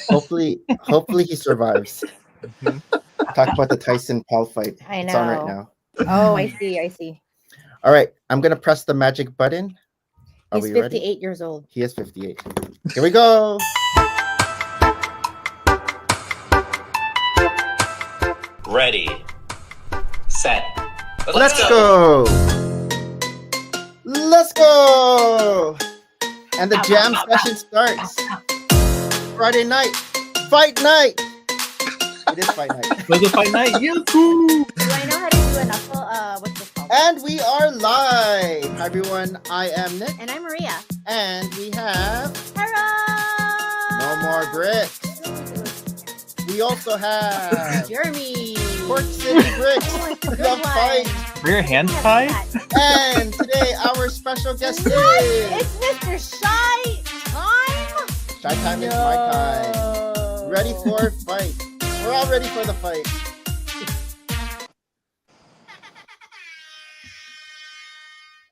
Hopefully he survives. Talk about the Tyson Paul fight. I know. It's on right now. Oh, I see. All right, I'm gonna press the magic button. Are He's we 58 ready? years old. He is 58. Here we go. Ready, set, Let's go. Let's go. And the jam session starts. Friday night, fight night. It is fight night. It's a fight night. Yeah. Do I know how to do a knuckle? What's this called? And we are live. Hi everyone, I am Nick. And I'm Maria. And we have Hello. No More Bricks. We also have Jeremy. Pork City Bricks. Oh, it's a The good one. fight. Were your hands tied? And today our special guest is It's Mr. Shy Time. SHYTIME is my time. Ready for a fight. We're all ready for the fight.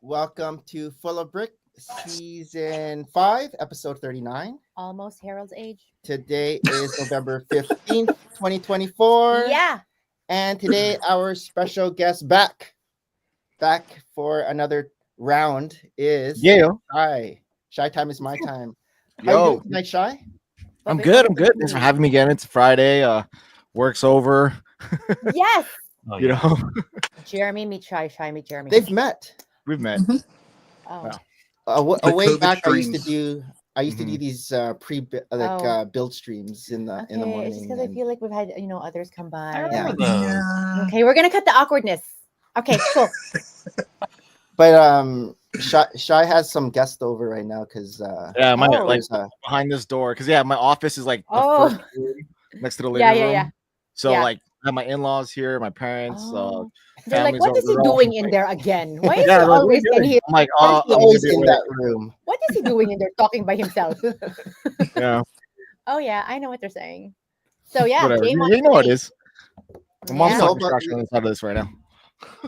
Welcome to Full of Brick, Season 5, Episode 39. Almost Harold's age. Today is November 15th, 2024. Yeah. And today our special guest back for another round is Shy. SHYTIME is my time. How you doing tonight, Shy? I'm good. Thanks for having me again. It's Friday. Work's over. Yes. Oh, You know, Jeremy meet Shy. Shy meet Jeremy. They've met. we've met. Oh. Wow. A way COVID back, streams. I used to do these build streams in the morning. It's because I feel like we've had others come by. I remember those. Okay, we're gonna cut the awkwardness. Okay, cool. But Shy has some guest over right now because Yeah, my Oh. like behind this door, because my office is like the Oh. first room next to the living room. Yeah. So Yeah. like I have my in-laws here, my parents. Oh. They're like, family's what is he over. doing in there again? Why is he Yeah, like, always what are in you here? doing? I'm like, he's I'm always gonna be in that room. What is he doing in there talking by himself? Yeah, Oh yeah, I know what they're saying. So yeah, whatever. game You know what it three. is. My mom's Yeah. talking trash on the side of this right now.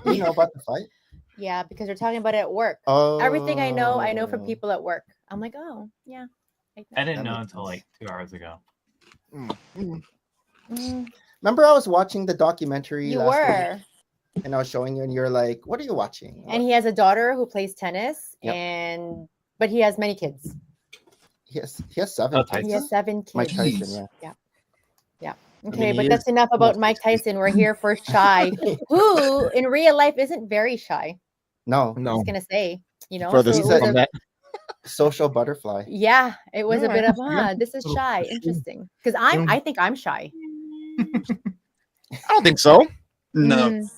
Do you know about the fight? Yeah, because we're talking about it at work. Oh, Everything I know from people at work. I'm like, oh yeah. I didn't That know makes until sense. like 2 hours ago. Mm, Remember, I was watching the documentary. you last were. week, and I was showing you, and you're like, "What are you watching?" And he has a daughter who plays tennis, Yep. but he has many kids. he has 7 Oh, kids. He has 7 kids. Mike Tyson, yeah. Okay, mean, but he that's is enough about most Mike Tyson. We're here for Shy, who in real life isn't very shy. No, I No, was gonna say, for the so it season was from a- that. social butterfly. yeah, it was a No, bit of yeah. this is shy, interesting. Because I think I'm shy. I don't think so. No, Mm,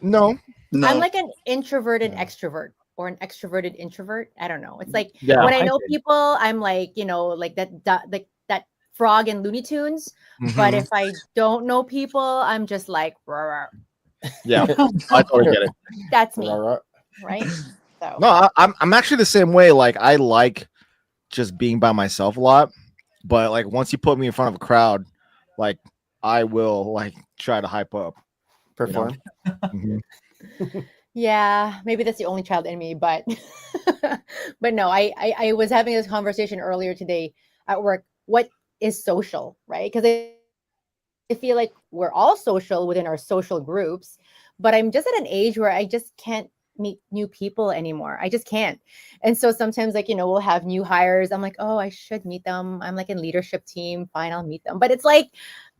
No. no. I'm like an introverted Yeah. extrovert or an extroverted introvert. I don't know. It's like Yeah. when I I know did. people, I'm like like that frog in Looney Tunes. But Mhm. if I don't know people, I'm just like, "Rah, rah." Yeah, I totally get it. That's me, right? So No, I'm actually the same way. Like I like just being by myself a lot, but like once you put me in front of a crowd, like I will like try to hype up. Perform. Mhm. yeah, maybe that's the only child in me, but but no, I was having this conversation earlier today at work. What is social, right? Because I feel like we're all social within our social groups, but I'm just at an age where I just can't meet new people anymore. I just can't. And so sometimes we'll have new hires. I'm like, oh, I should meet them. I'm like in leadership team. Fine, I'll meet them. But it's like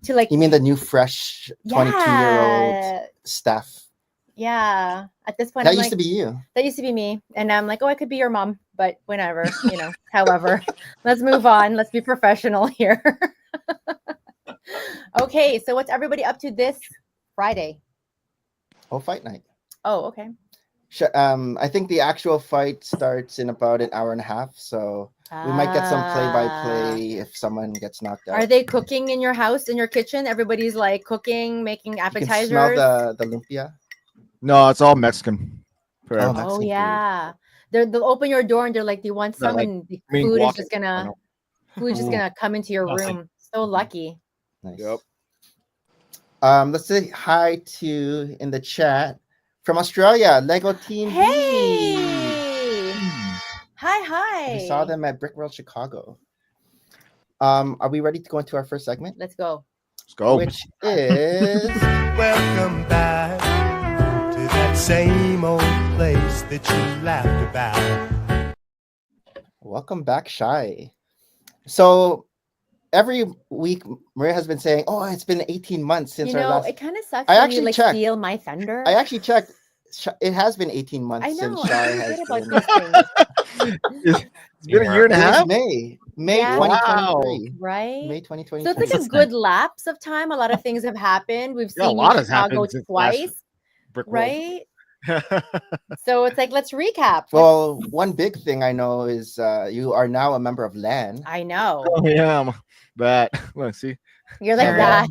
to like You mean the new fresh 22-year-old yeah, staff? yeah. At this point, That I'm used like, to be you. that used to be me. And I'm like, oh, I could be your mom, but whenever, however, let's move on. Let's be professional here. Okay, so what's everybody up to this Friday? Oh, fight night. Oh, okay. I think the actual fight starts in about an hour and a half, so we might get some play-by-play if someone gets knocked out. Are they cooking in your house, in your kitchen? Everybody's like cooking, making You can appetizers. smell the lumpia. No, it's all Mexican. Oh, Forever. Mexican Oh food. yeah. They'll open your door and they're like, "Do you want They're some?" like, And the I mean, food is walking, just gonna Ooh. come into your Nothing. room. So lucky. Nice. Yep. Let's say hi to in the chat from Australia, Lego Team B. Hey. Hi, hi. We saw them at Brick World Chicago. Are we ready to go into our first segment? Let's go. Let's go. Which is Welcome back to that same old place that you laughed about. welcome back, Shy. So every week, Maria has been saying, "Oh, it's been 18 months since our last." It kind of sucks I when actually you like checked. steal my thunder. I actually checked. It has been 18 months I know. since Shy I has forget been. about these things, It's been a year and a It was half. May Yeah. 2023. right? May So 2023. it's like a good lapse of time. A lot of things have happened. We've Yeah, a seen you lot in has happened Chicago since last twice, Brick World. right? So it's like, let's recap. Well, one big thing I know is you are now a member of LAN. I know. Oh, yeah, that. Let's see. You're like Yeah.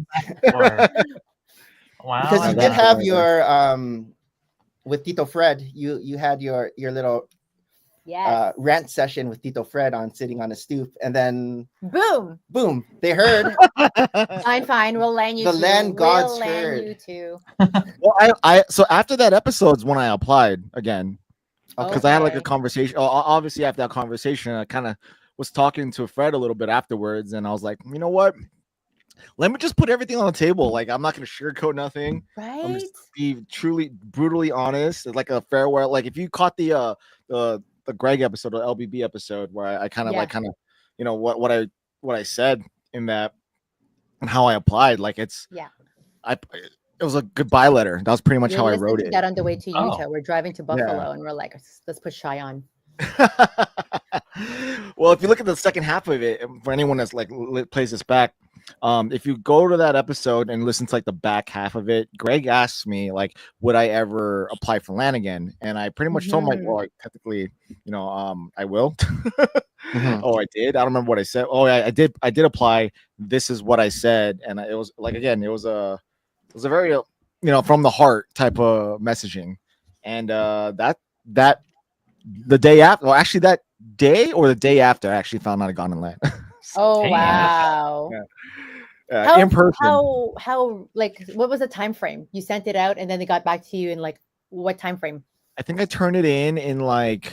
that. Or- wow. Because you Oh, did that's have right. your with Tito Fred, you had your little Yes. rant session with Tito Fred on sitting on a stoop, and then Boom. boom, they heard. Fine. We'll land you The too. land gods we'll land heard. you too. Well, I so after that episode's when I applied again because I had like a Okay. conversation. Obviously, after that conversation, I kind of was talking to Fred a little bit afterwards, and I was like, you know what? Let me just put everything on the table. Like, I'm not going to sugarcoat nothing. I'm Right? just be truly brutally honest. It's like a farewell. Like if you caught the Greg episode or LBB episode where I kind of Yeah. you know what I said in that and how I applied. Like it was a goodbye letter. That was pretty much We're how I listening wrote to it. that on the way to Oh. Utah. We're driving to Buffalo and we're like, let's put Shy on. Well, if you look at the second half of it, for anyone that's like plays this back, if you go to that episode and listen to like the back half of it, Greg asked me like, would I ever apply for LAN again? And I pretty much told him like, well, technically, you know, I will. Mhm. Oh, I did. I don't remember what I said. Oh, yeah, I did apply. This is what I said, and it was like again, it was a very you know from the heart type of messaging, and that the day after, well, actually that day or the day after, I actually found out I got in LAN. Oh Damn. wow. Yeah. In person. How like what was the time frame? You sent it out and then they got back to you in like what time frame? I think I turned it in like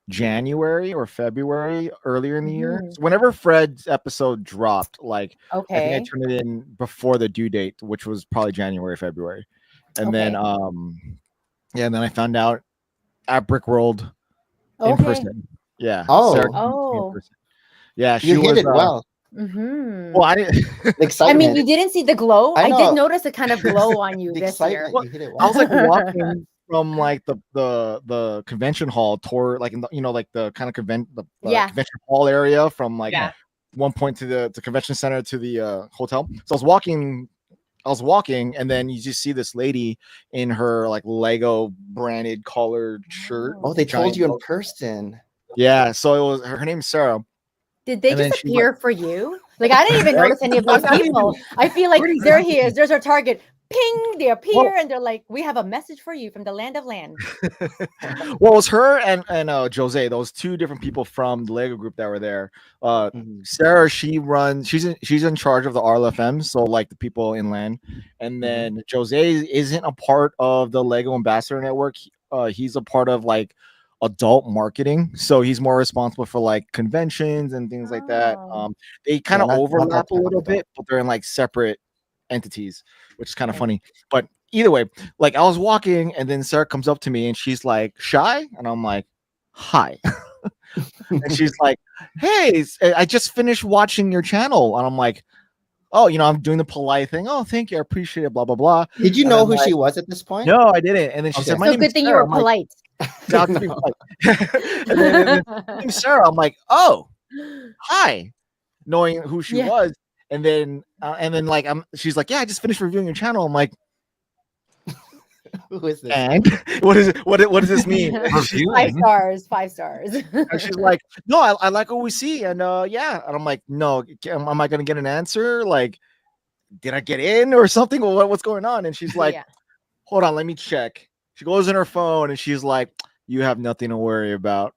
January or February earlier in the year. Mhm. So whenever Fred's episode dropped, like I think Okay. I turned it in before the due date, which was probably January, February. And then and then I found out at Brick World in person. Yeah. Oh. Sarah came to me in person. Yeah, she You hit was it well. Mm-hmm. well, I didn't I Excitement. mean, you didn't see the glow. I I know. did notice a kind of glow on you The this year. excitement. You hit it I well. was like walking from like the convention hall toward like in the, you know like the kind of the Yeah. convention hall area from like Yeah. one point to the convention center to the hotel. So I was walking and then you just see this lady in her like Lego branded collared shirt. Oh, they told giant you in logo. person. Yeah, so it was her name's Sarah. Did they And then just she's appear for you? Like I didn't even notice any of those people. I feel like there he is. There's our target. Ping, they appear and they're like, we have a message for you from the land of land. Well, it was her and Jose, those two different people from the Lego group that were there. Sarah, she's in charge of the RLFM, so like the people in LAN. And then Jose isn't a part of the Lego Ambassador Network. He's a part of like adult marketing, so he's more responsible for like conventions and things like that. They kind of not overlap that a type of little adult. bit, but they're in like separate entities, which is kind of funny. But either way, like I was walking and then Sarah comes up to me and she's like, "Shy?" And I'm like, "Hi." And she's like, "Hey, I just finished watching your channel." And I'm like, "Oh, you know, I'm doing the polite thing. Oh, thank you, I appreciate it, blah blah blah." Did you And know I'm who like, she was at this point? No, I didn't. And then she said, "My So name good is thing you Sarah." were I'm like, polite. "Sounds to be polite." And then my name's Sarah. I'm like, "Oh, hi," knowing who she was. And then like she's like, "Yeah, I just finished reviewing your channel." I'm like, Who is this? "And what is it? What does this mean?" Reviewing. 5 stars. And she's like, "No, I like what we see." And yeah. And I'm like, "No, am I gonna get an answer? Like, did I get in or something? What's going on?" And she's like, "Hold on, let me check." She goes in her phone and she's like, "You have nothing to worry about."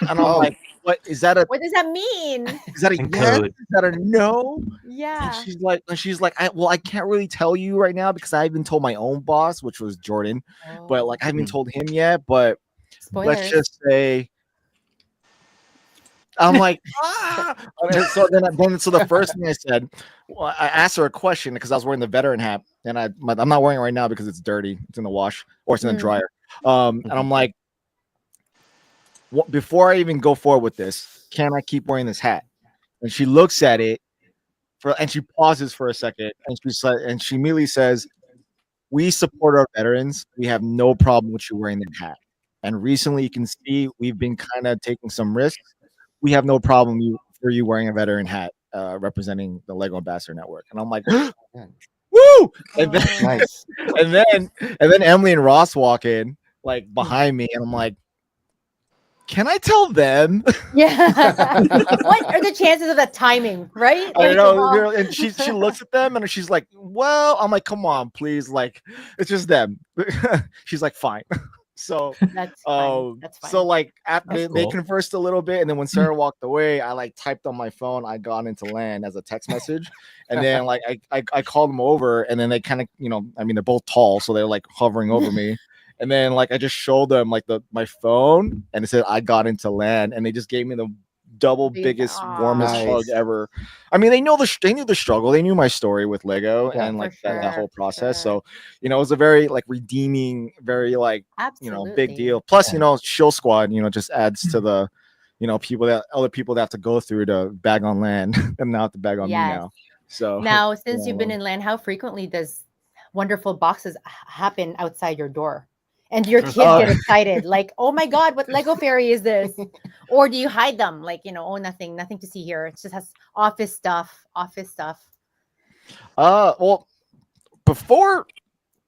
And I'm like, "What is that? What does that mean? Is that a In yes? code. Is that a no?" Yeah. And she's like, I can't really tell you right now because I haven't told my own boss, which was Jordan, but like I haven't told him yet. But Spoilers. let's just say, I'm like, And so so the first thing I said, well, I asked her a question because I was wearing the veteran hat, and I'm not wearing it right now because it's dirty. It's in the wash or it's in the dryer. And I'm like, before I even go forward with this, can I keep wearing this hat? And she looks at it and she pauses for a second, and she immediately says, "We support our veterans. We have no problem with you wearing that hat. And recently, you can see we've been kind of taking some risks. We have no problem for you wearing a veteran hat, representing the Lego Ambassador Network." And I'm like, "Woo!" And then, Nice. and then Emily and Ross walk in like behind me, and I'm like, can I tell them? Yeah. What are the chances of that timing, right? I Like, know. well- And she looks at them and she's like, well, I'm like, come on, please. Like, it's just them. She's like, fine. So That's fine. That's fine. so like after they cool. conversed a little bit, and then when Sarah walked away, I like typed on my phone, I got into LAN as a text message, and then like I called them over, and then they kind of, I mean, they're both tall, so they're like hovering over me. And then like I just showed them like my phone, and it said I got into LAN, and they just gave me the biggest, warmest hug ever. I mean, they knew the struggle. They knew my story with Lego and like that whole process. So, it was a very like redeeming, very like big deal. Plus, Shill Squad, just adds to the other people that have to go through to bag on LAN and now have to bag on me now. So now, since you've been in LAN, how frequently does wonderful boxes happen outside your door? And your kids get excited, like, oh my God, what Lego fairy is this? Or do you hide them? Like, oh, nothing to see here. It just has office stuff. Well, before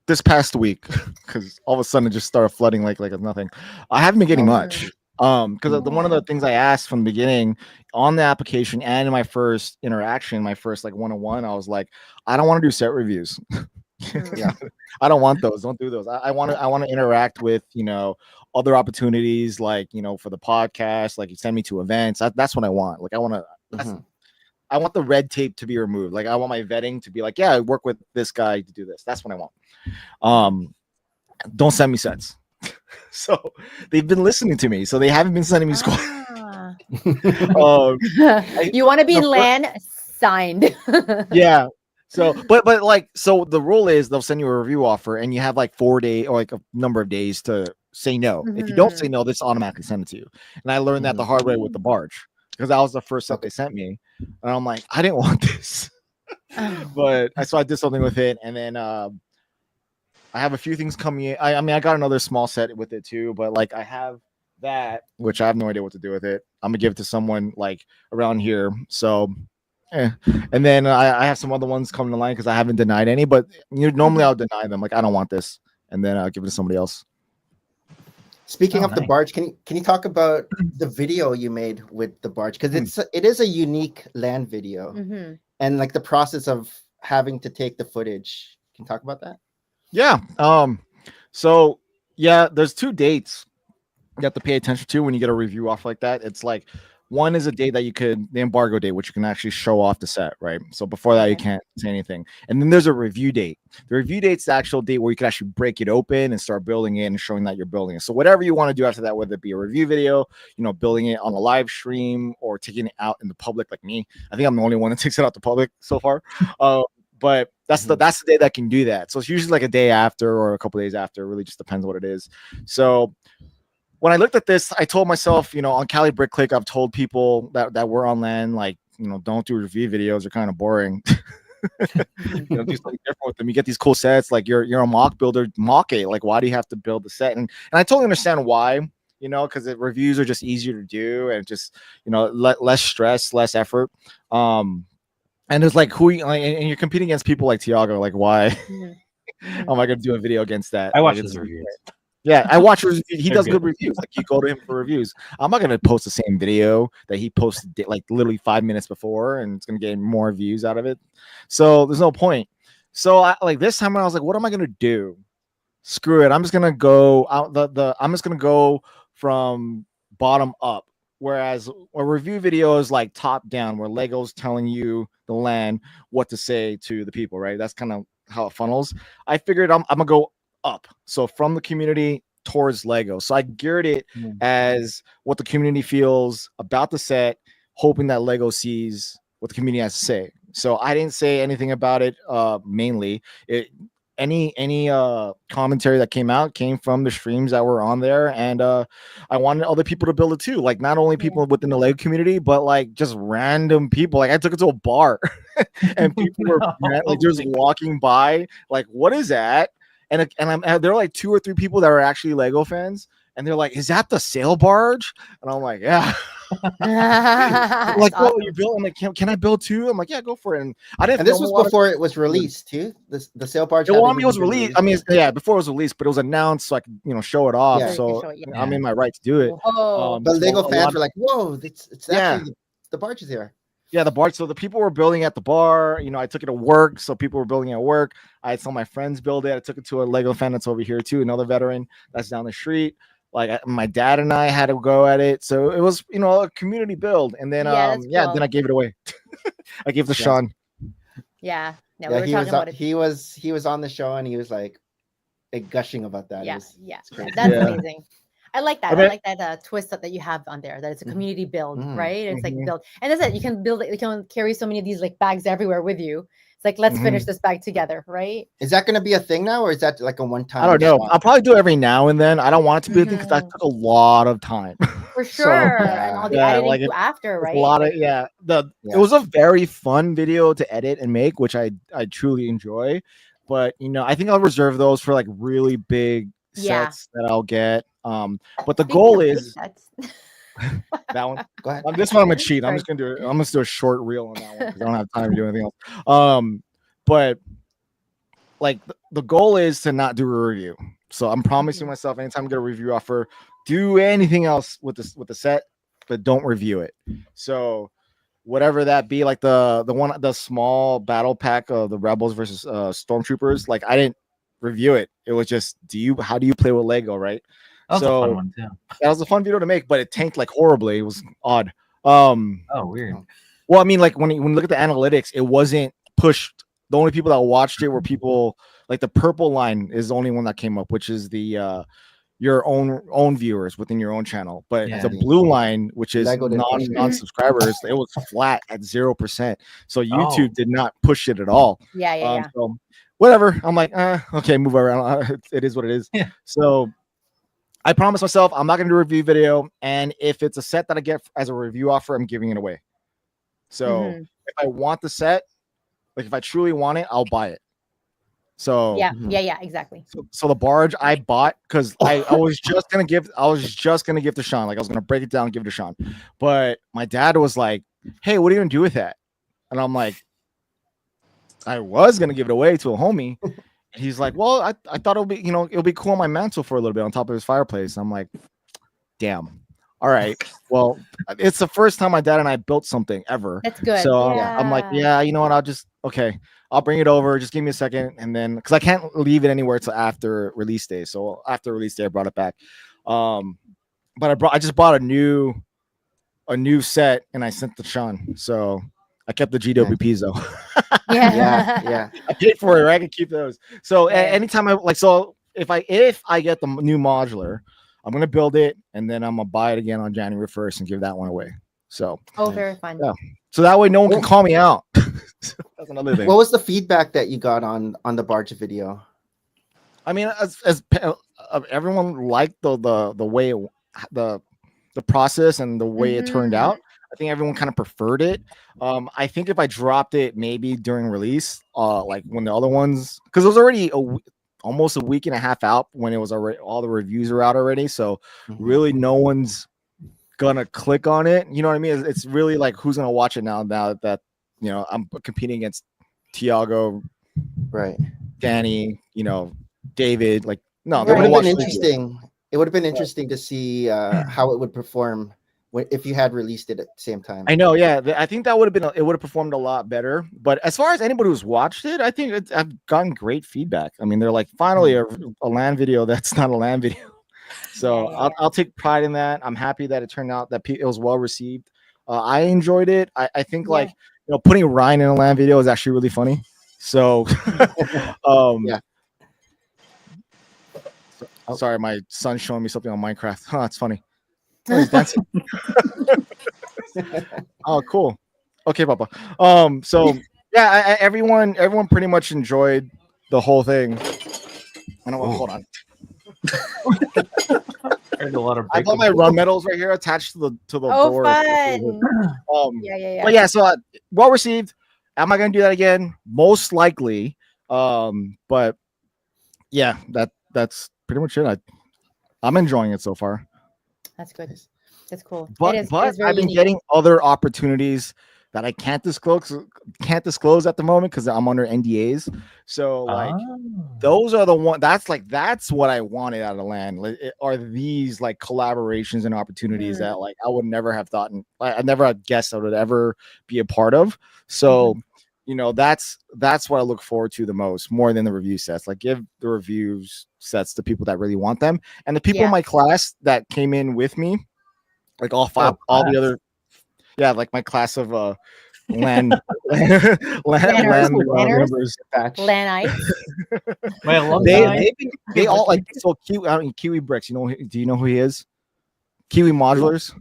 this past week, because all of a sudden it just started flooding like it's nothing. I haven't been getting much. Because one of the things I asked from the beginning on the application and in my first interaction, my first like one-on-one, I was like, I don't want to do set reviews. Yeah, I don't want those. Don't do those. I want to interact with other opportunities, like for the podcast, like you send me to events. That's what I want. Like I want the red tape to be removed. Like I want my vetting to be like, yeah, I work with this guy to do this. That's what I want. Don't send me sets. So they've been listening to me, so they haven't been sending me squad. You want to be in LAN signed. Yeah. So, but so the rule is they'll send you a review offer, and you have like 4 days or like a number of days to say no. If you don't say no, this automatically send it to you. And I learned that the hard way with the barge, because that was the first set they sent me, and I'm like, I didn't want this, but so I did something with it, and then I have a few things coming in. I mean, I got another small set with it too, but like I have that, which I have no idea what to do with it. I'm gonna give it to someone like around here. So. And then I have some other ones coming to line because I haven't denied any, but normally I'll deny them. Like I don't want this, and then I'll give it to somebody else. Speaking of the barge, can you talk about the video you made with the barge? Because it is a unique LAN video, and like the process of having to take the footage. Can you talk about that? Yeah. So yeah, there's 2 dates you have to pay attention to when you get a review off like that. It's like, one is a day that the embargo date, which you can actually show off the set, right? So before that, you can't say anything. And then there's a review date. The review date's the actual date where you can actually break it open and start building it and showing that you're building it. So whatever you want to do after that, whether it be a review video, building it on a live stream, or taking it out in the public like me. I think I'm the only one that takes it out to public so far. But that's the day that can do that. So it's usually like a day after or a couple days after. It really just depends what it is. So when I looked at this, I told myself, on Cali Brick Click, I've told people that were on LAN, like, don't do review videos. They're kind of boring. Do something different with them. You get these cool sets, like you're a mock builder, mock it. Like, why do you have to build the set? And I totally understand why, because reviews are just easier to do, and just, less stress, less effort. And it's like, and you're competing against people like Tiago. Like, why am I going to do a video against that? I watch his reviews. Yeah, I watch his reviews. He does good reviews. Like, you go to him for reviews. I'm not gonna post the same video that he posted like literally 5 minutes before, and it's gonna get more views out of it. So there's no point. So this time I was like, what am I gonna do? Screw it. I'm just gonna go out I'm just gonna go from bottom up. Whereas a review video is like top down, where Lego's telling you, the LAN, what to say to the people, right? That's kind of how it funnels. I figured I'm gonna go up, so from the community towards Lego. So I geared it as what the community feels about the set, hoping that Lego sees what the community has to say. So I didn't say anything about it. Mainly, any commentary that came out came from the streams that were on there, and I wanted other people to build it too. Like not only people within the Lego community, but like just random people. Like I took it to a bar, and people were like just walking by, like, "What is that?" And there were like 2 or 3 people that were actually Lego fans. And they're like, "Is that the sail barge?" And I'm like, "Yeah." Like, "Oh, you built?" I'm like, "Can I build too?" I'm like, "Yeah, go for it." And I didn't. And this was before it was released too. The sail barge. Well, I mean, it was released. I mean, yeah, before it was released, but it was announced so I could, show it off. Yeah. So I'm in my right to do it. But Lego fans were like, "Whoa, it's actually the barge is here." Yeah, the barge. So the people were building at the bar. I took it to work. So people were building at work. I had some of my friends build it. I took it to a Lego fan that's over here too, another veteran that's down the street. Like my dad and I had to go at it, so it was a community build, and then then I gave it away. I gave it to Sean. Yeah, we were talking about it. He was on the show and he was like gushing about that. That's amazing. I like that. I like that twist that you have on there. That it's a community build, right? It's like build, and that's it. You can build it. You can carry so many of these like bags everywhere with you. It's like, let's finish this bag together, right? Is that going to be a thing now, or is that like a one-time? I don't know. I'll probably do it every now and then. I don't want it to be a thing because that took a lot of time. For sure. And all the editing after, right? A lot of It was a very fun video to edit and make, which I truly enjoy. But I think I'll reserve those for like really big sets that I'll get. But the goal is that one. Go ahead. This one I'm gonna cheat. I'm just gonna do it. I'm gonna do a short reel on that one because I don't have time to do anything else. But like the goal is to not do a review. So I'm promising myself anytime I get a review offer, do anything else with the set, but don't review it. So whatever that be, like the small battle pack of the Rebels versus Stormtroopers, like I didn't review it. It was just how do you play with Lego, right? That was a fun one too. That was a fun video to make, but it tanked like horribly. It was odd. Weird. Well, I mean, like when you look at the analytics, it wasn't pushed. The only people that watched it were people like the purple line is the only one that came up, which is the your own viewers within your own channel. But the blue line, which is non-subscribers, it was flat at 0%. So YouTube did not push it at all. So whatever. I'm like, okay, move around. It is what it is. Yeah. So I promised myself I'm not going to do a review video. And if it's a set that I get as a review offer, I'm giving it away. So if I want the set, like if I truly want it, I'll buy it. So exactly. So the barge I bought because I was just gonna give to Sean. Like I was gonna break it down and give it to Sean. But my dad was like, "Hey, what are you gonna do with that?" And I'm like, I was gonna give it away to a homie. He's like, "Well, I thought it'll be cool on my mantle for a little bit on top of his fireplace." I'm like, damn. All right. Well, it's the first time my dad and I built something ever. That's good. So I'm like, you know what? I'll bring it over. Just give me a second. And then, because I can't leave it anywhere till after release day. So after release day, I brought it back. But I just bought a new set and I sent to Sean. So I kept the GWPs though. Yeah. I paid for it, right? I can keep those. So anytime if I get the new modular, I'm gonna build it and then I'm gonna buy it again on January 1st and give that one away. So very fun. Yeah. So that way no one can call me out. That's another thing. What was the feedback that you got on the barge video? I mean, as everyone liked the way the process and the way it turned out. I think everyone kind of preferred it. I think if I dropped it maybe during release, like when the other ones, because it was already almost a week and a half out when it was already all the reviews are out already. So really no one's gonna click on it. You know what I mean? It's really like who's gonna watch it now that I'm competing against Tiago, right? Danny, David. Like no, it would have been interesting. It would have been interesting to see how it would perform if you had released it at the same time. I know, yeah. I think that would have performed a lot better. But as far as anybody who's watched it, I think I've gotten great feedback. I mean, they're like, finally a LAN video that's not a LAN video. So I'll take pride in that. I'm happy that it turned out that it was well received. I enjoyed it. I think putting Ryan in a LAN video is actually really funny. So Sorry, my son's showing me something on Minecraft. It's funny. Oh, he's dancing. Oh, cool. Okay, Papa. So yeah, everyone pretty much enjoyed the whole thing. I don't hold on. There's a lot of I got my run medals right here attached to the Oh, door. fun. Yeah. But yeah, so well received. Am I gonna do that again? Most likely. But yeah, that's pretty much it. I'm enjoying it so far. That's good. That's cool. But it is very I've been unique. getting other opportunities that I can't disclose at the moment because I'm under NDAs. So like those are the one that's what I wanted out of land. Like, are these like collaborations and opportunities that like I would never have thought I never had guessed I would ever be a part of. So you know, that's what I look forward to the most, more than the review sets. Like give the reviews sets to people that really want them. And the people in my class that came in with me, like all the other like my class of land members. Lanites. They all like so Kiwi. I mean, Kiwi Bricks. You know? Do you know who he is? Kiwi Modulars.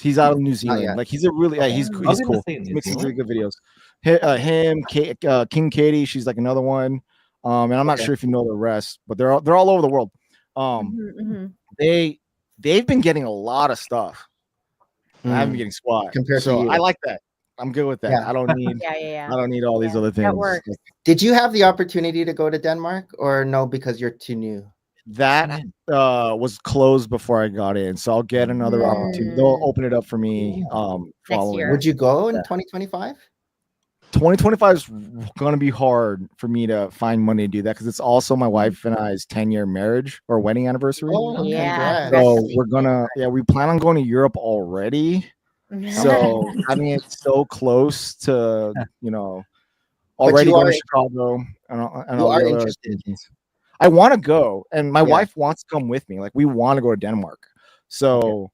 He's out of New Zealand. Like he's a really he's cool. He makes some really good videos. Him, King Katie. She's like another one. And I'm not sure if you know the rest, but they're all over the world. They've been getting a lot of stuff. I haven't been getting squat. Compared to you. I like that. I'm good with that. Yeah. I don't need I don't need all these other things. That works. Did you have the opportunity to go to Denmark or no because you're too new? That was closed before I got in. So I'll get another opportunity. They'll open it up for me following. year. Would you go in 2025? 2025 is gonna be hard for me to find money to do that because it's also my wife and I's 10-year marriage or wedding anniversary. Oh, Yeah. congrats. So we're gonna we plan on going to Europe already. So I mean it's so close to already going to Chicago and You all are the other interested. things. I want to go, and my wife wants to come with me. Like we want to go to Denmark. So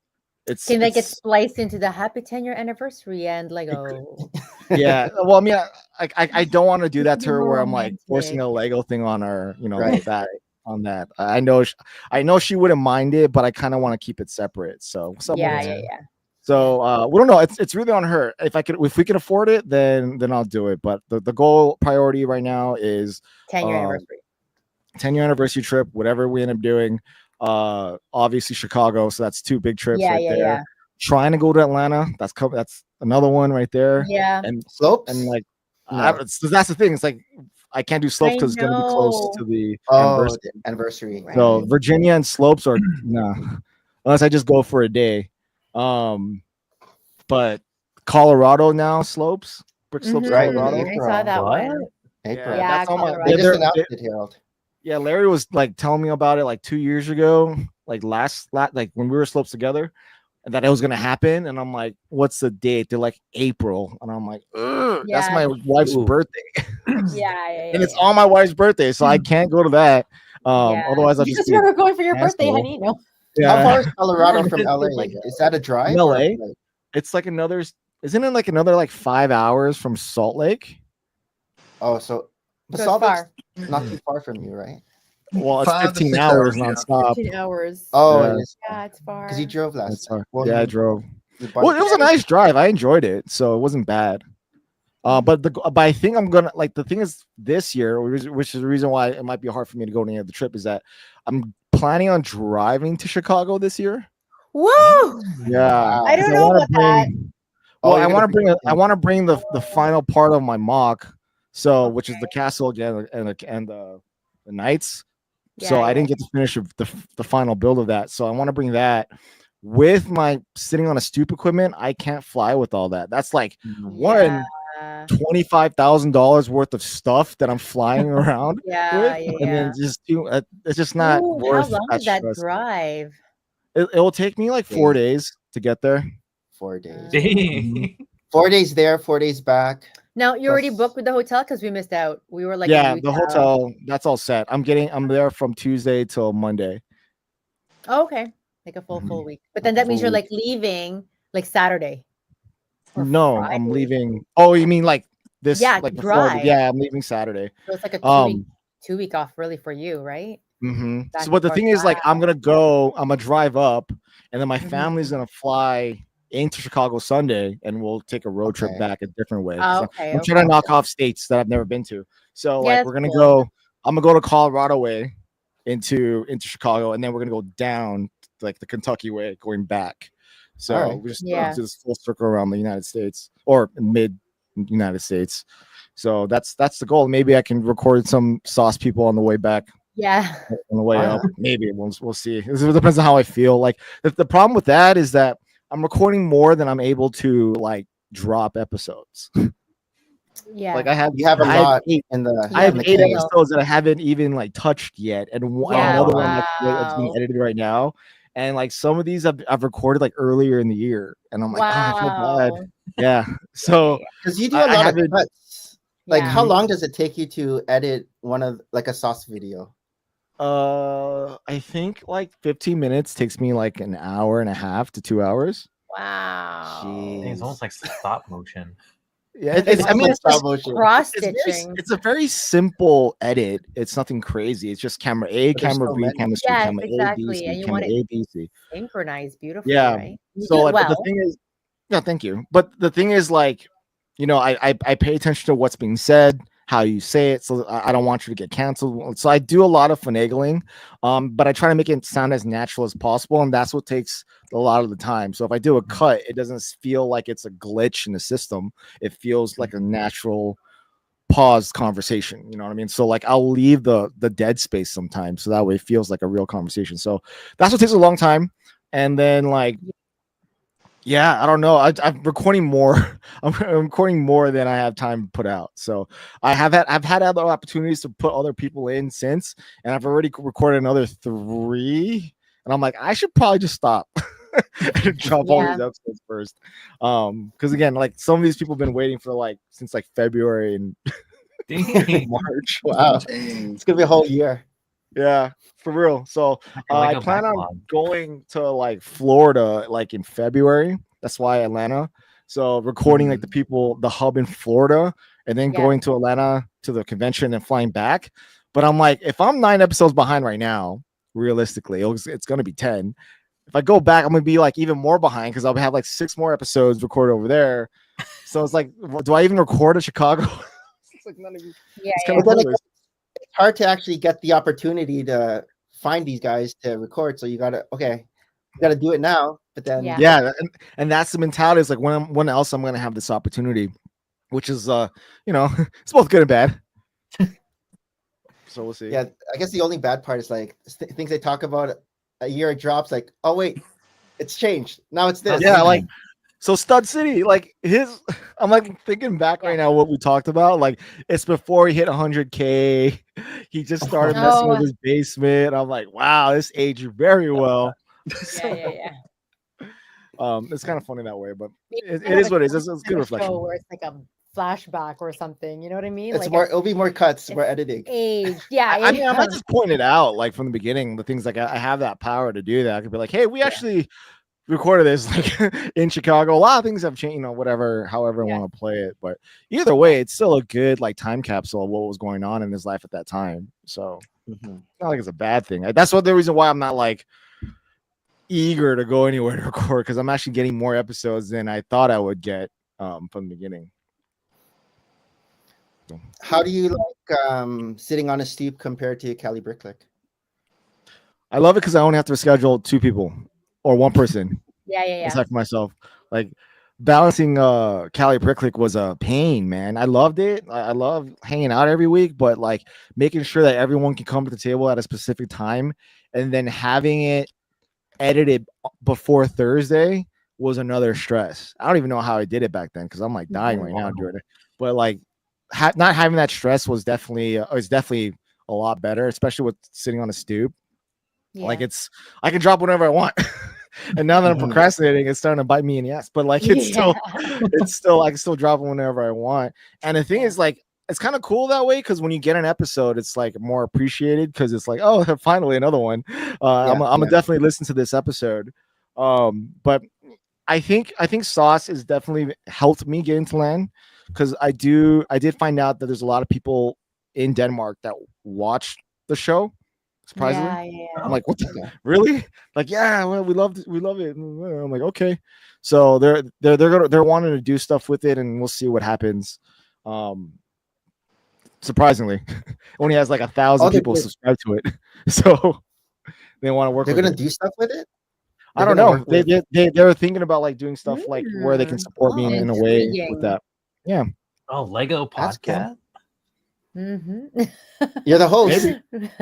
Can they get spliced into the happy 10-year anniversary and Lego? Yeah. Well, I mean, I don't want to do that to her where I'm like forcing a Lego thing on her, that on that. I know she wouldn't mind it, but I kind of want to keep it separate. So Yeah. So we don't know. It's really on her. If we can afford it, then I'll do it. But the goal priority right now is 10-year anniversary. 10-year anniversary trip, whatever we end up doing. Obviously Chicago, so that's 2 big trips right there. Yeah. Trying to go to Atlanta, that's another one right there. Yeah. And slopes and like that's the thing. It's like I can't do slopes because it's gonna be close to the anniversary. Right. So Virginia and slopes are unless I just go for a day. But Colorado now slopes, brick slopes, Colorado. I saw that one. April. Yeah, that's on my. They just announced it, Harold. Yeah, Larry was like telling me about it like 2 years ago, like last like when we were slopes together, and that it was gonna happen. And I'm like, what's the date? They're like April, and I'm like, that's my wife's birthday. And it's on my wife's birthday, so I can't go to that. Otherwise, I'll you just remember going for your birthday, honey. No. Yeah. How far is Colorado from LA? Is that a drive? LA? It's like isn't it like another 5 hours from Salt Lake? Oh, so Salt Lake's not too far from you, right? Well, it's 15 hours nonstop. 15 hours. Oh, yeah, it's far. Because you drove last time. Well, I drove. Well, it was a nice drive. I enjoyed it, so it wasn't bad. But I think I'm gonna the thing is this year, which is the reason why it might be hard for me to go to any of the trip, is that I'm planning on driving to Chicago this year. Whoa! Yeah, I don't know about that. Well, I want to bring the final part of my mock, which is the castle again and the knights. So I didn't get to finish the final build of that. So I want to bring that with my sitting on a stoop equipment. I can't fly with all that. That's like $25,000 worth of stuff that I'm flying around. And then it's just not worth. How long is that drive? It will take me like 4 days to get there. 4 days. 4 days there, 4 days back. Now you already booked with the hotel because we missed out. We were like, the hotel that's all set. I'm there from Tuesday till Monday. Oh, okay, like a full week. But then that means you're like leaving like Saturday. No, Friday. I'm leaving. Oh, you mean like this? Yeah, like drive. I'm leaving Saturday. So it's like a 2 week off, really, for you, right? So, but the thing is, like, I'm gonna drive up, and then my family's gonna fly into Chicago Sunday, and we'll take a road trip Okay. back a different way. Oh, I'm trying to knock off states that I've never been to. So like Yeah, we're that's gonna cool. go. I'm gonna go to Colorado way into Chicago, and then we're gonna go down like the Kentucky way going back. So All right. we just Yeah. do this full circle around the United States or mid United States. So that's the goal. Maybe I can record some sauce people on the way back. Yeah. On the way Wow. up, maybe we'll see. It depends on how I feel. Like the problem with that is that I'm recording more than I'm able to like drop episodes. Yeah. Like I have a lot eight, in the. I have in the 8 can. episodes that I haven't even like touched yet, and Yeah, another one that's being wow. edited right now. And like some of these I've recorded like earlier in the year, and I'm like, oh, I feel bad. Wow. Yeah. So Because you do I a lot of haven't- cuts. Like, Yeah. how long does it take you to edit one of like a sauce video? I think like 15 minutes takes me like an hour and a half to 2 hours. Wow. Jeez. It's almost like stop motion. Yeah, it's I mean like it's just, stop motion. Cross it's, very, stitching. it's a very simple edit. It's nothing crazy. It's just camera A, But there's camera so B, many. camera C, Yes, camera A, B, exactly. C, And you camera want it A, B, C. synchronized beautifully, Yeah. right? You So do like, well. but the thing is, yeah, thank you. But the thing is, like, you know, I pay attention to what's being said, how you say it, so I don't want you to get canceled. So I do a lot of finagling, but I try to make it sound as natural as possible, and that's what takes a lot of the time. So if I do a cut, it doesn't feel like it's a glitch in the system. It feels like a natural paused conversation. You know what I mean? So like I'll leave the dead space sometimes, so that way it feels like a real conversation. So that's what takes a long time, and then like. Yeah, I don't know. I'm recording more. I'm recording more than I have time to put out. So I've had other opportunities to put other people in since, and I've already recorded another 3. And I'm like, I should probably just stop and drop all these episodes first. Because again, like some of these people have been waiting for like since like February and March. Wow, it's gonna be a whole year. Yeah, for real. So I plan on going to like Florida like in February. That's why Atlanta. So recording like the people, the hub in Florida, and then going to Atlanta to the convention and flying back. But I'm like, if I'm 9 episodes behind right now, realistically, it's gonna be 10. If I go back, I'm gonna be like even more behind because I'll have like 6 more episodes recorded over there. So it's like, do I even record in Chicago? It's like none of you. It's kind of pointless. It's hard to actually get the opportunity to find these guys to record. So you gotta do it now. But then and that's the mentality. Is like when else I'm gonna have this opportunity, which is you know, it's both good and bad. So we'll see. Yeah, I guess the only bad part is like things they talk about a year it drops. Like, oh wait, it's changed. Now it's this. Yeah, like so Stud City, like I'm like thinking back right now what we talked about. Like it's before he hit 100K. He just started messing with his basement. I'm like, wow, this aged very well. Yeah. It's kind of funny that way, but it is what it is. It's good reflection. Where it's like a flashback or something. You know what I mean? It's like more. It'll be more cuts. More editing. Age. Yeah. I mean, I might just point it out like from the beginning. The things like I have that power to do that. I could be like, hey, we actually recorded this like in Chicago. A lot of things have changed, you know, whatever, however I want to play it. But either way, it's still a good like time capsule of what was going on in his life at that time. So it's not like it's a bad thing. That's the reason why I'm not like eager to go anywhere to record, because I'm actually getting more episodes than I thought I would get from the beginning. So. How do you like sitting on a stoop compared to Cali Bricklick? I love it because I only have to schedule 2 people or 1 person. Yeah. Aside from myself, like balancing Cali Bricklick was a pain, man. I loved it. I love hanging out every week, but like making sure that everyone can come to the table at a specific time and then having it edited before Thursday was another stress. I don't even know how I did it back then because I'm like dying right now doing it. But like not having that stress was definitely a lot better, especially with sitting on a stoop. Yeah. Like I can drop whenever I want. And now that I'm procrastinating, it's starting to bite me in the ass. But like it's still I can still drop it whenever I want. And the thing is, like, it's kind of cool that way because when you get an episode, it's like more appreciated because it's like, oh, finally another one. I'm gonna definitely listen to this episode. But I think Sauce has definitely helped me get into LAN because I did find out that there's a lot of people in Denmark that watch the show. surprisingly. Yeah. I'm like, what the, really? Like, yeah, well, we love it. I'm like, okay. So they're wanting to do stuff with it, and we'll see what happens. Surprisingly, only has like 1,000 people subscribe to it, so they want to work. They're with gonna it. do stuff with it. I don't know. They're thinking about like doing stuff like where they can support me in a way with that. Yeah. Oh, Lego podcast. Mm-hmm. You're the host.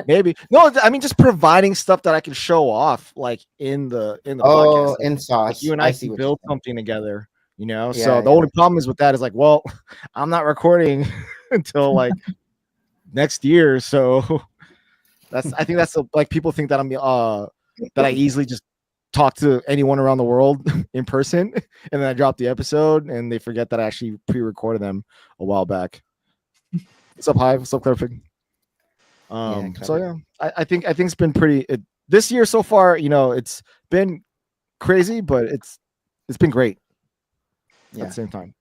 Maybe. No, I mean just providing stuff that I can show off, like in the podcast. Like, in sauce. like you and I can build something together. You know. Yeah, so the only problem is with that is like, well, I'm not recording until like next year. So I think that's like people think that I'm that I easily just talk to anyone around the world in person, and then I drop the episode, and they forget that I actually pre-recorded them a while back. What's up, Hive? What's up, Clarifig? So yeah, I think it's been pretty this year so far. You know, it's been crazy, but it's been great at the same time.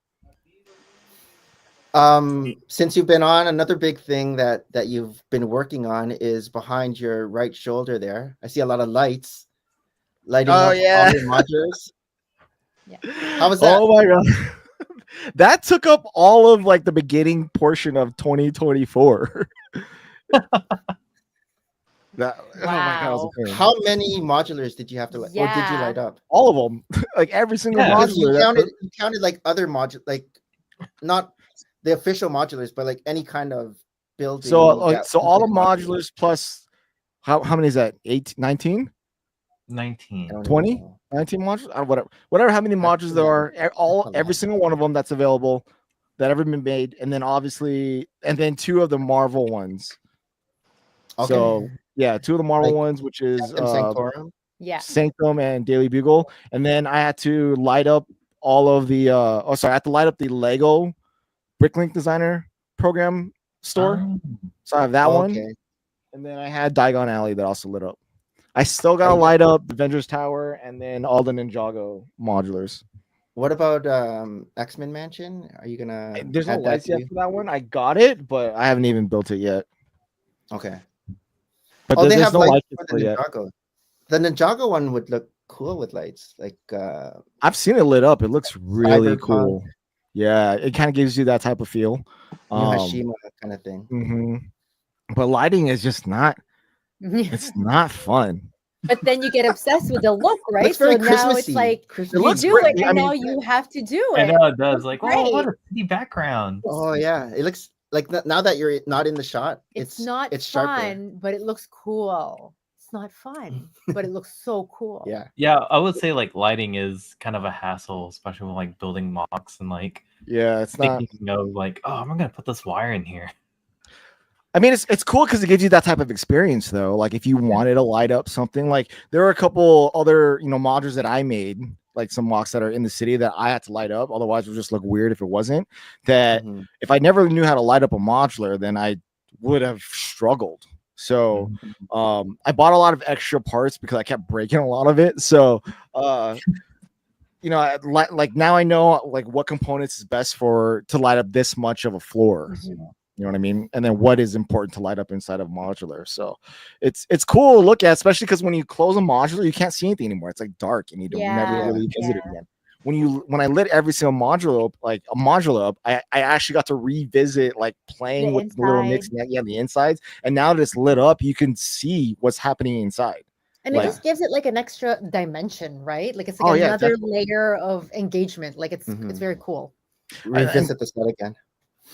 Since you've been on, another big thing that you've been working on is behind your right shoulder there. I see a lot of lights lighting up all your modulars. Yeah. How was that? Oh my god. That took up all of like the beginning portion of 2024. Oh my god, how many modulars did you have to light? Or did you light up? All of them. Like every single modular. You counted like other modular, like not the official modulars, but like any kind of building. So all the modulars plus how many is that? 19? 19. 20? 19 modules? Whatever how many modules there are, every single one of them that's available that ever been made, and then obviously then 2 of the Marvel ones. Okay. So yeah, 2 of the Marvel ones, which is Sanctorum. Yeah, Sanctum and Daily Bugle. And then I had to light up all of the I had to light up the Lego Bricklink Designer program store. So I have that one. And then I had Diagon Alley that also lit up. I still gotta light up Avengers Tower and then all the Ninjago modulars. What about X-Men Mansion? Are you gonna there's no lights yet for that one? I got it, but I haven't even built it yet. Okay. But they have no lights for the Ninjago. The Ninjago one would look cool with lights. Like I've seen it lit up. It looks really cool. Yeah, it kind of gives you that type of feel. Hashima kind of thing. Mm-hmm. But lighting is just not. It's not fun. But then you get obsessed with the look, right? It's very so now it's Christmassy. like you do great. it, and now you have to do it. I know it does. Like, oh, what a pretty background. Oh yeah, it looks like now that you're not in the shot, it's not fun, sharper. But it looks cool. It's not fun, but it looks so cool. Yeah, I would say like lighting is kind of a hassle, especially with like building mocks and like it's not like, oh, I'm gonna put this wire in here. I mean, it's cool because it gives you that type of experience, though. Like if you wanted to light up something, like there are a couple other modules that I made, like some mocks that are in the city that I had to light up. Otherwise, it would just look weird if it wasn't. That if I never knew how to light up a modular, then I would have struggled. So I bought a lot of extra parts because I kept breaking a lot of it. So like now I know like what components is best to light up this much of a floor. You know what I mean? And then what is important to light up inside of modular. So it's cool to look at, especially because when you close a modular, you can't see anything anymore. It's like dark and you don't never really visit it again. When I lit every single modular up, like a modular up, I actually got to revisit like playing with the little nicks and the insides. And now that it's lit up, you can see what's happening inside. And it just gives it like an extra dimension, right? Like it's like another layer of engagement. Like it's very cool. Revisit the set again.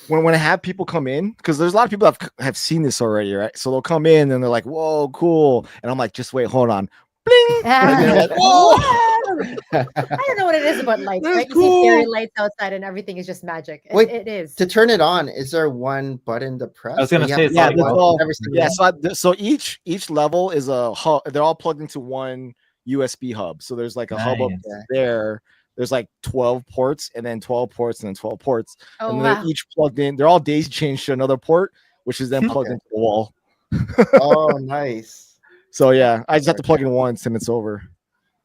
When I have people come in, because there's a lot of people that have seen this already, right? So they'll come in and they're like, "Whoa, cool!" And I'm like, "Just wait, hold on." Bling! Like, whoa! I don't know what it is about lights, right? You see fairy lights outside, and everything is just magic. Wait, it is. To turn it on, is there one button to press? I was gonna say, so each level is a hub. They're all plugged into one USB hub. So there's like a hub up there. There's like 12 ports and then 12 ports and then 12 ports. And they're each plugged in. They're all daisy chained to another port, which is then plugged into the wall. Oh, nice. So yeah, I just have to plug in once and it's over.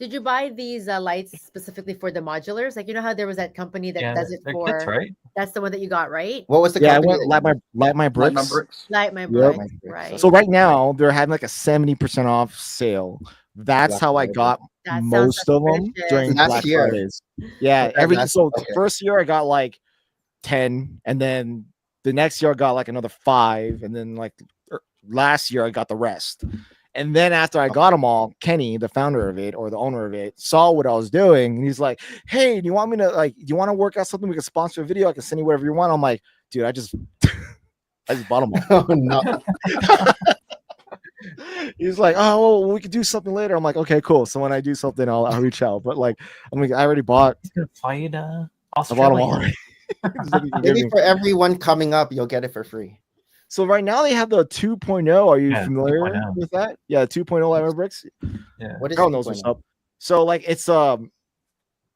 Did you buy these lights specifically for the modulars? Like, you know how there was that company that Yeah, does it they're for. kits, right? That's the one that you got, right? What was the Yeah, I company? went light my Light my bricks. bricks. Light my Yep. bricks, Bricks. right? So right now they're having like a 70% off sale. That's Black how I Friday. got That sounds most of them suspicious. during Last Black year. Fridays. Yeah, Okay, every last- so okay. first year I got like 10, and then the next year I got like another 5, and then like last year I got the rest. And then after I got them all, Kenny, the founder of it or the owner of it, saw what I was doing, and he's like, "Hey, do you want me to do you want to work out something? We can sponsor a video. I can send you whatever you want." I'm like, "Dude, I just bought them all." Oh no. He's like, "Oh, well, we could do something later." I'm like, "Okay, cool." So when I do something, I'll reach out. But like, I'm like, I already bought. Fight I bought them Australia. all already. Just like you can give Maybe me. for everyone coming up, you'll get it for free. So right now they have the 2.0. Are you Yeah, familiar 2.0. with that? Yeah, 2.0 Light My Bricks. Yeah. What is Carl knows what's 2.0? up. So like it's all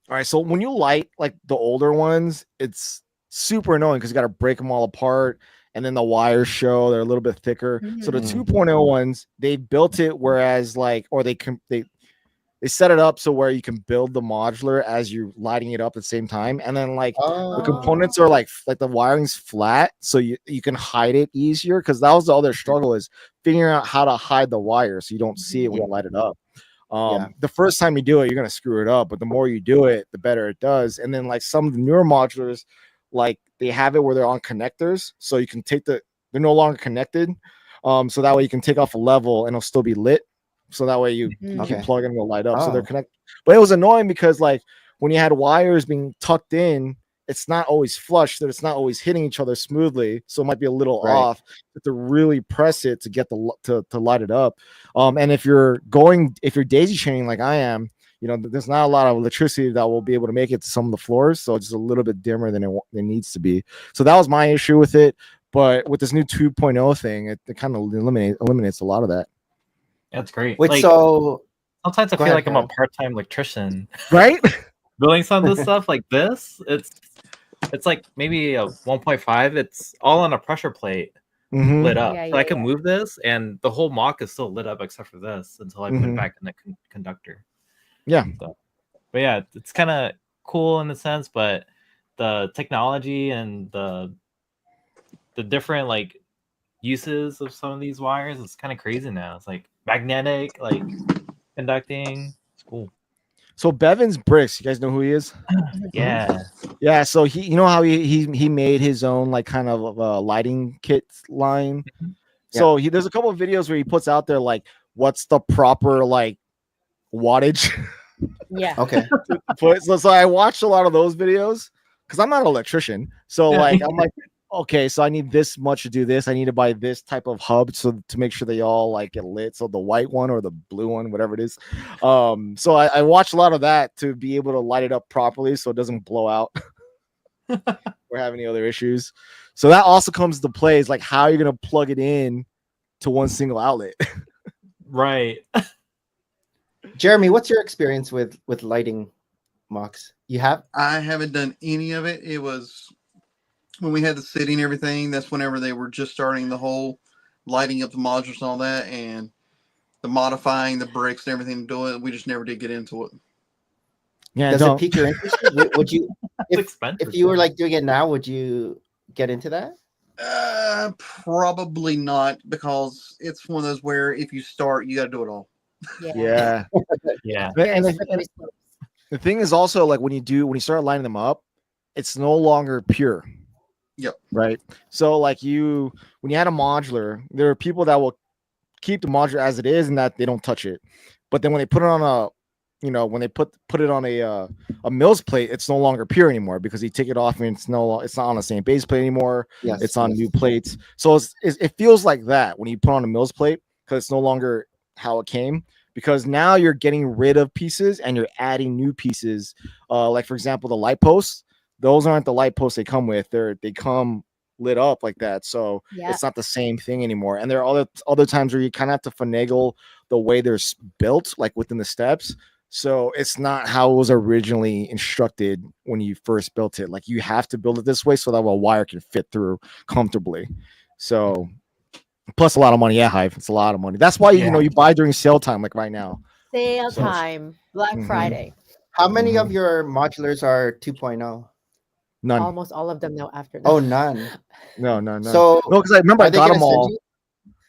right. So when you light like the older ones, it's super annoying because you got to break them all apart, and then the wires show they're a little bit thicker. So the Mhm. 2.0 ones, they built it whereas like, or they set it up so where you can build the modular as you're lighting it up at the same time, and then like Oh. the components are like the wiring's flat, so you can hide it easier, because that was the other struggle, is figuring out how to hide the wire so you don't see it when you light it up. Yeah. The first time you do it, you're gonna screw it up, but the more you do it, the better it does. And then like some of the newer modulars, like they have it where they're on connectors, so you can they're no longer connected. So that way you can take off a level and it'll still be lit. So that way you Okay. keep plugging, it'll light up. So they're Oh. connected. But it was annoying because like when you had wires being tucked in, it's not always flush, that it's not always hitting each other smoothly. So it might be a little Right. off. You have to really press it to get to light it up. And if you're daisy chaining like I am, there's not a lot of electricity that will be able to make it to some of the floors. So it's just a little bit dimmer than it needs to be. So that was my issue with it. But with this new 2.0 thing, it kind of eliminates a lot of that. That's great. Wait, Like, so sometimes I go feel ahead, like I'm a Harold. part-time electrician. Right? Building some of this stuff like this, it's like maybe a 1.5. It's all on a pressure plate Mhm. lit up. Yeah, So I yeah, can move this, and the whole mock is still lit up except for this until I put it back in the conductor. Yeah. So, but yeah, it's kind of cool in a sense, but the technology and the different like uses of some of these wires is kind of crazy now. It's like magnetic, like conducting. It's cool. So Bevan's Bricks, you guys know who he is? Yeah. Yeah. So he, how he made his own like kind of lighting kit line. So there's a couple of videos where he puts out there like what's the proper like wattage. Yeah. okay. So I watched a lot of those videos because I'm not an electrician. So like I'm like, okay, so I need this much to do this. I need to buy this type of hub to make sure they all like get lit. So the white one or the blue one, whatever it is. So I watched a lot of that to be able to light it up properly so it doesn't blow out or have any other issues. So that also comes to play, is like how you're gonna plug it in to one single outlet. Right. Jeremy, what's your experience with lighting mocks? You have? I haven't done any of it. It was when we had the city and everything. That's whenever they were just starting the whole lighting up the modules and all that, and the modifying the bricks and everything to do it. We just never did get into it. Yeah, Does it pique your interest? Would you, It's if expensive. you were like doing it now, would you get into that? Probably not, because it's one of those where if you start, you got to do it all. Yeah. Yeah. And the thing is also like when you start lining them up, it's no longer pure. Yep. Right. So like when you had a modular, there are people that will keep the modular as it is and that they don't touch it. But then when they put it on when they put it on a mill's plate, it's no longer pure anymore because you take it off and it's not on the same base plate anymore. Yes. It's on new plates. So it feels like that when you put on a mill's plate, because it's no longer how it came, because now you're getting rid of pieces and you're adding new pieces. Like for example, the light posts, those aren't the light posts they come with. They come lit up like that. So it's not the same thing anymore. And there are other times where you kind of have to finagle the way they're built, like within the steps. So it's not how it was originally instructed when you first built it. Like you have to build it this way so that a wire can fit through comfortably. So plus a lot of money. Yeah, Hive. It's a lot of money. That's why you buy during sale time, like right now. Sale So- time, Black Mhm. Friday. How many of Mhm. your modulars are 2.0? None. Almost all of them now after that. Oh, none. No. So No, because I remember I are they got gonna them send all. you?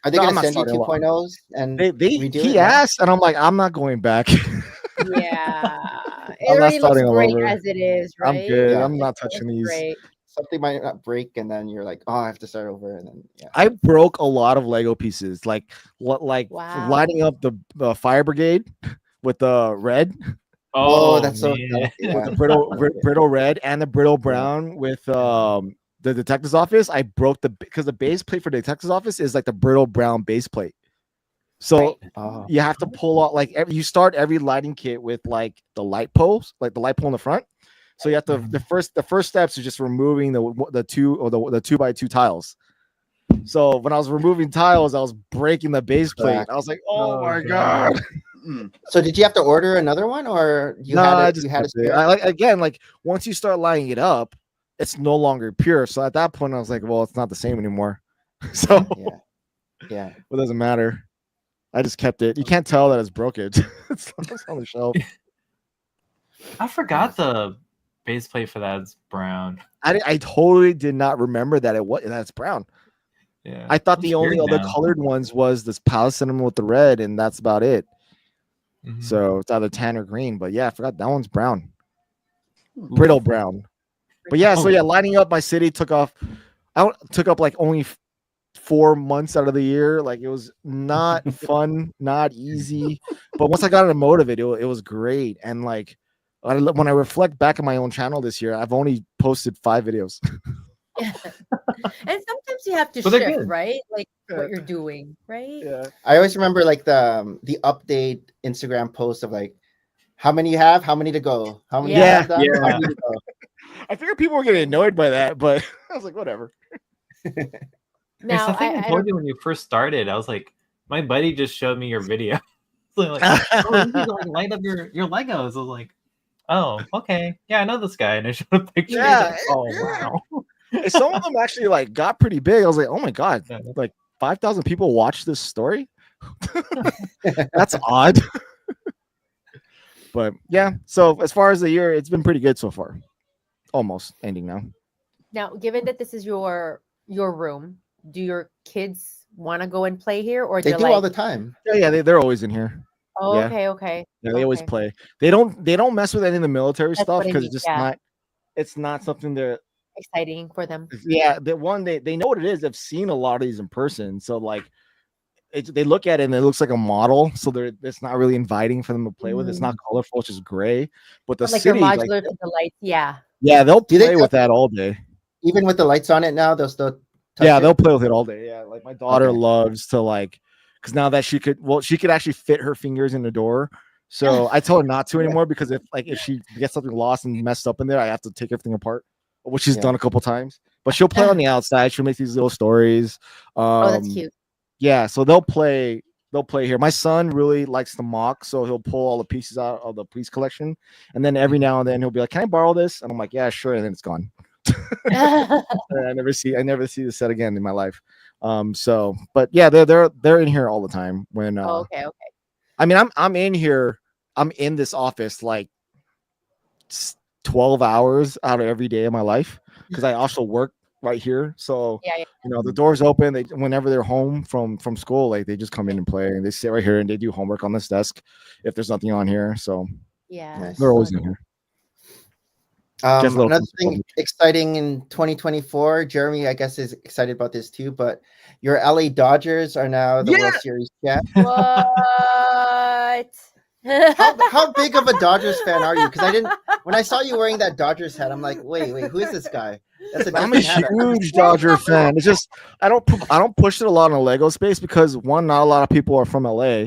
Are they No, I'm gonna not send you starting a lot. 2.0s and They redo he it? No? asked, and I'm like, I'm not going back. Yeah, it I'm not already looks starting all great over. as it is, I'm right? good. Yeah. I'm not It touching looks these. great. Something might not break, and then you're like, oh, I have to start over, and then yeah. I broke a lot of Lego pieces, like Wow. lighting up the fire brigade with the red, Oh, Oh, that's so man. yeah. with the brittle red and the brittle Yeah. brown with the detective's office. I broke because the base plate for the detective's office is like the brittle brown base plate. So Right. Oh, you have to pull out like you start every lighting kit with like the light poles, like the light pole in the front. So you have to the first steps are just removing the 2x2 tiles. So when I was removing tiles, I was breaking the base plate. I was like, oh my god. so did you have to order another one, or you No, had I it? just You had a kept it. spare? I like again, like once you start lining it up, it's no longer pure. So at that point, I was like, well, it's not the same anymore. So Yeah. it doesn't matter. I just kept it. You can't tell that it's broken. It's on the shelf. I forgot the base plate for that's brown. I totally did not remember that that's brown. Yeah. I thought I'm the only scared other now. colored ones was this palace cinnamon with the red, and that's about it. Mhm. So it's either tan or green. But yeah, I forgot that one's brown, brittle brown. But yeah, so Oh. yeah, lining up my city took up like only 4 months out of the year. Like it was not fun, not easy. But once I got in the mode of it, it was great. And like when I reflect back on my own channel this year, I've only posted 5 videos. And sometimes you have to But they're shift, good. right? Like Yeah. what you're doing, right? Yeah. I always remember like the update Instagram post of like, how many you have, how many to go, how many you Yeah. have done, how Yeah. many to go. I figured people were getting annoyed by that, but I was like, whatever. Now, I think I I told don't. you when you first started. I was like, my buddy just showed me your video. So like, oh, you need to like light up your Legos. I was like, oh, okay, yeah, I know this guy, and I showed a picture. He's Yeah, like, oh yeah. wow. And some of them actually like got pretty big. I was like, oh my god, Yeah. like 5,000 people watch this story. That's odd. But yeah, so as far as the year, it's been pretty good so far. Almost ending now. Now, given that this is your room, do your kids want to go and play here, or They they're do like, all the time. Yeah, they're always in here. oh, yeah. okay. Yeah, they always Okay. play. They don't mess with any of the military That's stuff what I because mean, it's just yeah. it's not something they're Exciting for them. yeah, they know what it is. They've seen a lot of these in person. So like they look at it and it looks like a model. So it's not really inviting for them to play with. It's not colorful, it's just gray. But the But like your city, like, modulars and the lights, yeah. yeah, they'll Do they play with that all day. Even with the lights on it now, they'll still touch Yeah, it? they'll play with it all day. Yeah, like my daughter Okay. loves to like, because now that she could actually fit her fingers in the door. So I tell her not to anymore because if she gets something lost and messed up in there, I have to take everything apart, which she's done a couple times. But she'll play on the outside. She'll make these little stories. Oh, that's cute. Yeah, so they'll play here. My son really likes to mock, so he'll pull all the pieces out of the police collection, and then every now and then he'll be like, "Can I borrow this?" And I'm like, "Yeah, sure." And then it's gone. I never see the set again in my life. So, but yeah, they're in here all the time. When Oh, okay. I mean, I'm in here. I'm in this office like 12 hours out of every day of my life because I also work right here. So Yeah. the door's open. They whenever they're home from school, like they just come in and play, and they sit right here and they do homework on this desk if there's nothing on here. So Yeah. Nice. they're always in here. Another thing exciting in 2024, Jeremy, I guess, is excited about this too, but your LA Dodgers are now the World Series champ. What? How big of a Dodgers fan are you? Because when I saw you wearing that Dodgers hat, I'm like, wait, who is this guy? I'm a huge Dodger fan. It's just I don't push it a lot in the Lego space because one, not a lot of people are from LA.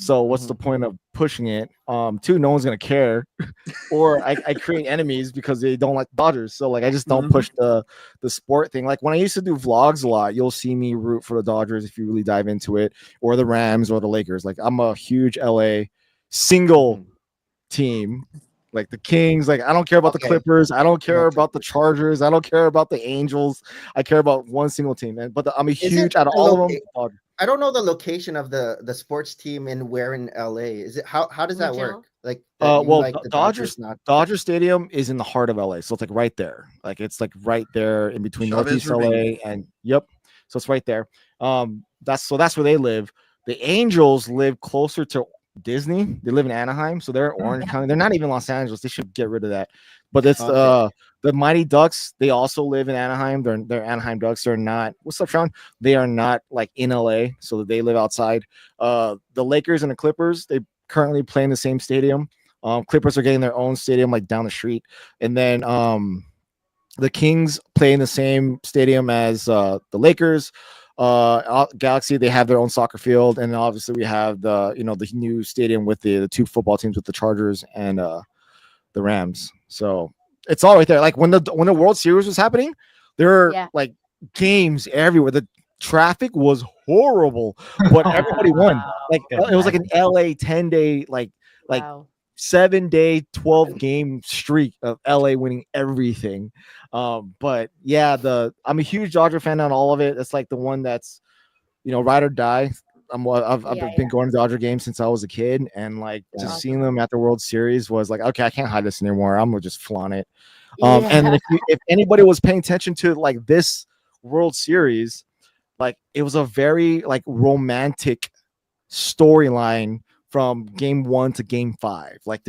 So what's the point of pushing it? Two, no one's gonna care, or I create enemies because they don't like Dodgers. So like I just don't push the sport thing. Like when I used to do vlogs a lot, you'll see me root for the Dodgers if you really dive into it, or the Rams or the Lakers. Like I'm a huge LA single team Like the Kings, like I don't care about the Okay. Clippers, I don't care Okay. about the Chargers, I don't care about the Angels. I care about one single team, man. But I'm a Is huge it out of a all of loca- them. Dodgers. I don't know the location of the sports team and where in LA. Is it how does that Regional? work? Like that you Well, like the Dodgers not Dodger Stadium is in the heart of LA, so it's like right there. Like it's like right there in between Chavez Northeast LA Ravine. and yep. So it's right there. That's where they live. The Angels live closer to Disney. They live in Anaheim, so they're Orange County. They're not even Los Angeles. They should get rid of that. But it's Okay. the Mighty Ducks. They also live in Anaheim. They're Anaheim Ducks. They're not. What's up, Sean? They are not like in LA, so they live outside. The Lakers and the Clippers. They currently play in the same stadium. Clippers are getting their own stadium like down the street, and then the Kings play in the same stadium as the Lakers. Galaxy, they have their own soccer field, and obviously we have the the new stadium with the two football teams with the Chargers and the Rams. So it's all right there. Like when the World Series was happening, there were like games everywhere. The traffic was horrible, but everybody won. Like it was like an LA 10-day like Wow. 7-day 12-game streak of LA winning everything. But yeah, I'm a huge Dodger fan on all of it. It's like the one that's ride or die. I've been going to Dodger games since I was a kid, and like just seeing them at the World Series was like, okay, I can't hide this anymore. I'm gonna just flaunt it. And if anybody was paying attention to like this World Series, like it was a very like romantic storyline from game 1 to game 5. Like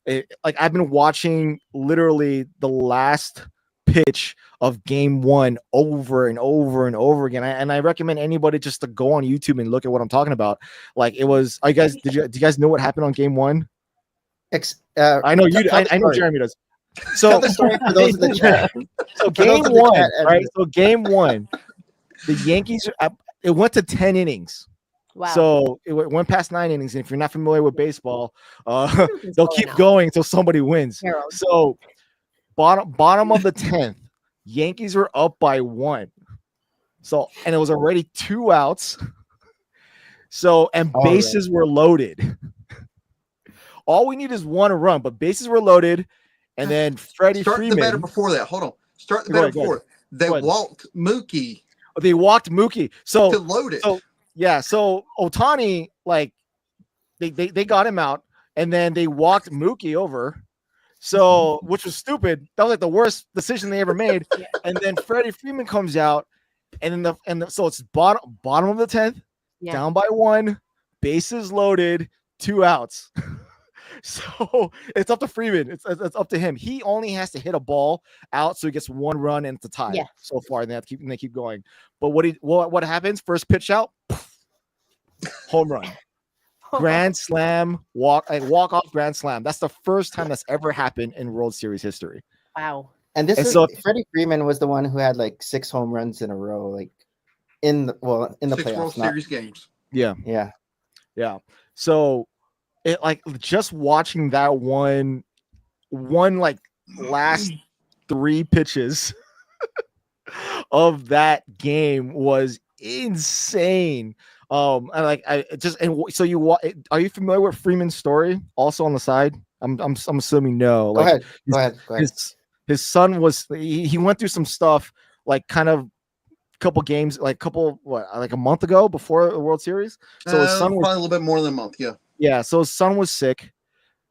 like I've been watching literally the last pitch of game 1 over and over and over again. And I recommend anybody just to go on YouTube and look at what I'm talking about. Like it was, do you guys know what happened on game 1? I know you. I know Jeremy does. So tell the story for those in the chat. So game 1, right? So game 1, the Yankees. It went to 10 innings. Wow. So it went past 9 innings, and if you're not familiar with baseball, they'll keep going until somebody wins. Harold. So bottom of the 10th, Yankees were up by 1. So and it was already 2 outs. So and bases were loaded. All we need is 1 run, but bases were loaded, and then Freddie Freeman. Start the batter before that. Hold on. Start the batter before. They walked Mookie. They walked Mookie. So to load it. So Ohtani, like they got him out, and then they walked Mookie over. So which was stupid. That was like the worst decision they ever made. And then Freddie Freeman comes out, and then so it's bottom of the 10th, down by 1, bases loaded, 2 outs. So it's up to Freeman. It's up to him. He only has to hit a ball out, so he gets 1 run, and it's a tie so far. And they keep going. But what happens? First pitch out, home run, grand slam, walk off grand slam. That's the first time that's ever happened in World Series history. Wow. And Freddie Freeman was the one who had like 6 home runs in a row, like in the 6 playoffs. World Series games. Yeah. So it like just watching that one like last 3 pitches of that game was insane. So are you familiar with Freeman's story? Also on the side, I'm assuming no. Go ahead. His son he went through some stuff like kind of couple games, like a month ago before the World Series. So his son was probably a little bit more than a month. Yeah. So his son was sick.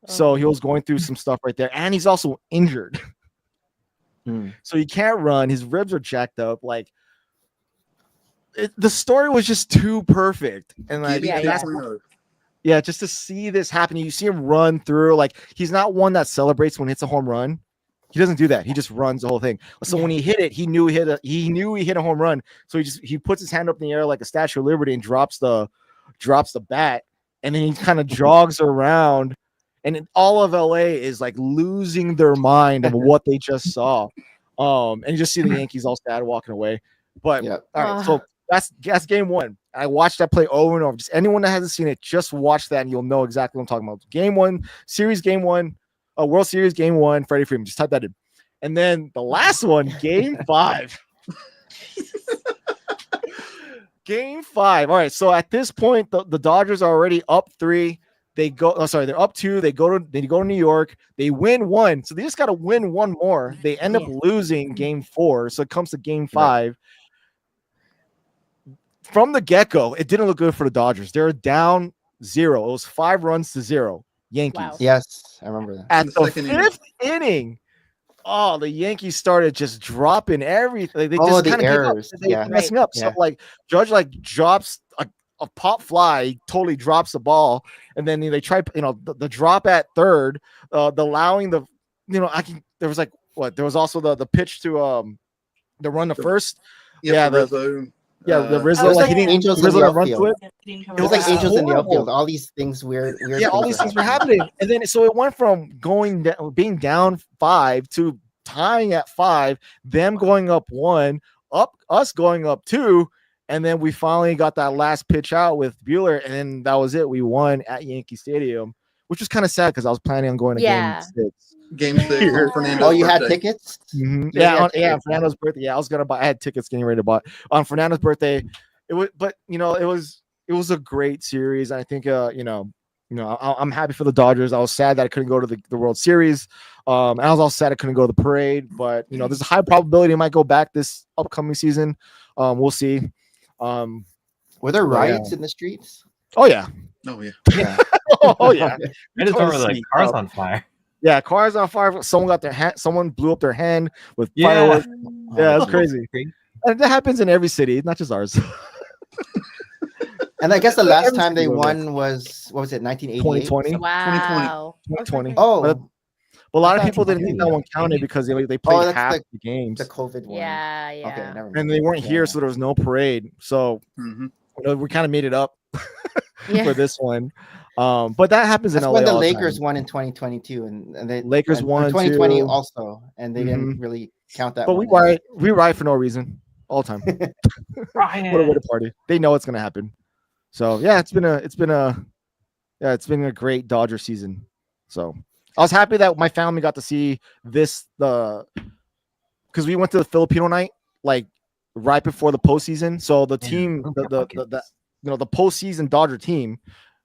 So he was going through some stuff right there, and he's also injured. So he can't run. His ribs are jacked up. Like the story was just too perfect, and like just to see this happen. You see him run through. Like he's not one that celebrates when he hits a home run. He doesn't do that. He just runs the whole thing. So when he hit it, he knew he hit a home run. So he puts his hand up in the air like a Statue of Liberty and drops the bat, and then he kind of jogs around. And all of LA is like losing their mind of what they just saw. And you just see the Yankees all sad walking away. But all right, so that's game 1. I watched that play over and over. Just anyone that hasn't seen it, just watch that and you'll know exactly what I'm talking about. Game 1, series game 1, World Series game 1, Freddie Freeman. Just type that in. And then the last one, game 5. Game 5. All right. So at this point, the Dodgers are already up 3. They go. Oh, sorry, they're up 2. They go to New York. They win 1, so they just got to win 1 more. They end up losing game 4, so it comes to game 5. Right. From the get-go, it didn't look good for the Dodgers. They were down 0. It was 5 runs to 0. Yankees. Wow. Yes, I remember that. At the 5th inning, the Yankees started just dropping everything. They just kind of errors. Messing up. So like Judge drops a pop fly, he totally drops the ball, and then they try, the drop at third, the allowing the, there was there was also the pitch to the run to first. The Rizzo, like hitting Angels in the run to it. It was like Angels in the outfield. All these things weird. Yeah, all these things were happening, and then so it went from being down 5 to tying at 5, them going up 1, us going up 2, and then we finally got that last pitch out with Buehler, and then that was it. We won at Yankee Stadium, which was kind of sad because I was planning on going to Game 6. Game 6 on Fernando's you birthday. had tickets? Mm-hmm. Yeah, Fernando's birthday. Yeah, I was gonna buy. I had tickets getting ready to buy on Fernando's birthday. It was, but it was a great series. I think I'm happy for the Dodgers. I was sad that I couldn't go to the World Series. And I was also sad I couldn't go to the parade. But there's a high probability it might go back this upcoming season. We'll see. Were there riots in the streets? Oh yeah. Oh yeah. Yeah. Oh yeah. I just remember like cars on fire. Yeah, cars on fire. Someone blew up their hand with fireworks. Yeah, it's crazy. And that happens in every city, not just ours. And I guess the last time they won was, what was it, 1988? 2020. Wow. 2020. Oh. But a lot of people didn't think that one counted because they played half the games. The COVID one. Yeah. Okay, never mind. And they weren't here, so there was no parade. So we kind of made it up for this one. But that happens in LA. When the Lakers won in 2022, and they Lakers won 2020 too. Also, and they didn't really count that. But we riot for no reason all the time. What a party! They know it's gonna happen. So yeah, it's been a great Dodger season. So I was happy that my family got to see this because we went to the Filipino night like right before the postseason. So the team, the postseason Dodger team,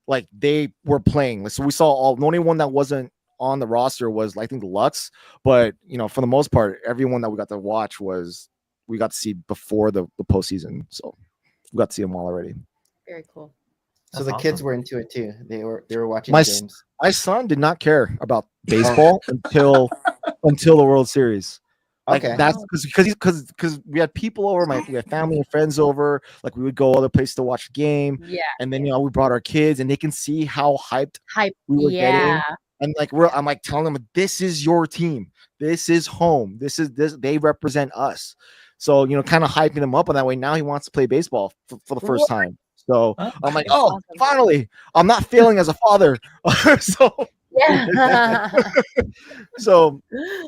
like they were playing. So we saw the only one that wasn't on the roster was I think the Lux, but for the most part, everyone that we got to watch we got to see before the postseason. So we got to see them all already. Very cool. So the kids were into it too. They were watching the games. My son did not care about baseball until the World Series. Like that's because we had people over, we had family and friends over. Like we would go other places to watch the game. Yeah. And then we brought our kids, and they can see how hyped we were getting. And like I'm like telling them, this is your team. This is home. This they represent us. So kind of hyping them up on that way. Now he wants to play baseball for the first time. So I'm like, awesome. Finally, I'm not failing as a father. So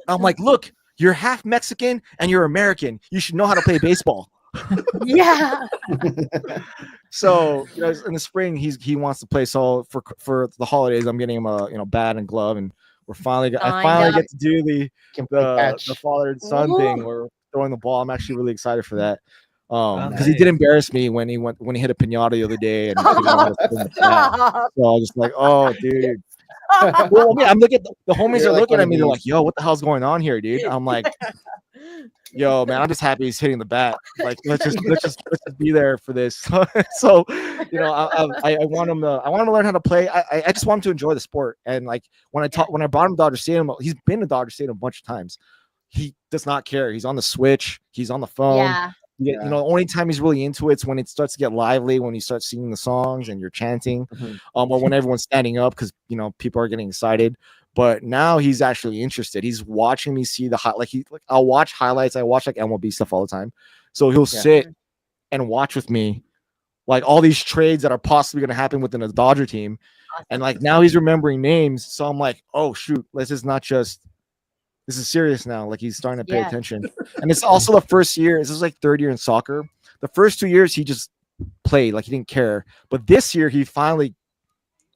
I'm like, look, you're half Mexican and you're American. You should know how to play baseball. Yeah. So in the spring, he wants to play. So for the holidays, I'm getting him a bat and glove, and I finally get to do the father and son thing. We're throwing the ball. I'm actually really excited for that. Because he did embarrass me when he hit a piñata the other day, and so I was just like, oh, dude. Well, I'm looking at the homies are looking at me. They're like, yo, what the hell's going on here, dude? I'm like, yo, man, I'm just happy he's hitting the bat. Like, let's just be there for this. So, I want him to learn how to play. I just want him to enjoy the sport. And like when I brought him to Dodger Stadium, he's been to Dodger Stadium a bunch of times. He does not care. He's on the Switch. He's on the phone. Yeah. Only time he's really into it's when it starts to get lively, when you start singing the songs and you're chanting, or when everyone's standing up because people are getting excited. But now he's actually interested. He's watching me see I'll watch highlights. I watch like MLB stuff all the time, so he'll sit and watch with me, like all these trades that are possibly going to happen within the Dodger team, and like now he's remembering names. So I'm like, oh shoot, this is serious now. Like he's starting to pay attention. And it's also the first year. This is like third year in soccer. The first 2 years he just played like he didn't care. But this year he finally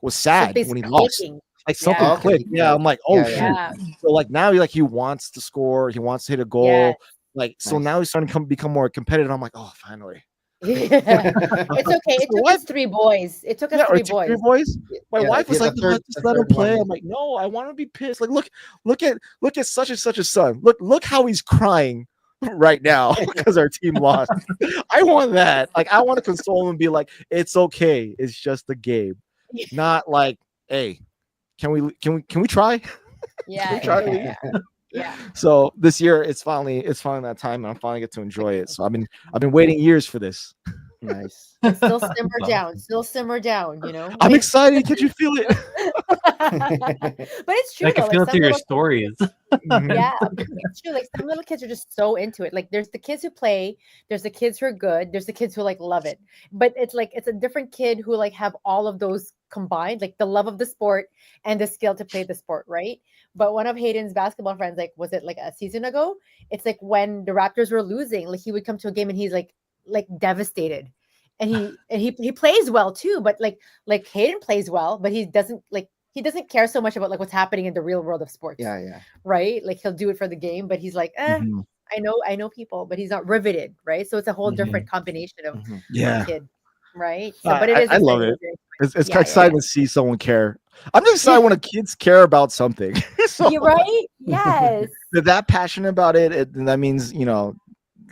was sad when he lost. Like something clicked. Yeah, I'm like, oh shoot. So like now he wants to score. He wants to hit a goal. Like so now he's starting to become more competitive. I'm like, oh, finally. It's okay. It took us 3 boys. It took us Yeah, or 3 it took three boys. boys. My Yeah, wife was yeah, like, "No, just let him play." I'm like, "No, I want to be pissed. Like, look at such and such a son. Look how he's crying right now because our team lost. I want that. Like, I want to console him and be like, it's okay. It's just a game. Not like, hey, can we try? Yeah, try to yeah, yeah. So this year it's finally that time, and I'm finally get to enjoy it. So I've been waiting years for this. Nice. But still simmer down. Still simmer down, you know? I'm excited. Can't you feel it? But it's true I can though. feel Like it some through your little stories. Mhm. yeah, it's true. Like some little kids are just so into it. Like there's the kids who play, there's the kids who are good, there's the kids who like love it. But it's like it's a different kid who like have all of those combined, like the love of the sport and the skill to play the sport, right? But one of Hayden's basketball friends, like was it like a season ago? It's like when the Raptors were losing, like he would come to a game and he's like devastated. And he plays well too, but like Hayden plays well, but he doesn't care so much about like what's happening in the real world of sports. Yeah. Right? Like he'll do it for the game, but he's like, Mhm. I know people, but he's not riveted, right? So it's a whole different combination of Yeah. kid, right? So, but I love it. It's exciting to see someone care. I'm just excited when the kids care about something. So You're right. Yes. they're that passionate about it, and that means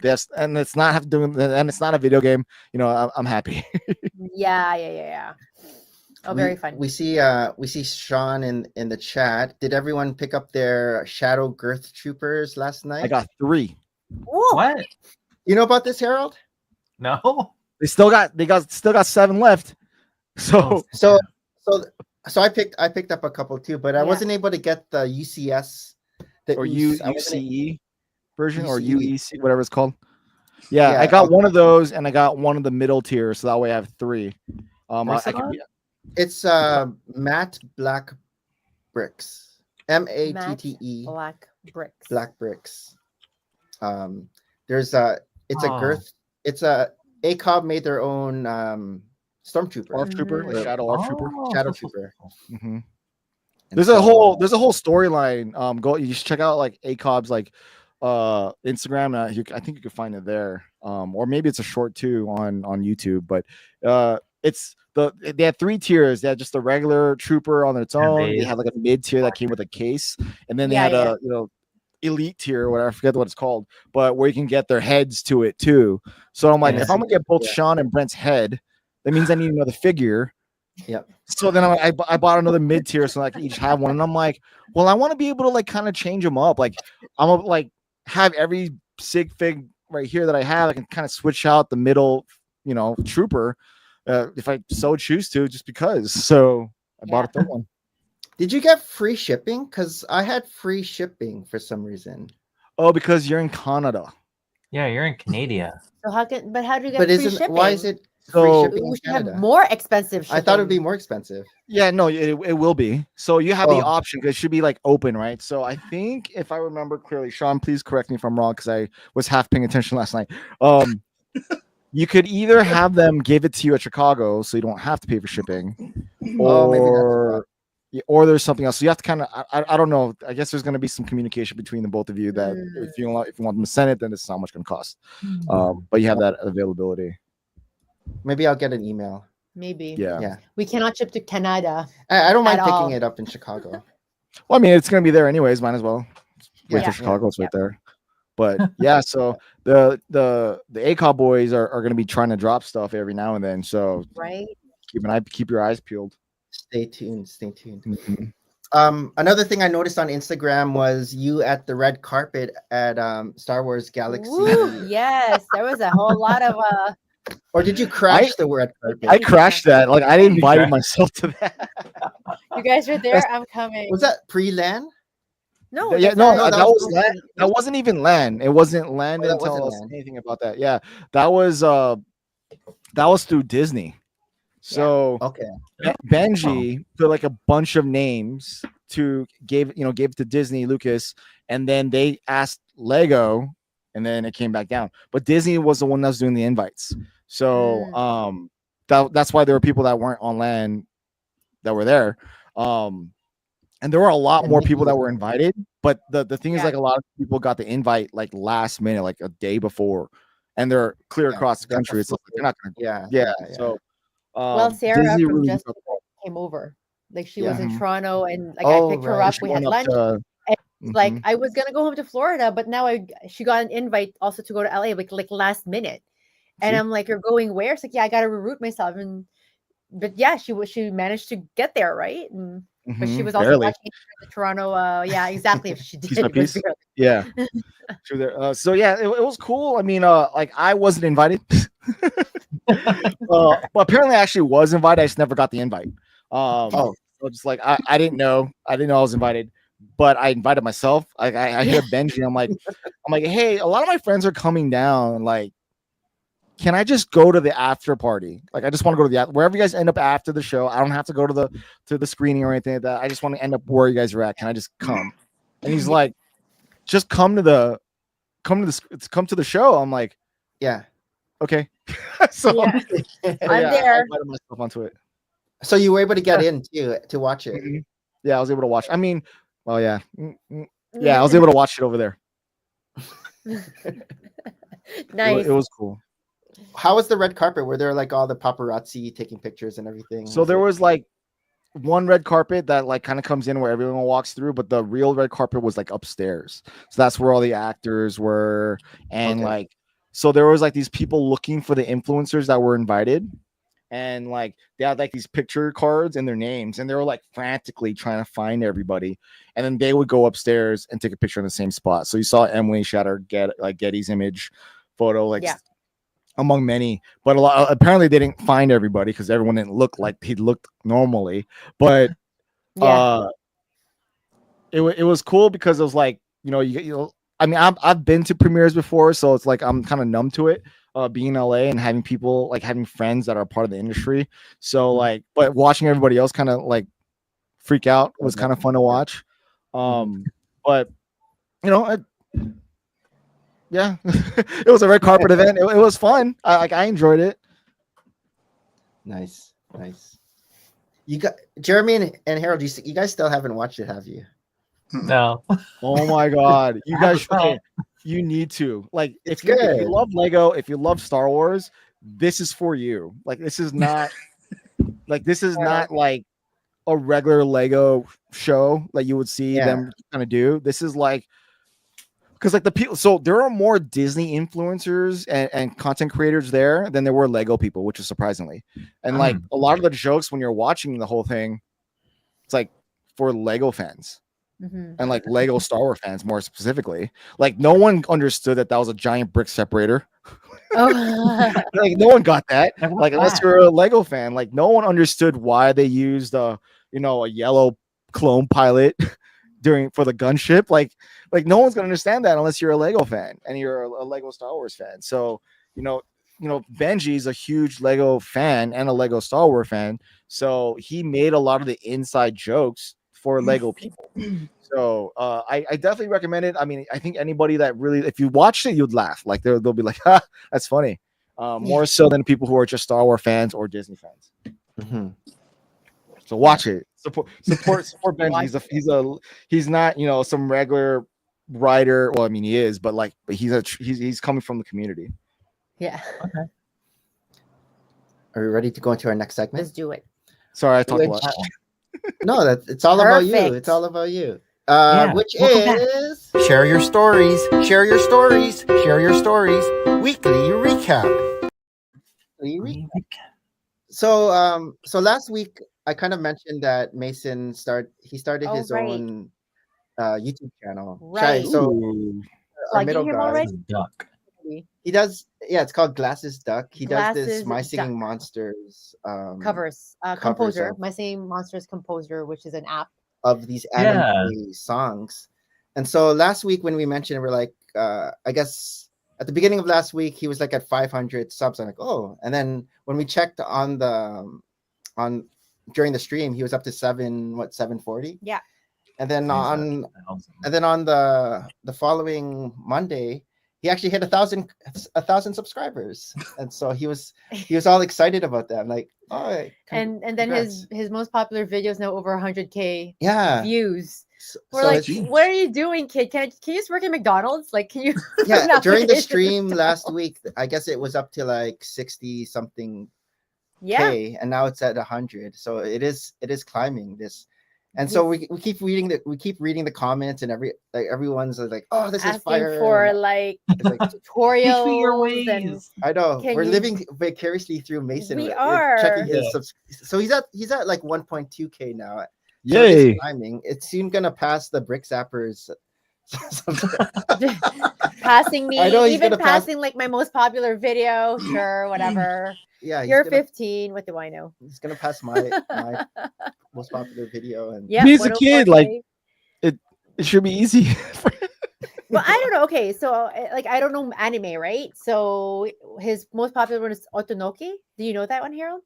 that's and it's not a video game. I'm happy. Yeah. Oh, very fun. We see Sean in the chat. Did everyone pick up their Shadow Girth Troopers last night? I got 3. What? You know about this, Harold? No. They still got 7 left. So So I picked up a couple too, but I Yeah. wasn't able to get the UCS or UCE version or UCE. UEC, whatever it's called. Yeah, Yeah, I got okay. one of those, and I got one of the middle tier, so that way I have 3. Where's it on? It's matte black bricks. MATTE Black bricks. black bricks. There's it's a Oh. girth. It's a ACOB made their own stormtrooper, ARF trooper, like Mhm. Shadow ARF trooper. shadow trooper. Mhm. And There's a whole storyline. Go, you should check out like ACOB's like Instagram. I think you can find it there. Or maybe it's a short too on YouTube. But they had 3 tiers. They had just a regular trooper on its own. They had like a mid tier that came with a case, and then they had a elite tier or whatever. I forget what it's called, but where you can get their heads to it too. So I'm like, if I'm gonna get both Sean and Brent's head, that means I need another figure. Yep. So then I bought another mid tier so I can each have one, and I'm like, well, I want to be able to like kind of change them up. Like I'm gonna like have every sig fig right here that I have. I can kind of switch out the middle, trooper, if I so choose to, just because. So I bought a third one. Did you get free shipping? Because I had free shipping for some reason. Oh, because you're in Canada. Yeah, you're in Canada. So how do you get But free shipping? why is it free So- shipping in We should Canada? have more expensive shipping. I thought it would be more expensive. Yeah, no, it will be. So you have the Oh. option because it should be like open, right? So I think if I remember clearly, Sean, please correct me if I'm wrong because I was half paying attention last night. You could either have them give it to you at Chicago, so you don't have to pay for shipping, Oh, maybe that's or there's something else. So you have to kind of, I don't know. I guess there's going to be some communication between the both of you that if you want them to send it, then this is how much it's going to cost. But you have that availability. Maybe I'll get an email. Maybe. Yeah. We cannot ship to Canada. I don't mind At picking all. it up in Chicago. Well, I mean, it's going to be there anyways. Might as well. Wait Yeah. for Chicago. It's right there. But yeah, so the ACOB boys are going to be trying to drop stuff every now and then. So Right. keep your eyes peeled. Stay tuned. Mhm. Another thing I noticed on Instagram was you at the red carpet at Star Wars Galaxy. Woo, yes, there was a whole lot of Or did you crash the red carpet? I crashed that. Like I invited myself to that. you guys are there. I'm coming. Was that pre-LAN? No, Yeah, that's no, not- that was LAN. That wasn't even LAN. It wasn't LAN. Oh, Didn't that tell wasn't us LAN. anything about that. Yeah, that was through Disney. So Okay. Benji put like a bunch of names gave it to Disney, Lucas, and then they asked Lego, and then it came back down. But Disney was the one that was doing the invites. So that's why there were people that weren't on LAN that were there. And there were a lot more people that were invited. But the thing is, like, a lot of people got the invite like last minute, like a day before. and they're clear Yeah, across the that's a country. It's like they're not gonna. Yeah. Yeah. Yeah. So Well, Sarah Disney from really Just came over. Like she was Yeah. in Mhm. Toronto, and like I Oh, picked her right. up. She We went had up lunch. to. Like Mhm. I was gonna go home to Florida, but now she got an invite also to go to LA, like last minute. And See? I'm like, "You're going where?" It's like, "Yeah, I gotta reroute myself." And but yeah, she managed to get there, right? And but she was also Barely. watching the Toronto. Yeah, exactly. If she Piece did, by it was piece. barely. Yeah. True there. So yeah, it was cool. I mean, like I wasn't invited. But apparently I actually was invited. I just never got the invite. Oh, So just like I didn't know. I didn't know I was invited, but I invited myself. Like I Yeah. hit Benji. I'm like, hey, a lot of my friends are coming down. Like, can I just go to the after party? Like, I just want to go to the wherever you guys end up after the show. I don't have to go to the screening or anything like that. I just want to end up where you guys are at. Can I just come? And he's like, just come to the show. I'm like, yeah. okay. So Yeah. yeah, I'm I there. invited myself onto it. So you were able to get in too to watch it. Mhm. Yeah, I was able to watch. I mean, well, yeah, yeah, I was able to watch it over there. Nice. It was cool. How was the red carpet? Were there like all the paparazzi taking pictures and everything? So there was like one red carpet that like kind of comes in where everyone walks through, but the real red carpet was like upstairs. So that's where all the actors were, and Okay. like, so there was like these people looking for the influencers that were invited. And like they had like these picture cards and their names, and they were like frantically trying to find everybody. And then they would go upstairs and take a picture in the same spot. So you saw Emily Shatter get like Getty's image photo, like Yeah. among many. But a lot apparently they didn't find everybody because everyone didn't look like he looked normally. But Yeah. it was cool because it was like, I mean, I've been to premieres before, so it's like I'm kind of numb to it. Being in LA and having people like having friends that are part of the industry. So like, but watching everybody else kind of like freak out was kind of fun to watch. But yeah, it was a red carpet event. It was fun. I enjoyed it. Nice. You got Jeremy and Harold. You guys still haven't watched it, have you? No. Oh my god, you guys, you need to like if you love Lego, if you love Star Wars, this is for you. Like this is not like a regular Lego show like you would see them kind of do. This is like because like the people, so there are more Disney influencers and content creators there than there were Lego people, which is surprisingly. And like a lot of the jokes when you're watching the whole thing, it's like for Lego fans. And like Lego Star Wars fans more specifically, like no one understood that was a giant brick separator. Like no one got that. Like unless you're a Lego fan, like no one understood why they used a yellow clone pilot for the gunship. Like no one's gonna understand that unless you're a Lego fan and you're a Lego Star Wars fan. So Benji's a huge Lego fan and a Lego Star Wars fan, so he made a lot of the inside jokes for Lego people. So I definitely recommend it. I mean, I think anybody that really, if you watched it, you'd laugh. Like they'll be like, "Ha, that's funny." More so than people who are just Star Wars fans or Disney fans. So watch it. Support Benji. He's not some regular writer. Well, I mean he is, but he's coming from the community. Yeah. Okay. Are we ready to go into our next segment? Let's do it. Sorry, I talked a lot. No, it's all about you. It's all about you. Which is share your stories, share your stories, share your stories. Weekly recap. So last week I kind of mentioned that Mason started his own YouTube channel. Right. So our middle guy, Duck. he does. Yeah, it's called Glasses Duck. He does this Glasses My Singing Duck. Monsters covers. Composer. My Singing Monsters Composer, which is an app of these anime songs. And so last week when we mentioned it, we're like, I guess at the beginning of last week he was like at 500 subs. I'm like, oh, and then when we checked on during the stream, he was up to 740. Yeah. And then on the following Monday, he actually hit 1,000 subscribers, and so he was all excited about that. I'm like, oh, and then his most popular video is now over 100K yeah views. We're So like, it's- what are you doing, kid? Can you just work at McDonald's? Like, can you? yeah, not during the finish? stream last week, I guess it was up to like 60 something Yeah. K, and now it's at 100. So it is climbing this. And so we keep reading the comments, and everyone's like, oh, this is Asking fire. for and like it's like, Teach me your tutorials and ways. I know Can we're you- living vicariously through Mason. We We're checking are. his so he's at like 1.2K now. So Yay! it's climbing. It's soon gonna pass the Brick Zappers. passing me, I know he's even gonna pass- passing like my most popular video. Sure, whatever. Yeah, he's You're gonna, 15. What do I know? he's gonna pass my most popular video. And Yeah, He's a kid, like- 104K. It should be easy. Well, I don't know. Okay, so like I don't know anime, right? So his most popular one is Otonoke. Do you know that one, Harold?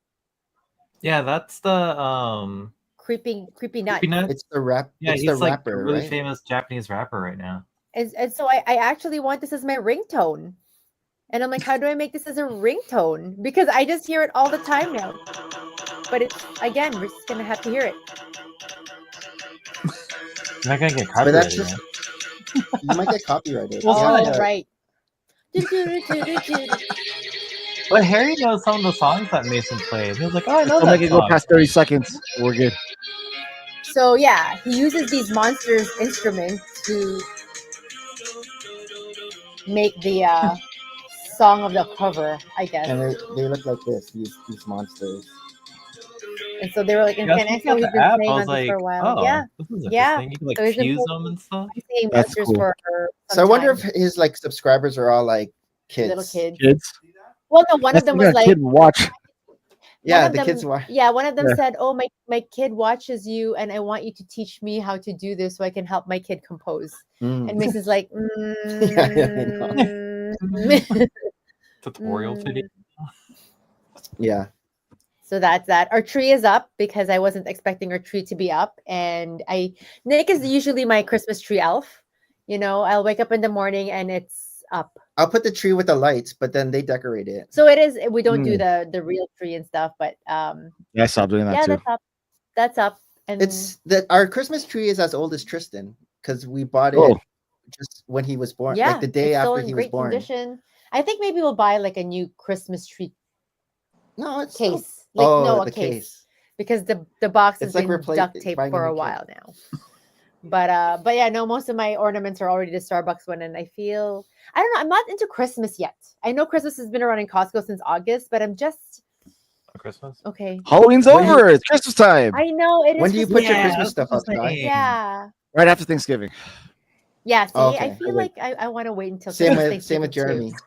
Yeah, that's the Creepy Nut. Creepy Nut. it's the rap. Yeah, it's he's the like rapper, a really right? famous Japanese rapper right now. And so I actually want this as my ringtone. And I'm like, how do I make this as a ringtone? Because I just hear it all the time now. But it's again, we're just gonna have to hear it. You're not gonna get But that's copyrighted. just man. you might get copyrighted. Well, You have Oh, to- right. But Harry knows some of the songs that Mason played. He was like, "Oh, I know Don't that make it go song." past 30 seconds. We're good. So yeah, he uses these monsters instruments to make the song of the cover, I guess. And they look like this. These monsters. And so they were like, and Yeah, can I looking so at he's the been app, playing I on was this like, for a while. "Oh, Yeah, this is Yeah. interesting. You can like So he's been fuse playing- them and stuff." singing That's monsters cool. for So I wonder some if his like subscribers are all like kids. little kids. Kids. Well, no, one of That's them something was a like, kid would watch. Yeah, one of the them, kids watch. Yeah, one of them Yeah. said, "Oh, my kid watches you, and I want you to teach me how to do this so I can help my kid compose." Mm. And Mrs. like, Tutorial video. Yeah. So that's that. Our tree is up because I wasn't expecting our tree to be up, and Nick is usually my Christmas tree elf. You know, I'll wake up in the morning and it's up. I'll put the tree with the lights, but then they decorate it. So it is. We don't do the real tree and stuff, but Yeah, I stopped doing that yeah, too. that's up. That's up. And It's that our Christmas tree is as old as Tristan because we bought it Oh. just when he was born, yeah, like the day it's still after in he was great born. condition. I think maybe we'll buy like a new Christmas tree No, it's still- case. Like oh, no, a the case. Because the box has It's like been we're duct taped buying a for a new kid. while now. But yeah, no, most of my ornaments are already the Starbucks one, and I feel I don't know. I'm not into Christmas yet. I know Christmas has been around in Costco since August, but I'm just On Christmas. okay. Halloween's When do you- over. It's Christmas time. I know it is. When do you Christmas put your time. Christmas stuff up, Ty? Yeah, Right after Thanksgiving. yeah. See, Okay, I feel wait. like I want to wait until Same Christmas, with same with Thanksgiving Jeremy. too,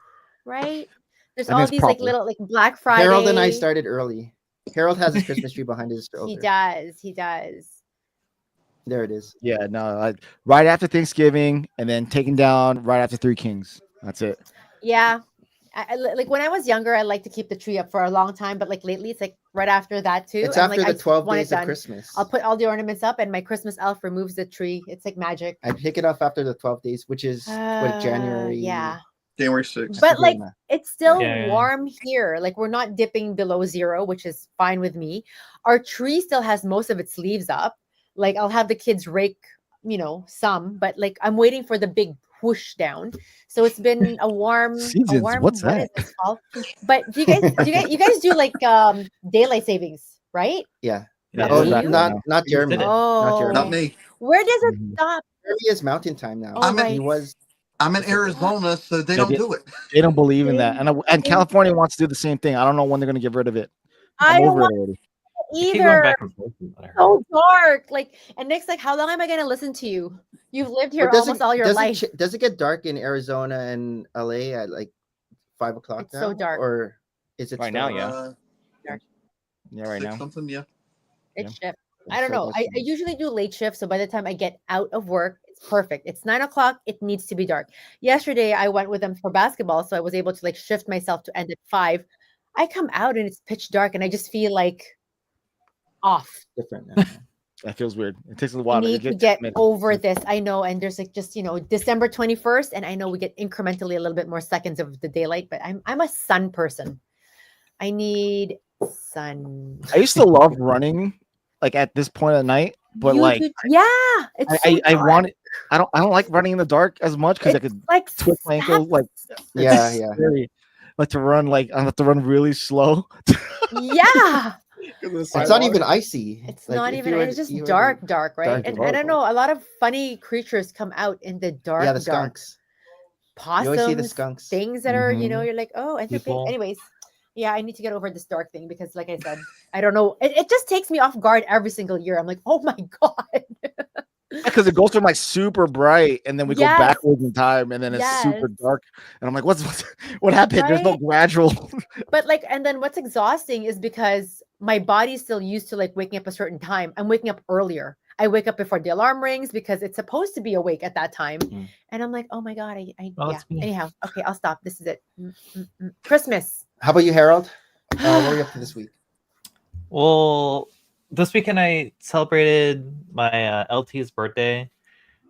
right? There's I think all it's these like proper. little like Black Friday. Harold and I started early. Harold has his Christmas tree behind his shoulder. He does. He does. There it is. Yeah, no, right after Thanksgiving, and then taken down right after Three Kings. That's it. Yeah. Like when I was younger, I like to keep the tree up for a long time, but like lately, it's like right after that too. It's I'm after like, I the just 12 want it days of done. Christmas. I'll put all the ornaments up, and my Christmas elf removes the tree. It's like magic. I pick it up after the 12 days, which is January. Yeah, January 6th. but like Yeah. it's still Yeah. warm here. Like we're not dipping below zero, which is fine with me. Our tree still has most of its leaves up. Like I'll have the kids rake, some, but like I'm waiting for the big whoosh down. So it's been a warm, Seasons, what's what that? is this called? But you guys do like daylight savings, right? Yeah. Yeah, Oh, Oh, do not you? not Jeremy. did it. Not Oh, Jeremy. Not me. where does it Mhm. stop? Jeremy is mountain time now. Oh, He right. was. I'm in Arizona, so they Yeah, don't they- do it. They don't believe in that, and Same. California wants to do the same thing. I don't know when they're gonna get rid of it. I I'm don't over want it already. I keep going either. back and forth with that. So dark. Like, and Nick's like, how long am I gonna listen to you? You've lived here But does almost all your does life. Does it get dark in Arizona and LA at like 5 o'clock It's now? so dark. Or is it Right still- now, yeah. Yeah, right 6 now. something, yeah. It's shift. It's I don't so know. much I fun. usually do late shift, so by the time I get out of work, it's perfect. It's 9 o'clock. It needs to be dark. Yesterday, I went with them for basketball, so I was able to like shift myself to end at 5. I come out and it's pitch dark, and I just feel like off. different now. That feels weird. It takes a We while need to get over this. I know, and there's like just December 21st, and I know we get incrementally a little bit more seconds of the daylight, but I'm a sun person. I need sun. I used to love running, like at this point of the night, but You like do- yeah, it's so I dark. want it. I don't like running in the dark as much because I It's could like twist my ankle. Like Yeah, it's yeah. scary. Like to run, like I have to run really slow. yeah. It's not even icy. It's Like, not if even. you were It's to- just you were dark, to- dark, right? dark, And dark. I don't know. A lot of funny creatures come out in the dark, Yeah, the dark. skunks. Possums, You always see the skunks. things that are, Mhm. you're like, oh, entertain. People. Anyways, yeah, I need to get over this dark thing because, like I said, I don't know. It just takes me off guard every single year. I'm like, oh my god. Because it goes from like super bright and then we go Yes. backwards in time and then it's super Yes. dark and I'm like, what happened? There's no Right? gradual. But like, and then what's exhausting is because my body's still used to like waking up a certain time. I'm waking up earlier. I wake up before the alarm rings because it's supposed to be awake at that time. Mm. And I'm like, oh my God. Oh, Yeah. that's me. Anyhow, okay, I'll stop. This is it. Christmas. How about you, Harold? What are you up to this week? Well, this weekend I celebrated my LT's birthday,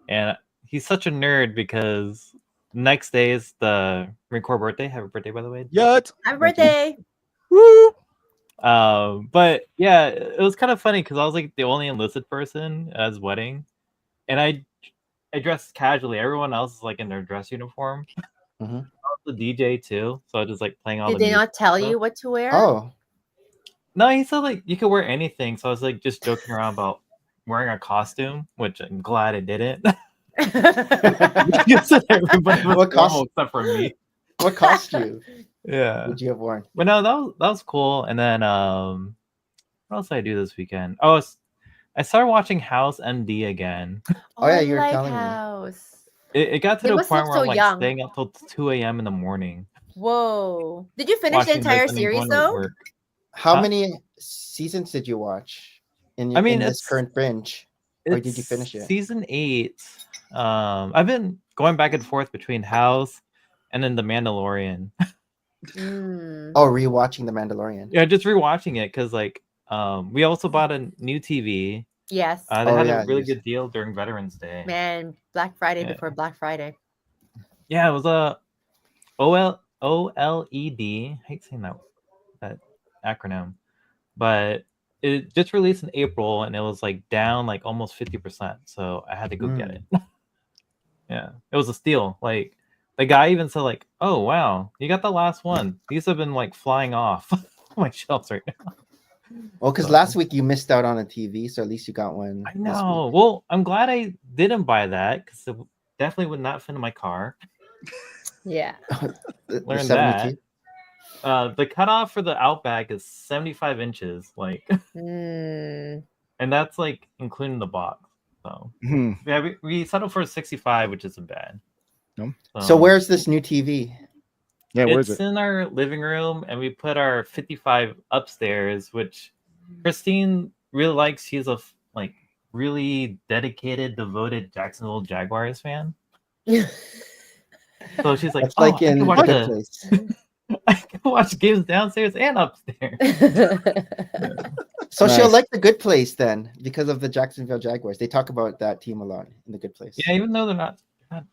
and he's such a nerd because next day is the Marine Corps birthday. Happy birthday, by the way. Yet. Happy birthday. Woo! But yeah, it was kind of funny because I was like the only enlisted person at his wedding, and I dressed casually. Everyone else is like in their dress uniform. Mhm. I was the DJ too, so I was just like playing all Did the they music not tell and stuff. you what to wear? Oh, No, he said like you could wear anything. So I was like just joking around about wearing a costume, which I'm glad I didn't. Everybody was What cost- normal except for me. what costume Yeah. would you have worn? But no, that was cool. And then what else did I do this weekend? Oh, I started watching House MD again. Oh, yeah, you were telling me. Lighthouse. It got to They the must point look where I'm so like young. staying up till 2 a.m. in the morning. Whoa. Did you finish the watching entire this and then series going to though? work. How Huh? many seasons did you watch in, I mean, in this it's- current binge? Or did you It's finish it? Season 8. I've been going back and forth between House and then The Mandalorian. Mm. Oh, rewatching The Mandalorian. Yeah, just rewatching it because like we also bought a new TV. Yes. They Oh, had yeah, a really you- good deal during Veterans Day. Man, Black Friday Yeah. before Black Friday. Yeah, it was a OLED. I hate saying that acronym, but it just released in April and it was like down like almost 50%. So I had to go get it. Yeah, it was a steal. Like the guy even said like, "Oh wow, you got the last one. These have been like flying off my shelves right now." Well, because So- last week you missed out on a TV, so at least you got one. I this know. week. Well, I'm glad I didn't buy that because it definitely would not fit in my car. Yeah. The Learned 72. The cutoff for the Outback is 75 inches, like, Mm. and that's like including the box. So Hmm. yeah, we settled for 65, which isn't bad. No. So where's this new TV? Yeah, where's It's it? in our living room, and we put our 55 upstairs, which Christine really likes. She's a like really dedicated, devoted Jacksonville Jaguars fan. So she's like, That's like I can in watch The Good the- Place. I can watch games downstairs and upstairs. So she'll Nice. like The Good Place then, because of the Jacksonville Jaguars. They talk about that team a lot in The Good Place. Yeah, even though they're not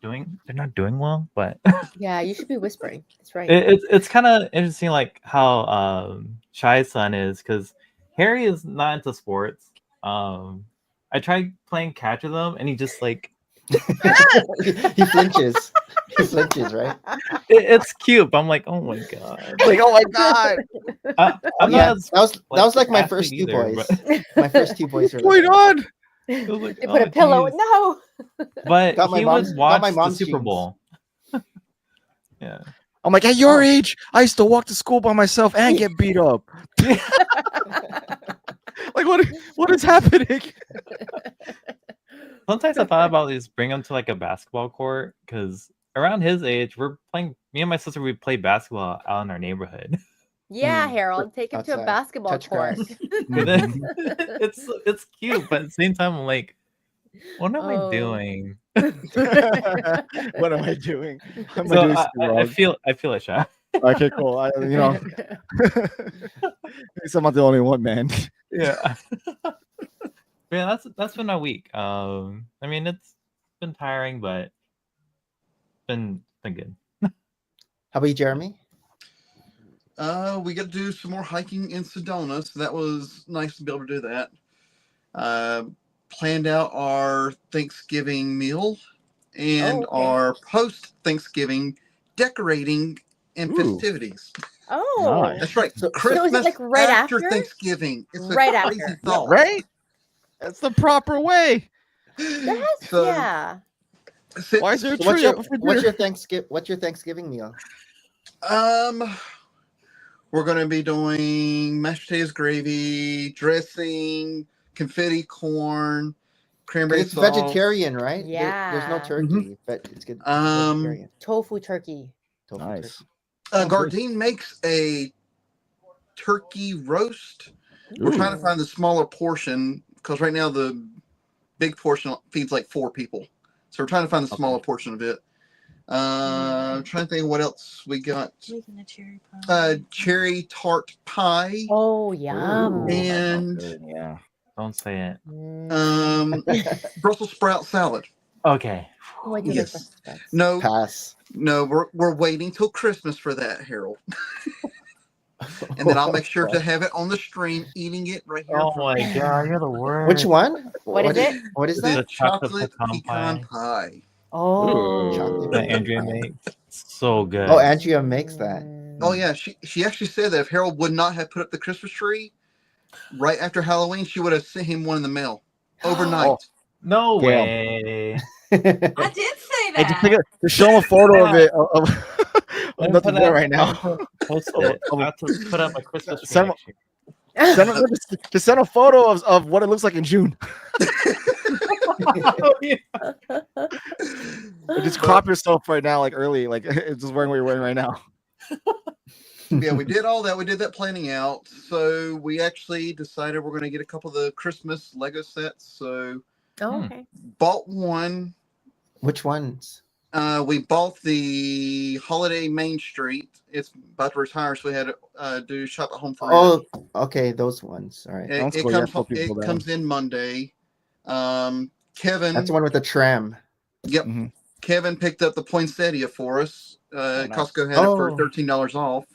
doing well, but Yeah, you should be whispering. That's right. it's kind of interesting, like how Shy's son is, because Harry is not into sports. I tried playing catch with him, and he just like He flinches. He flinches, right? it's cute, but I'm like, oh my god. Like, oh my god! I'm Yeah, not as, that was like my athlete first two either, boys. but- My first two boys were Oh my like that. god! it was like, They put oh, a pillow. geez. No. But Got my he mom's- would got watch my the mom's Super jeans. Bowl. Yeah. I'm like, at your Oh. age, I used to walk to school by myself and get beat up. Like, what is happening? Sometimes I thought about just bring him to like a basketball court, because around his age, we're playing. Me and my sister, we play basketball out in our neighborhood. Yeah, Mm. Harold, take him to a Outside. basketball Touch court. grass. But then it's cute, but at the same time, I'm like, what am Oh. I doing? What am I doing? Am I So doing something I wrong? feel it, Shy. Okay, cool. Guess I'm not the only one, man. Yeah. Yeah, that's been my week. I mean, it's been tiring, but been good. How about you, Jeremy? We got to do some more hiking in Sedona, so that was nice to be able to do that. planned out our Thanksgiving meal and Oh, okay. our post-Thanksgiving decorating and Ooh. festivities. Oh, Nice. That's right. So is it, Christmas like, right after after? Thanksgiving. It's a Right crazy after. thought. Right? That's the proper way. That's So, yeah. Why is there a so tree up for dinner? what's your Thanksgiving meal? We're going to be doing mashed potatoes, gravy, dressing, confetti corn, 'Cause cranberry it's sauce. vegetarian, right? There's no Yeah. turkey, but it's good. It's Um, vegetarian. Tofu turkey. Tofu Nice. turkey. Oh, good. Gardine makes a turkey roast. We're trying to Ooh. find the smaller portion because right now the big portion feeds like 4 people. So we're trying to find the smaller portion of it. I'm trying to think what else we got. Making a cherry pie. Cherry tart pie. Oh, yum. Ooh, that sounds And good, yeah. Don't say it. Brussels sprout salad. Okay. Oh, I do like Yes. Brussels sprouts. No, Pass. no, we're waiting till Christmas for that, Harold. And then I'll make sure to have it on the stream, eating it right here. Oh for my you. god, you're the worst. Which one? What is it? What is The that? chocolate pecan pecan pie. Oh. Chocolate that pecan Andrea pie. makes? So good. Oh, Andrea makes that. Oh yeah, she actually said that if Harold would not have put up the Christmas tree right after Halloween, she would have sent him one in the mail overnight. Oh. No Damn. way. I did say Hey, just, that. just show him a photo of it. Don't Nothing put there up- right now. Post it. I have to put up a Christmas tree Send- next year. Just send a photo of what it looks like in June. Oh, yeah. Just crop yourself right now, like early, like it's just wearing what you're wearing right now. Yeah, we did all that. We did that planning out. So we actually decided we're going to get a couple of the Christmas Lego sets. So Oh, okay. bought one. Which ones? We bought the Holiday Main Street. It's about to retire, so we had to do shop at home for Oh, okay, those ones. All right. it. Sounds It cool. Yeah, comes tell people it that comes in Monday. Kevin. That's the one with the tram. Yep. Mhm. Kevin picked up the poinsettia for us. nice. Costco had it for Oh. $13 off.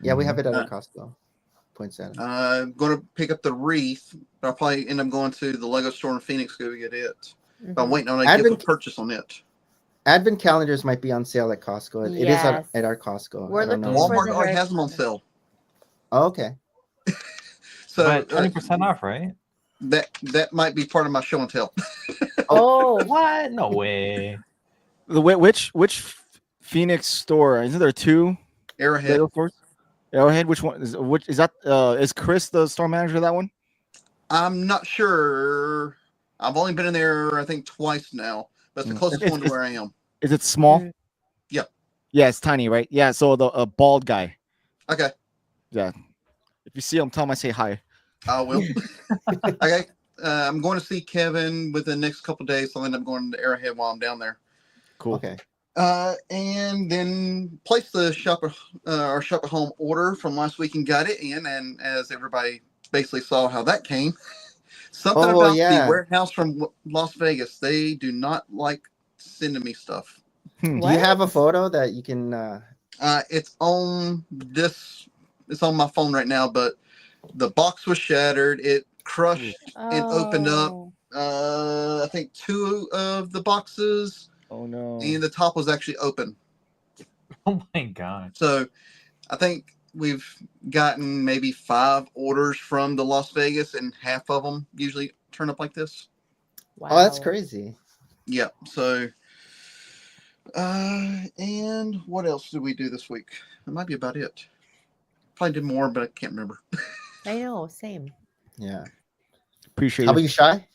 Yeah, we have it at Uh, our Costco. Poinsettia. I'm going to pick up the wreath, but I'll probably end up going to the Lego store in Phoenix to go get it. But I'm waiting on a gift Advent- of purchase on it. Advent calendars might be on sale at Costco. It is Yes. at our Costco. We're I don't looking know. for Walmart the already Harry has them on Potter. sale. Oh, okay. So But 20% off, right? that might be part of my show and tell. Oh, What? No way. Which Phoenix store? Isn't there 2 Arrowhead. Lego stores? Arrowhead. Which one is? Which is that? Is Chris the store manager of that one? I'm not sure. I've only been in there, I think, twice now. That's the closest one to where I am. Is it small? Mhm. Yep. Yeah, it's tiny, right? Yeah. So the bald guy. Okay, Yeah. If you see him, tell him I say hi. I will. Okay, I'm going to see Kevin within the next couple of days. So I'll end up going to Arrowhead while I'm down there. Cool. Okay. And then placed the our shop at home order from last week and got it in. And as everybody basically saw how that came, something Oh, about yeah. the warehouse from Las Vegas, they do not like sending me stuff. Do you What? have a photo that you can? It's on this. It's on my phone right now, but the box was shattered. It crushed and opened up. Oh. I think 2 of the boxes, Oh no. and the top was actually open. Oh my god. So I think we've gotten maybe 5 orders from the Las Vegas, and half of them usually turn up like this. Wow. Oh, that's crazy. Yeah. So, and what else did we do this week? That might be about it. Probably did more, but I can't remember. I know. Same. Yeah. Appreciate How it. about you, Shy?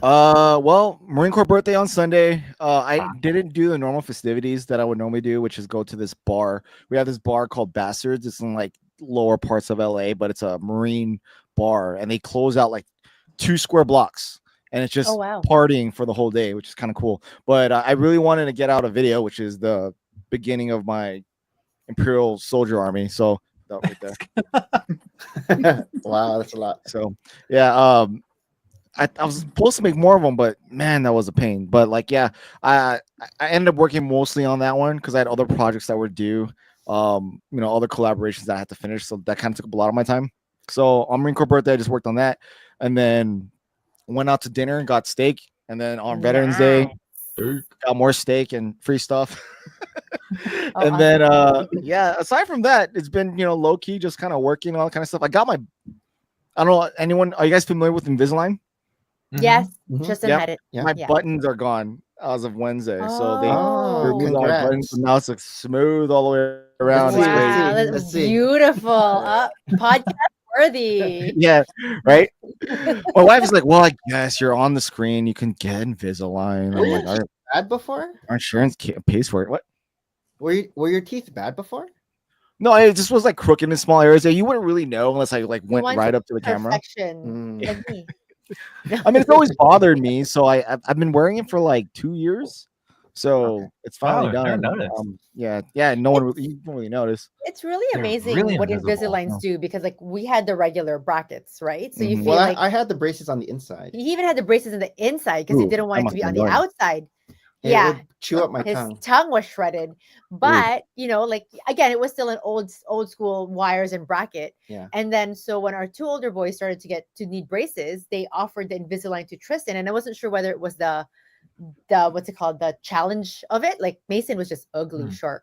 Well, Marine Corps birthday on Sunday. I didn't do the normal festivities that I would normally do, which is go to this bar. We have this bar called Bastards. It's in like lower parts of LA, but it's a Marine bar, and they close out like 2 square blocks, and it's just Oh, wow. partying for the whole day, which is kind of cool. But I really wanted to get out a video, which is the beginning of my Imperial Soldier Army. So that right there. Wow, that's a lot. So yeah, I was supposed to make more of them, but man, that was a pain. But like, yeah, I ended up working mostly on that one because I had other projects that were due, other collaborations that I had to finish. So that kind of took up a lot of my time. So on Marine Corps birthday, I just worked on that, and then went out to dinner and got steak, and then on Veterans Day got more steak and free stuff. And then yeah, aside from that, it's been low key, just kind of working all that kind of stuff. I got my, I don't know, anyone, are you guys familiar with Invisalign? Yes, Mhm. Tristan Yep. had it. Yeah. My Yeah. buttons are gone as of Wednesday, so they Oh, removed all my buttons, congrats. and now it's like smooth all the way around. see, It's let's great. Wow, see, that's let's see. beautiful. Podcast worthy. Yeah, right. My wife is like, "Well, I guess you're on the screen. You can get Invisalign." I'm like, "Our Bad before? insurance pays for it." What? Were your teeth bad before? No, it just was like crooked in small areas that you wouldn't really know unless I like He went wants right up to the camera. perfection, like me. I mean, it's always bothered me, so I've been wearing it for like 2 years, so Okay. it's finally Wow, I've never done. noticed. Yeah. No one really, you don't really notice. It's really They're amazing really what invisible. Invisaligns do, because like we had the regular brackets, right? So you Mhm. feel Well, like I had the braces on the inside. he even had the braces on the inside because he Ooh, didn't that want it to must be be on the annoying. outside. It Yeah, would chew up my his tongue. tongue was shredded, but like again, it was still an old school wires and bracket. Yeah. And then so when our two older boys started to need braces, they offered the Invisalign to Tristan, and I wasn't sure whether it was the what's it called, the challenge of it. Like Mason was just ugly shark.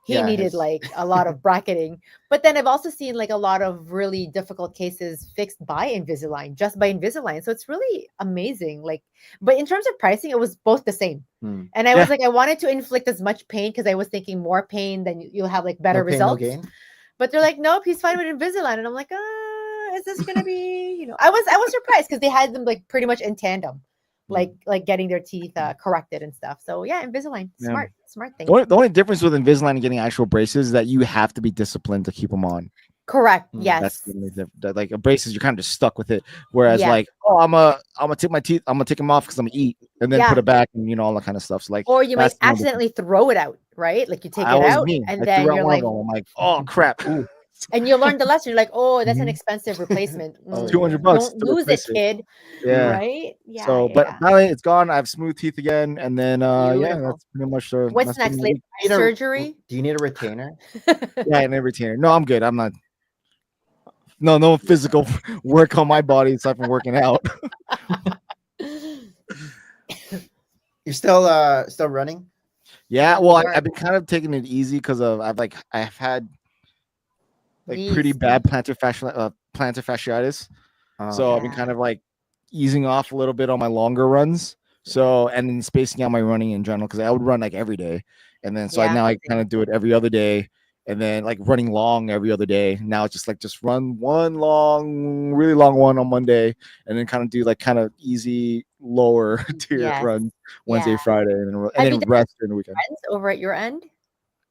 He Yeah, needed his- like a lot of bracketing. But then I've also seen like a lot of really difficult cases fixed by Invisalign, just by Invisalign. So it's really amazing. Like, but in terms of pricing, it was both the same. Hmm. And I Yeah. was like, I wanted to inflict as much pain because I was thinking more pain, then you'll have like better No pain, no results. gain. But they're like, nope, he's fine with Invisalign. And I'm like, is this gonna be, I was surprised because they had them like pretty much in tandem, like getting their teeth corrected and stuff. So yeah, Invisalign, Yeah. smart thing. The only difference with Invisalign and getting actual braces is that you have to be disciplined to keep them on. Correct. Mm, Yes. That's the only like a braces, you're kind of just stuck with it. Whereas Yeah. like, oh, I'm gonna take my teeth, I'm gonna take them off because I'm gonna eat, and then Yeah. put it back, and all that kind of stuff. So like, Or you might that's the only accidentally throw it out, right? Like you take difference. it That was out me. and I then threw out you're one like, of them. I'm like, oh crap, and you learn the lesson. You're like, oh, that's an Mhm. expensive replacement. Oh, Mm, $200 Don't to lose it, replace it. kid. Yeah. Right? Yeah. So, yeah, but yeah. now it's gone. I have smooth teeth again, and then yeah, Beautiful. that's pretty much the. What's that's next? been the Laser week. surgery? Do you need a retainer? Yeah, and every retainer. No, I'm good. I'm not. No physical work on my body aside from working out. You're still running? Yeah, well, Work. I've been kind of taking it easy because of I've had like pretty Knees. bad plantar fasciitis. So I've been Yeah. kind of like easing off a little bit on my longer runs. So and then spacing out my running in general because I would run like every day, and then so Yeah. now I kind of do it every other day, and then like running long every other day. Now it's just run one really long one on Monday, and then kind of do like kind of easy lower tier Yes. run Wednesday, Yeah. Friday, and Have then you done rest during the weekend. Runs over at your end?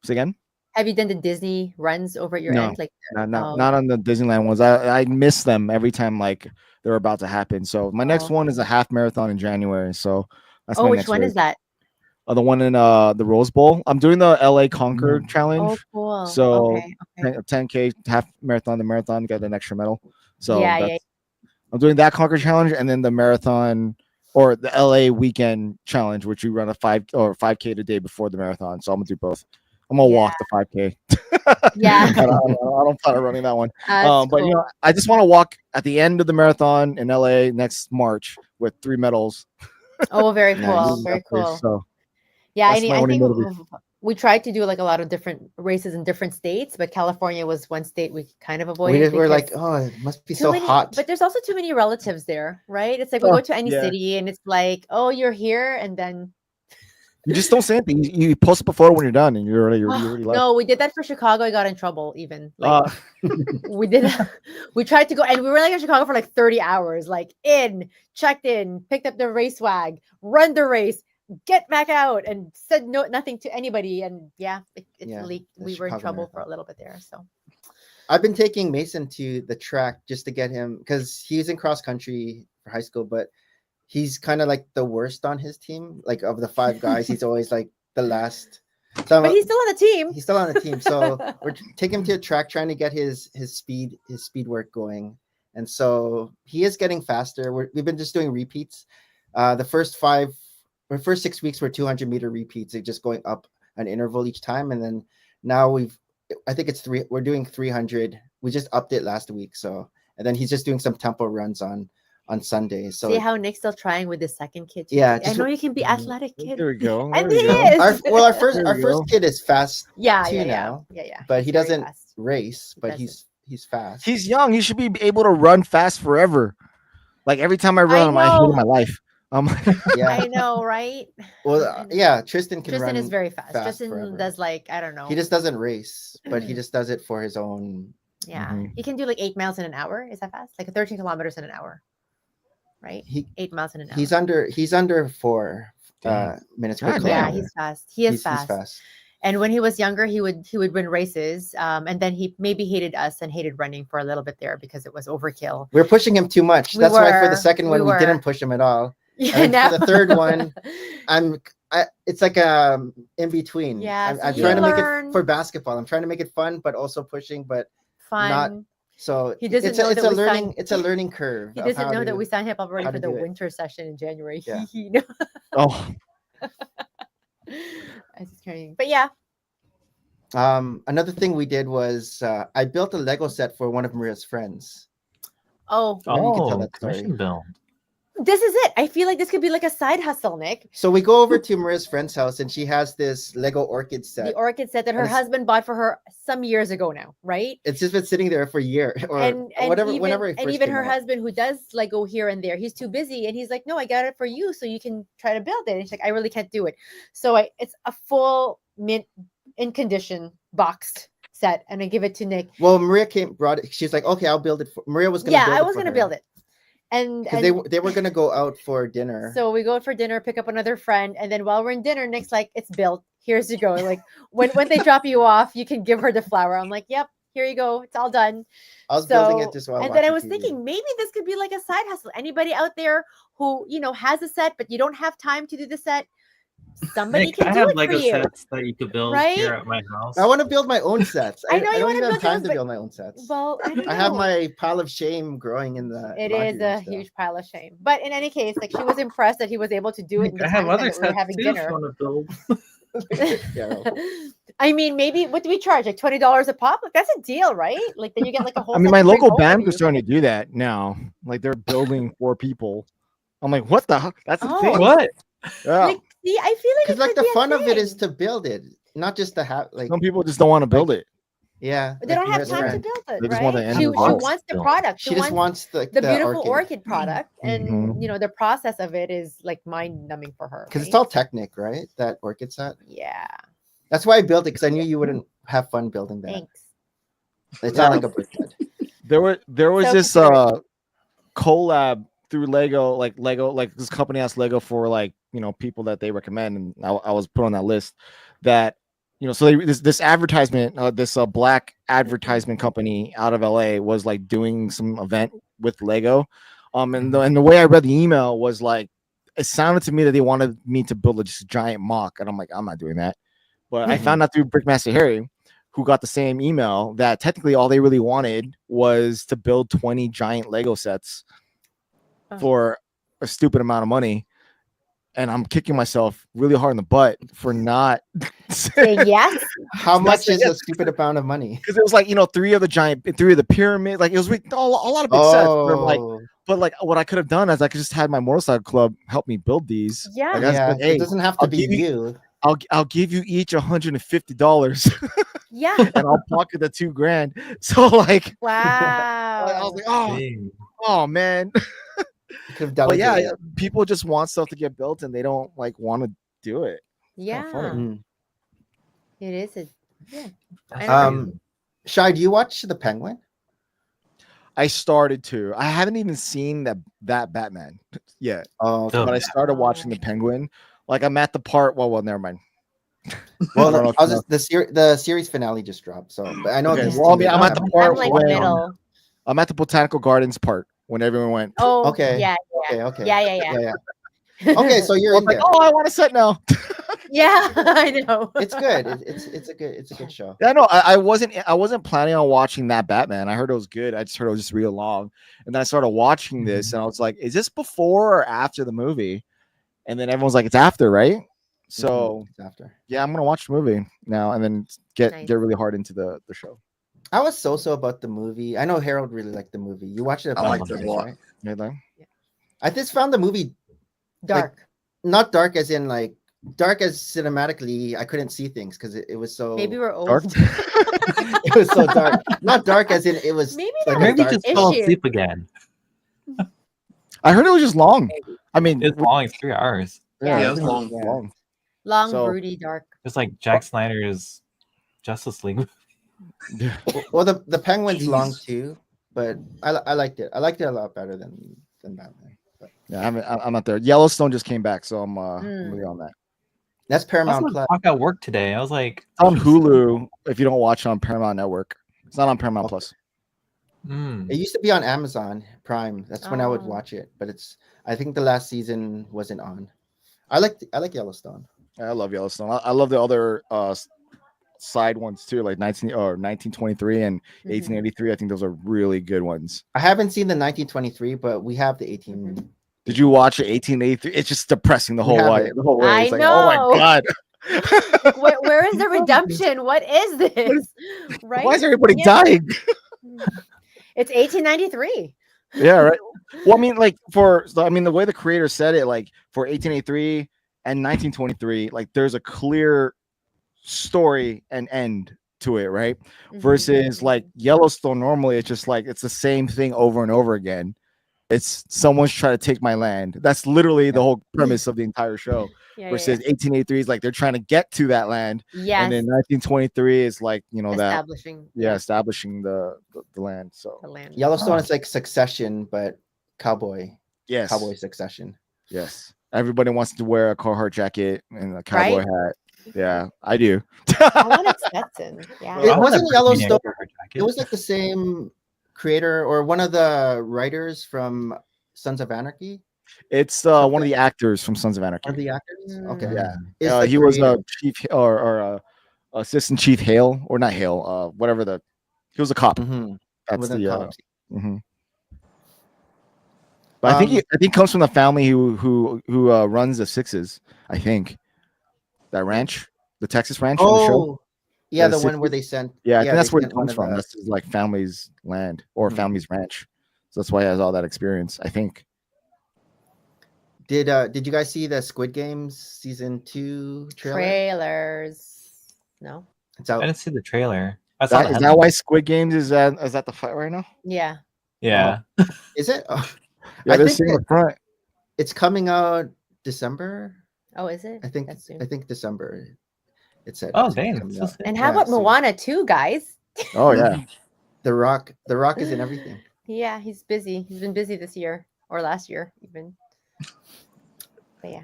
Say again? Have you done the Disney runs over at your No. end? Like, Not on the Disneyland ones. I miss them every time like they're about to happen. So my next one is a half marathon in January. So that's my which next one race. is that? The one in the Rose Bowl. I'm doing the LA Conquer challenge. Oh, cool. So Okay. 10K half marathon, the marathon got an extra medal. So Yeah, that's, I'm doing that Conquer challenge and then the marathon or the LA weekend challenge, which we run a 5K the day before the marathon. So I'm gonna do both. I'm gonna walk the 5K. Yeah. I don't plan on running that one. That's But cool. I just want to walk at the end of the marathon in LA next March with 3 medals. Oh, very cool. Nice. Very cool. So Yeah, that's my I only think motivation. we tried to do like a lot of different races in different states, but California was one state we kind of avoided. We're like, because oh, it must be too so many, hot. but there's also too many relatives there, right? It's like we Oh, go to any yeah. city and it's like, oh, you're here, and then You just don't say anything. You post up a photo when you're done, and you're already left. no, we did that for Chicago. I got in trouble even. Like we did we tried to go and we were like in Chicago for like 30 hours, like checked in, picked up the race swag, run the race, get back out, and said nothing to anybody. And it leaked. the We were in Chicago trouble for Marathon. a little bit there. So I've been taking Mason to the track just to get him because he's in cross country for high school, but he's kind of like the worst on his team. Like of the 5 guys, he's always like the last. So but he's still on the team. He's still on the team. So we're taking him to a track, trying to get his speed work going. And so he is getting faster. We've been just doing repeats. The first 6 weeks were 200-meter repeats. They're just going up an interval each time. And then now I think we're doing 300. We just upped it last week. So, and then he's just doing some tempo runs on on Sundays. So See how Nick's still trying with his second kid. Too? Yeah, I just know you can be athletic, kid. There we go. And There he we go. is. our There we first go. kid is fast yeah, too yeah, now, yeah. but He's he very doesn't fast. race, but doesn't. he's fast. He's young. He should be able to run fast forever. Like every time I run, I hate know. my life. Yeah. I know, right? Well, I know. yeah, Tristan can Tristan run is very fast. Tristan forever. does like, I don't know. He just doesn't race, but he just does it for his own. Yeah, Mhm. he can do like 8 miles in an hour. Is that fast? Like 13 kilometers in an hour, right? He 8 miles in an hour. he's under 4 Damn. minutes per God yeah, kilometer. he's fast. He is He's fast. And when he was younger, he would win races. And then he maybe hated us and hated running for a little bit there because it was overkill. We were pushing him too much. We That's why for the were. second one We we didn't were. push him at all. Yeah, And now- for the third one, it's like in between. Yeah, I'm so trying to you make it learn. for basketball. I'm trying to make it fun, but also pushing, but fun. not- so He doesn't it's know a, it's that a we learning signed- it's a learning curve. He of doesn't how know to- that we signed him up already how for to the do it. winter session in January. Yeah. No. Oh, I was just kidding. But yeah. Another thing we did was I built a Lego set for one of Maria's friends. Oh, Maybe you can tell Oh, that story. commission bill. this is it. I feel like this could be like a side hustle, Nick. So we go over to Maria's friend's house, and she has this Lego orchid set. The orchid set that her And it's- husband bought for her some years ago now, right? It's just been sitting there for a year or and whatever. even, Whenever it and first even came her out. husband who does Lego here and there, he's too busy, and he's like, "No, I got it for you, so you can try to build it." And she's like, "I really can't do it." So it's a full mint in condition boxed set, and I give it to Nick. Well, Maria brought it. She's like, "Okay, I'll build it." Maria was gonna. Yeah, build I it was for gonna her. build it, and Because they were gonna go out for dinner. so we go for dinner, pick up another friend, and then while we're in dinner, Nick's like, "It's built. Here's you go." Like when they drop you off, you can give her the flower. I'm like, "Yep, here you go. It's all done." I was building it just while. And then I was watching TV. thinking maybe this could be like a side hustle. Anybody out there who has a set, but you don't have time to do the set, somebody Nick, can I do have it Lego for you. sets that you could build Right? here at my house. I want to build my own sets. I know you don't wanna even have build yours, time to but- build my own sets. Well, I, don't I have know. my pile of shame growing in the. It laundry is room a still. huge pile of shame. But in any case, like she was impressed that he was able to do it. In the I have time other that we were sets having too if you dinner. want to build. Yeah. I mean, maybe what do we charge? Like $20 a pop? Like that's a deal, right? Like then you get like a whole. I mean, set my to bring local home with band you. is starting to do that now. Like they're building 4 people. I'm like, what the hell? That's the Oh. thing. What? Yeah. Like, see, I feel like Because it like could the be a fun of it is thing. to build it, not just to have like. Some people just don't want to build it. Yeah. They like don't have Maria's time to friend. build it, They just right? want the end She result. wants the Still. product. She just wants the beautiful orchid. orchid product, and Mhm. the process of it is like mind numbing for her. Because it's right? all Technic, right? That orchid set. Yeah. That's why I built it, because I knew you wouldn't have fun building that. Thanks. It's not like a brick set. There was So this considerate. collab through Lego, like this company asked Lego for like people that they recommend, and I was put on that list. That so this advertisement, this black advertisement company out of LA was like doing some event with Lego, and the way I read the email was like it sounded to me that they wanted me to build just a giant mock, and I'm like, I'm not doing that. But I found out through Brickmaster Harry, who got the same email, that technically all they really wanted was to build 20 giant Lego sets for a stupid amount of money. And I'm kicking myself really hard in the butt for not Say yes. How much That's- is a stupid amount of money? because it was like 3 of the pyramid, like it was a lot of big sets. But I'm like, Oh, what I could have done is I could just had my motorcycle club help me build these. Yeah. Like, I yeah. said, hey, It doesn't have to I'll be give you- you. I'll give you each $150 Yeah. and I'll pocket the $2,000. So like, I Wow. was like, Dang. oh man. You could have But yeah, delegated. people just want stuff to get built and they don't like want to do it. Yeah. funny. Mm. It is. Yeah. That's Um, Shy, do you watch The Penguin? I started to. I haven't even seen that Batman yet, Oh, okay. Oh. but I started watching the Penguin. Like I'm at the part. Well, never mind. Well, I don't know if I was you just, the series finale just dropped, so but I know. Okay, these well, I two mean, I'm don't at the have- part I'm like when middle. I'm at the Botanical Gardens part when everyone went. Oh. Okay. Yeah. Okay. Yeah. Okay, so you're I in was like, there. oh, I want to set now. Yeah. I know. It's good. It's a good show. Yeah, no, I wasn't planning on watching that Batman. I heard it was good. I just heard it was just real long, and then I started watching this, and I was like, is this before or after the movie? And then everyone's like, it's after, right? So It's after. yeah, I'm gonna watch the movie now, and then Nice. get really hard into the show. I was so about the movie. I know Harold really liked the movie. You watched it. I liked bunch, it a lot. right? Yeah, like, I just found the movie Dark. not dark as in like dark as cinematically. I couldn't see things because it was so Maybe we're old. Dark? it was so dark. Not dark as in it was Maybe like that a was Maybe dark. just fell issue. asleep again. I heard it was just long. I mean, It's long. It's 3 hours. Yeah, I it was think long. long. Long, So- broody, dark. Just like Jack Snyder's Justice League. Yeah. Well, the Penguin's long Jeez. too, but I liked it. I liked it a lot better than Batman. But Yeah, I'm not there. Yellowstone just came back, so I'm really on that. that's I Paramount was Plus. talk at work today. I was like, It's on Hulu. If you don't watch it on Paramount Network, it's not on Paramount Okay. Plus. It used to be on Amazon Prime. That's when I would Oh. watch it, but I think the last season wasn't on. I like Yellowstone. I love Yellowstone. I love the other side ones too, like 1923 and Mhm. 1883. I think those are really good ones. I haven't seen the 1923, but we have the 18. Did you watch it? 1883? It's just depressing the We whole have way. it. The whole way. I It's like, oh know. my god. Where is the redemption? What is this? Right? Why is everybody Yeah. dying? It's 1893. Yeah, right. Well, I mean, like the way the creator said it, like for 1883 and 1923, like there's a clear story and end to it, right? Versus like Yellowstone, normally it's just like it's the same thing over and over again. It's someone's trying to take my land. That's literally the whole premise of the entire show. Yeah, Versus 1883 is like they're trying to get to that land, Yes. and then 1923 is like that establishing. establishing the land. So the land. Yellowstone Oh. is like Succession, but cowboy yes, Succession. yes. Everybody wants to wear a Carhartt jacket and a cowboy Right? hat. Yeah, I do. I wanted Stetson. Yeah. It wasn't Yellowstone. Jacket. It was like the same creator or one of the writers from Sons of Anarchy. It's one of the actors from Sons of One of Anarchy. the actors. Mm. Okay. Yeah. Is the He was creator. a chief or assistant chief Hale, or not Hale, whatever he was a cop. Mhm. That's Within the cops. But I think he comes from the family who runs the Sixes. I think that ranch, the Texas ranch on the show. Oh, yeah, The the one where 60s? they sent. Yeah, I think that's they where he sent one comes of from. the- That's his like family's land or Mhm. family's ranch. So that's why he has all that experience. I think. Did you guys see the Squid Games season 2 trailer? Trailers. No. It's I out. didn't see the trailer. I saw the Is that headline. why Squid Games is at the fight right now? Yeah. Yeah. Is it? Oh, Yeah, I they're think sitting in the front. it's coming out December. Oh, is it? I think. That's soon. I think December. It said. Oh, it's dang. coming So out. soon. And how Yeah, about soon. Moana too, guys? Oh yeah. The Rock. The Rock is in everything. Yeah, he's busy. He's been busy this year or last year even. But yeah.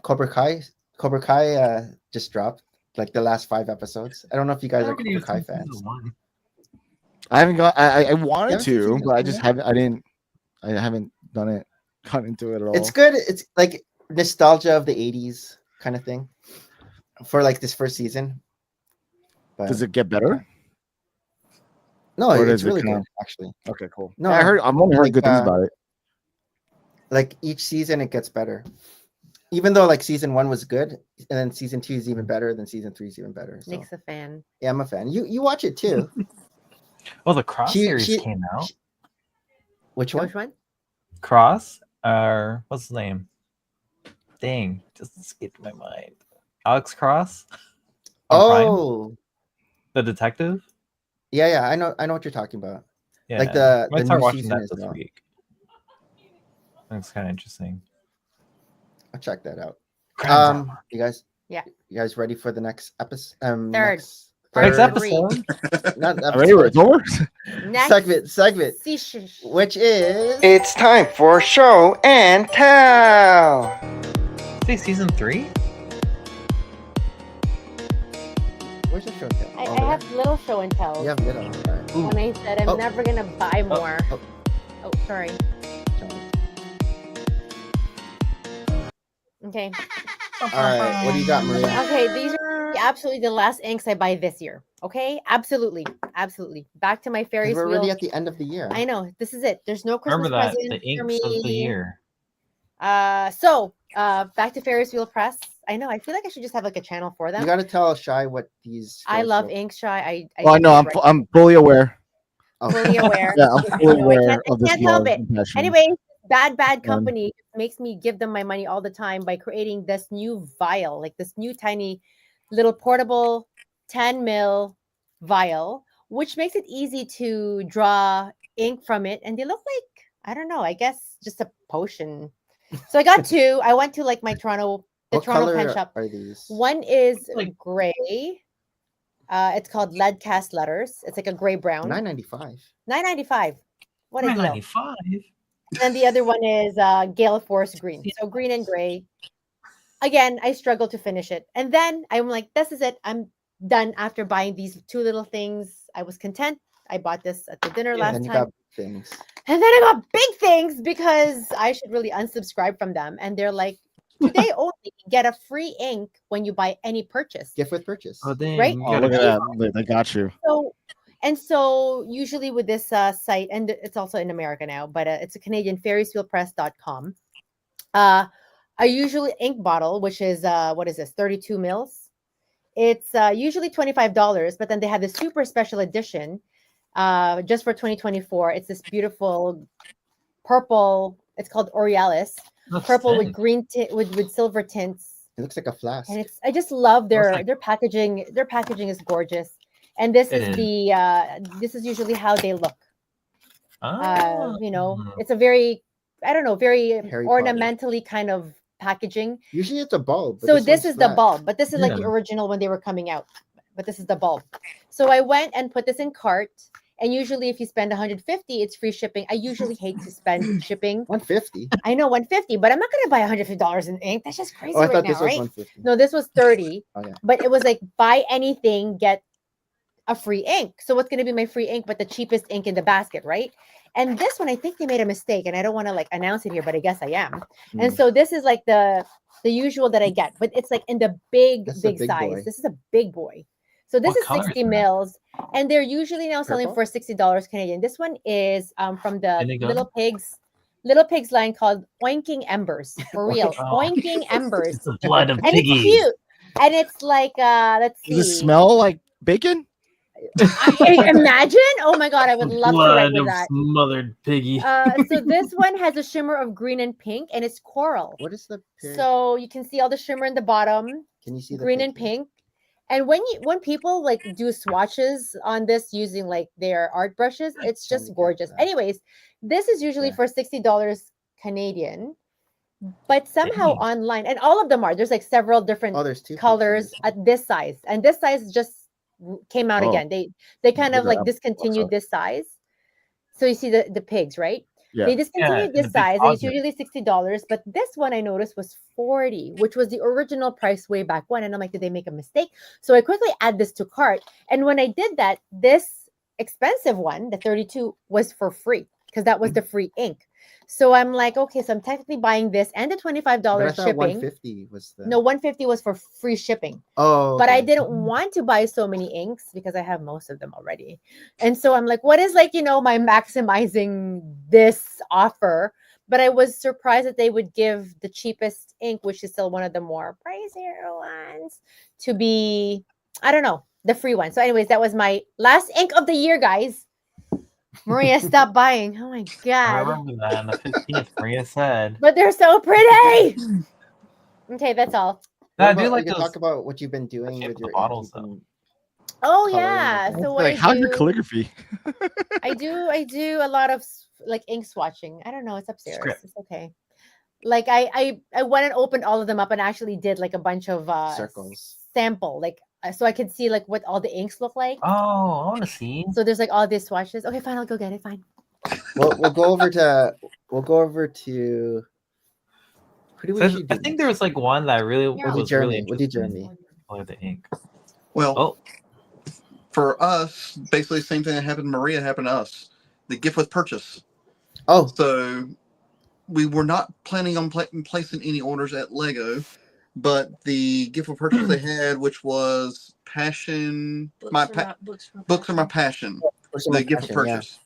Cobra Kai. Cobra Kai just dropped like the last 5 episodes. I don't know if you guys are Cobra Kai fans. I haven't got. I You wanted haven't seen to, season but I two just yet? haven't. I haven't done it. Got into it at all. It's good. It's like nostalgia of the 80s kind of thing for like this first season. But Does it get better? no, or it's does it really kinda- good actually. Okay, cool. No, No, I've only heard like, good things about it. Like each season it gets better. Even though like season 1 was good, and then season 2 is even better, then season 3 is even better. So Nick's a fan. yeah, I'm a fan. You watch it too. Well, the Cross She- series she- came out. Which one? Which one? Cross, or what's his name? Dang, just escaped my mind. Alex Cross. on Prime, Oh, the detective. yeah. I know what you're talking about. Yeah, Like the I might start new watching season that as this well. week. That's kind of interesting. I'll check that out. Crimes Hour. You guys. Yeah. You guys ready for the next episode? Third. Next Next episode. Not Already, it's over. Next segment, Sheesh. which is it's time for show and tell. Say season 3. Where's the show and tell? I Oh, have little show and tell. you have little. All right. When I said I'm Oh. never gonna buy more. oh. Oh, sorry. Okay. All right. What do you got, Maria? Okay, these are absolutely the last inks I buy this year. Okay, absolutely. Back to my 'Cause Ferris we're wheel. already at the end of the year. I know this is it. There's no Christmas Remember that, present the for inks me. of the year. Back to Ferris wheel press. I know. I feel like I should just have like a channel for them. You got to tell Shy what these. I Ferris love wheel- ink shy. Well, I know. I'm fully aware. Oh. Fully aware. Yeah, I'm fully aware I of this can't help love it. and passion. Anyway, bad Um, company makes me give them my money all the time by creating this new vial, like this new tiny little portable 10 mil vial, which makes it easy to draw ink from it. And they look like, I don't know, I guess just a potion. So I got two. I went to like my Toronto, the What Toronto pen color shop. are these? One is Like- gray. It's called lead cast letters. It's like a gray brown. $9.95. $9.95. What a deal. 995. And the other one is Gale Force Green. So green and gray. Again, I struggle to finish it. And then I'm like, this is it. I'm done after buying these two little things. I was content. I bought this at the dinner And last then you time. got things. And then I got big things because I should really unsubscribe from them. And they're like, today only get a free ink when you buy any purchase. Gift with purchase. Oh dang! Right? you Oh, gotta look at go. that. They got you. So usually with this site, and it's also in America now, but it's a Canadian, ferriswheelpress.com. I usually ink bottle, which is what is this, 32 mils? It's usually $25, but then they have the super special edition just for 2024. It's this beautiful purple. It's called Aurealis, That's purple with sick. green with silver tints. It looks like a flask. And I just love like- their packaging. Their packaging is gorgeous. And this It is is. this is usually how they look. Oh. It's a very, I don't know, very Harry Potter. ornamentally kind of packaging. Usually it's a bulb. But So this one's is the flat. bulb, but this is like the Yeah. original when they were coming out. But this is the bulb. So I went and put this in cart. And usually if you spend 150, it's free shipping. I usually hate to spend shipping. 150. I know 150, but I'm not gonna buy $150 in ink. That's just crazy Oh, I right thought now, this was right? 150. No, this was 30. Oh, yeah. But it was like buy anything, get a free ink. So what's gonna be my free ink but the cheapest ink in the basket, right? And this one, I think they made a mistake, and I don't want to like announce it here, but I guess I am. And Mm. so this is like the usual that I get, but it's like in the big That's a big size. boy. This is a big boy. So this What is color is 60 that? mils, and they're usually now selling Purple? for $60 Canadian. This one is from the Indigo? Little Pigs line called Oinking Embers. For real. Oh. Oinking Embers. It's the blood of And it's piggy. cute. And it's like let's see. Does it smell like bacon? Imagine. Oh my god, I would love to write Blood with of that. smothered piggy. So this one has a shimmer of green and pink, and it's coral. What is the pig? So you can see all the shimmer in the bottom, Can you see the green and picture? pink. And when people like do swatches on this using like their art brushes, it's Trying just to get gorgeous. that. Anyways, this is usually Yeah. for $60 Canadian, but somehow Dang. online, and all of them are. There's like several different Oh, there's two colors pictures. at this size, and this size just came out Oh. again. They kind of Bigger like up- discontinued up. this size. So you see the pigs, right? Yeah. They discontinued in this the big size, and it's closet. usually $60. But this one I noticed was 40, which was the original price way back when. And I'm like, did they make a mistake? So I quickly add this to cart. And when I did that, this expensive one, the 32, was for free because that was the free ink. So I'm like, okay, so I'm technically buying this and the $25 But I thought shipping. 150 was the. No, 150 was for free shipping. Oh. But I okay. didn't want to buy so many inks because I have most of them already. And so I'm like, what is like, my maximizing this offer? But I was surprised that they would give the cheapest ink, which is still one of the more pricier ones, to be, I don't know, the free one. So anyways, that was my last ink of the year, guys. Maria, stop buying. Oh my I God. remember that on the 15th. Maria said. But they're so pretty. Okay, that's all. No, What I do about- like you can those. talk about what you've been doing shape with of your the bottles, ink. though. Oh Coloring yeah. and So what Like, I how's your do, calligraphy? I do a lot of like ink swatching. I don't know, it's upstairs. Script. It's okay. Like I went and opened all of them up and actually did like a bunch of Circles. sample, like so I could see like what all the inks look like. Oh, I want to see. So there's like all these swatches. Okay, fine, I'll go get it. Fine. We'll go over to. Who do we So usually I do think next? there was like one that really Yeah. We'll do was really Jeremy. We'll do interesting. Jeremy. Oh, the ink. Well, Oh, for us, basically the same thing that happened to Maria happened to us. The gift with purchase. Oh, So we were not planning on placing any orders at Lego, but the gift with purchase they had, which was passion, books are my passion. personal The gift with passion, yeah. purchase.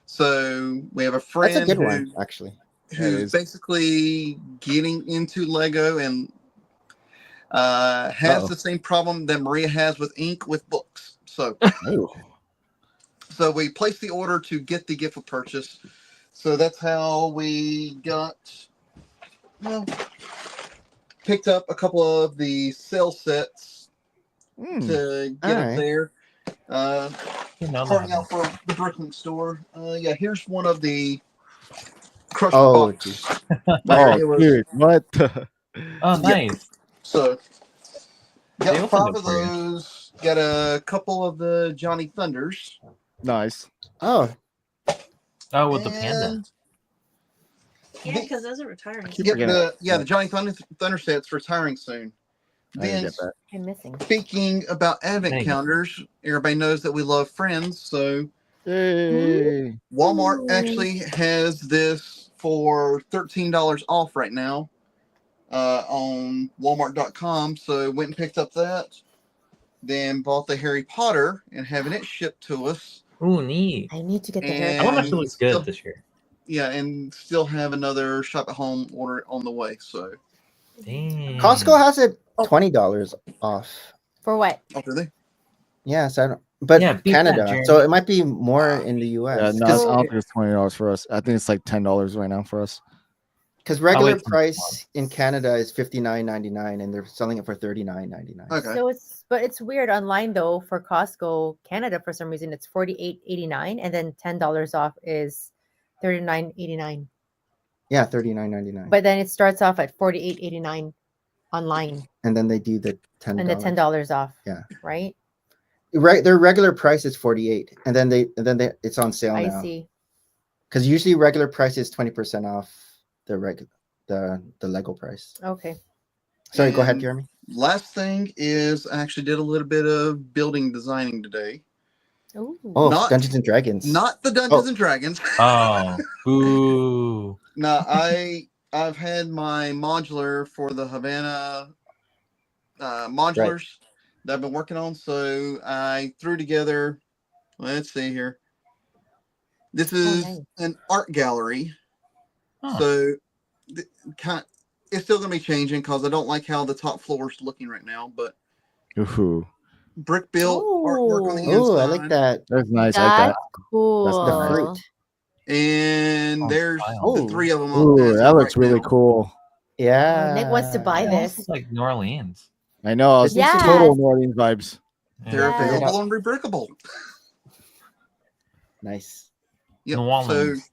So we have a That's a friend good who, one, actually. who's basically getting into Lego and has Uh-oh. the same problem that Maria has with ink with books. So Oh. So we placed the order to get the gift of purchase. So that's how we got, well, picked up a couple of the cell sets to get up Alright. there. You know Starting that. out for the Brooklyn store. Yeah, here's one of the crushed Oh, box. geez. Oh, It was- dude, what? the- Oh, Yeah. nice. So They got opened 5 it of for you. those. Got a couple of the Johnny Thunders. Nice. Oh, Oh, with the panda. And Yeah, because those are retiring. Keep Yep, forgetting the Johnny Thunder set's retiring soon. I didn't Then, get that. I'm missing. speaking about advent Hey. calendars, everybody knows that we love Friends. So Hey. Walmart actually has this for $13 off right now on Walmart.com. So went and picked up that. Then bought the Harry Potter and having it shipped to us. Ooh, neat. I need to get the And- hair. I wonder if it looks good still- this year. Yeah, and still have another shop at home order on the way. So Dang. Costco has it $20 off. For what? after they Yes, I don't. But Yeah, beat that, Canada, Jeremy. so it might be more in the Yeah, US. no, I don't think it's $20 for us. I think it's like $10 right now for us. Because regular wait till price in Canada is $59.99, and they're selling it for $39.99. okay. So it's weird online though for Costco Canada for some reason it's $48.89 and then $10 off is $39.89. Yeah, $39.99. But then it starts off at $48.89 online And then they do the $10. and the $10 off. Yeah. Right? Right, their regular price is 48, and then it's on sale I now. see. Because usually regular price is 20% off the Lego price. Okay. Sorry, go ahead, And Jeremy. Last thing is I actually did a little bit of building designing today. Ooh. Oh, Not- Dungeons and Dragons. Not the Dungeons Oh. and Dragons. Oh, boo. No, I've had my modular for the Havana modulars that I've been working on. So I threw together. Let's see here. This is nice. an art gallery. Huh. So it's still going to be changing because I don't like how the top floor is looking right now. But Ooh, brick built artwork on the inside. Oh, I like that. that's nice. I like That's that. cool. The fruit. And Oh, there's wow. the 3 of them. Ooh, that looks right really now. cool. Yeah. Nick wants to buy It this. almost looks like New Orleans. I know. It's Yes. total New Orleans vibes. They're Yeah. Yeah. available and rebrickable. Nice. Yep. New So Orleans.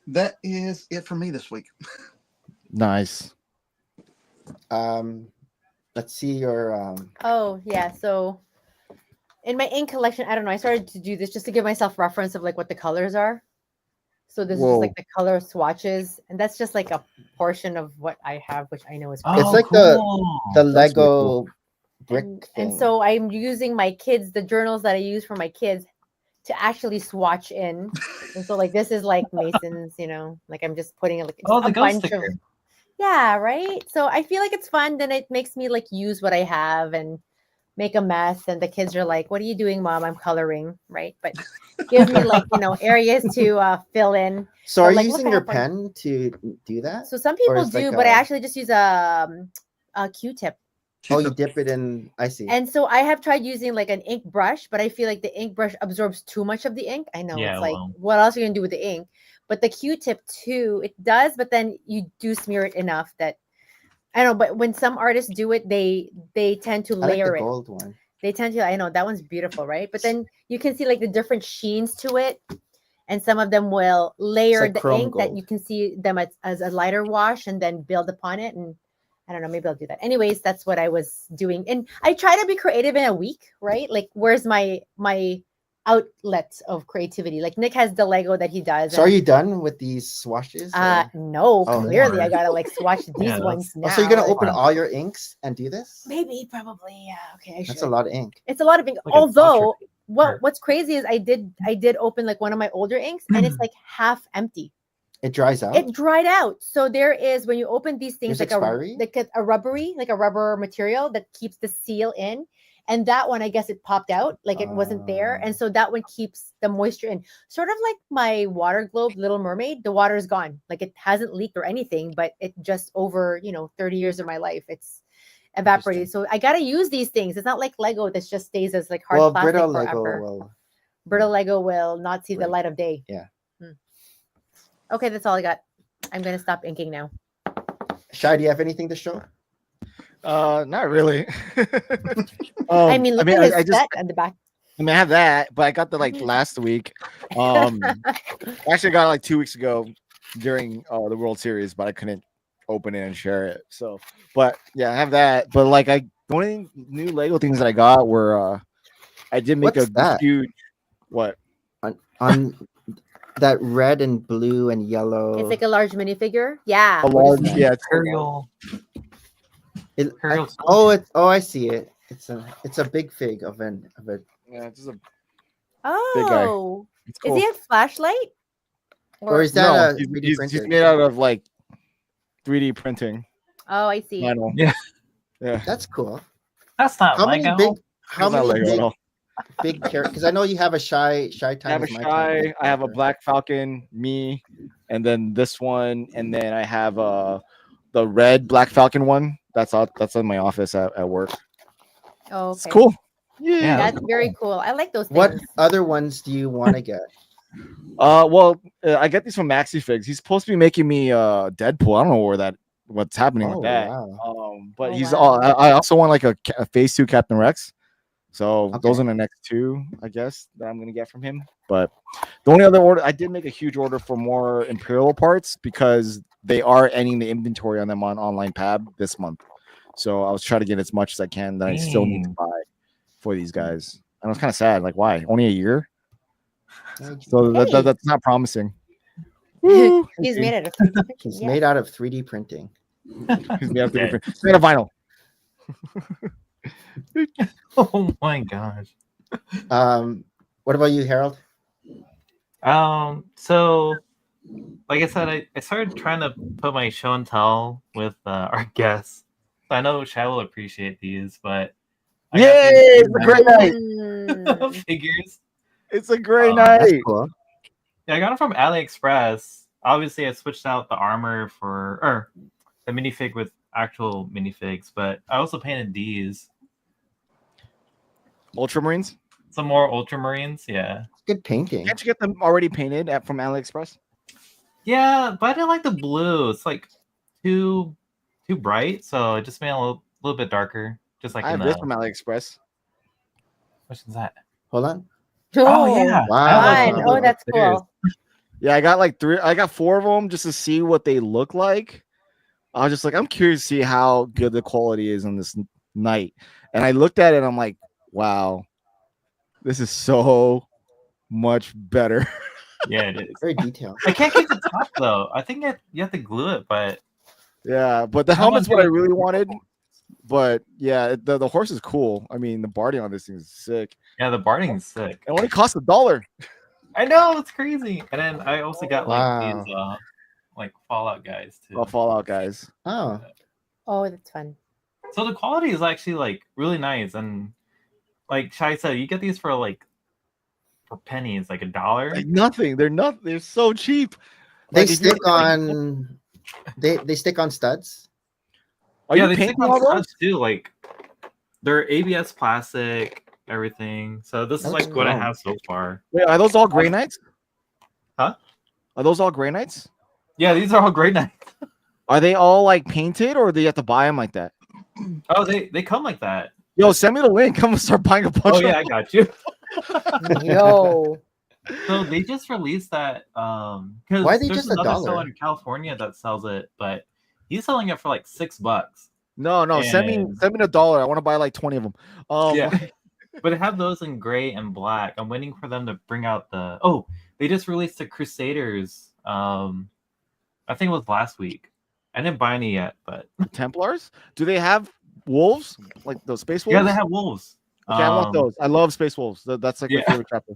that is it for me this week. Nice. Let's see your Oh, yeah. So in my ink collection, I don't know, I started to do this just to give myself reference of like what the colors are. So this is Whoa. just like the color swatches, and that's just like a portion of what I have, which I know is Oh, pretty. like cool. the That's really Lego cool. brick and thing. so I'm using my kids, the journals that I use for my kids to actually swatch in. And so like this is like Mason's, like I'm just putting like Oh, a the ghost bunch of sticker. yeah, right. So I feel like it's fun. Then it makes me like use what I have and make a mess. And the kids are like, "What are you doing, Mom?" I'm coloring, right? But give me like areas to fill in. So but are you like, look, using I your have, like- pen to do that? So some people is do, like but I a- actually just use a Q-tip. Oh, you dip it in. I see. And so I have tried using like an ink brush, but I feel like the ink brush absorbs too much of the ink. I know Yeah, it's like, well. what else are you gonna do with the ink? But the Q-tip too, it does, but then you do smear it enough that I don't know. But when some artists do it, they tend to I like layer the it. gold one. They tend to. I know that one's beautiful, right? But then you can see like the different sheens to it, and some of them will layer like the chrome ink that gold. you can see them as a lighter wash, and then build upon it. And I don't know, maybe I'll do that. Anyways, that's what I was doing, and I try to be creative in a week, right? Like, where's my outlet of creativity? Like Nick has the Lego that he does. So are you done with these swatches? or- No, Oh, clearly more. I gotta like swatch these Yeah, ones now. Oh, so you're gonna like, open all your inks and do this? maybe, probably, yeah. Okay, I That's should. a lot of ink. It's a lot of ink. Like a Although, portrait. what's crazy is I did open like one of my older inks, and it's like half empty. It dries out. It dried out. So there is when you open these things There's like expiry? a rubbery, like a rubber material that keeps the seal in. And that one, I guess it popped out, like it wasn't there. And so that one keeps the moisture in. Sort of like my water globe, Little Mermaid, the water is gone. Like it hasn't leaked or anything, but it just over, 30 years of my life, evaporated. So I gotta use these things. It's not like Lego that just stays as like hard Well, plastic brittle forever. Lego will. Brittle Lego will not see the Break. light of day. Yeah. Okay, that's all I got. I'm gonna stop inking now. Shy, do you have anything to show? Not really. I mean, look at his I just set at the back. I mean, I have that, but I got the like last week. Actually, I got it like 2 weeks ago during the World Series, but I couldn't open it and share it. So, but yeah, I have that. But like, the only new Lego things that I got were I did make What's that? huge what On that red and blue and yellow. It's like a large minifigure. Yeah. a large that? yeah it's Imperial. I see it. It's a big fig of a yeah it's just a guy. Oh, it's is he a flashlight? or is that no, a 3D he's printed? made out of like 3D printing. Oh, I see. Vinyl. Yeah. Yeah. That's cool. That's not How many Lego. big? How It's not many Lego at all. big characters? Because I know you have a shy time. I have a is my Shy, time. I have a Black Falcon, me, and then this one, and then I have the red Black Falcon one. That's in my office at work. Oh, It's okay. cool. Yeah. That's very cool. I like those things. What other ones do you want to get? Well, I get these from MaxiFigs. He's supposed to be making me Deadpool. I don't know what's happening with that. Wow. But Oh, he's wow. I also want like a Phase 2 Captain Rex. So those Okay. are the next two, I guess, that I'm gonna get from him. But the only other order, I did make a huge order for more Imperial parts because they are ending the inventory on them on online Pab this month. So I was trying to get as much as I can that I still need to buy for these guys. And I was kind of sad, like why? Only a year? So Hey. that's not promising. He's made out of. It's Yeah. made out of 3D printing. He's made out of vinyl. Oh my gosh. What about you, Harold? So like I said, I started trying to put my show and tell with our guests. I know Shai will appreciate these, but I got Yay! these It's a great night. Mm. figures. It's a great That's night. cool. Yeah, I got them from AliExpress. Obviously, I switched out the armor or the minifig with actual minifigs, but I also painted these. Ultramarines. Some more Ultramarines, yeah. Good painting. Can't you get them already painted from AliExpress? Yeah, but I didn't like the blue. It's like too bright, so I just made it a little bit darker. Just like I in have this the from AliExpress. which is that? Oh, Hold on. Yeah. Wow. I love fun. those Oh, that's upstairs. cool. Yeah, I got like 3. I got 4 of them just to see what they look like. I was just like, I'm curious to see how good the quality is on this night. And I looked at it and I'm like, wow, this is so much better. Yeah, it is. Very detailed. I can't get the top though. I think you have to glue it, but Yeah, but the How helmet's much what I is- really wanted. But yeah, the horse is cool. I mean, the barding on this thing is sick. yeah, the barding's sick. It only costs $1. I know, it's crazy. And then I also got like Wow. these like Fallout guys too. Oh, Fallout guys. Oh, Oh, that's fun. So the quality is actually like really nice, and like Shai said, you get these for pennies, like $1. Like nothing. They're not. They're so cheap. they Like, if you're- stick on. They stick on studs. Are yeah, you they stick painting on all those? studs too. Like they're ABS plastic, everything. So this is That's like what I cool. have so far. Wait, are those all Gray Knights? Huh? Are those all Gray Knights? Yeah, these are all great nights. Are they all like painted, or do you have to buy them like that? Oh, they come like that. Yo, send me the link. I'm gonna start buying a bunch. Oh of yeah, I got you. Yo. So they just released that. Because Why are they there's just another $1? seller in California that sells it, but he's selling it for like $6. No, send me And- $1. I want to buy like 20 of them. Yeah. But they have those in gray and black. I'm waiting for them to bring out the. Oh, they just released the Crusaders. I think it was last week. I didn't buy any yet, but Templars? Do they have wolves like those space wolves? yeah, they have wolves. Okay, I want those. I love space wolves. That's like my Yeah. favorite chapter.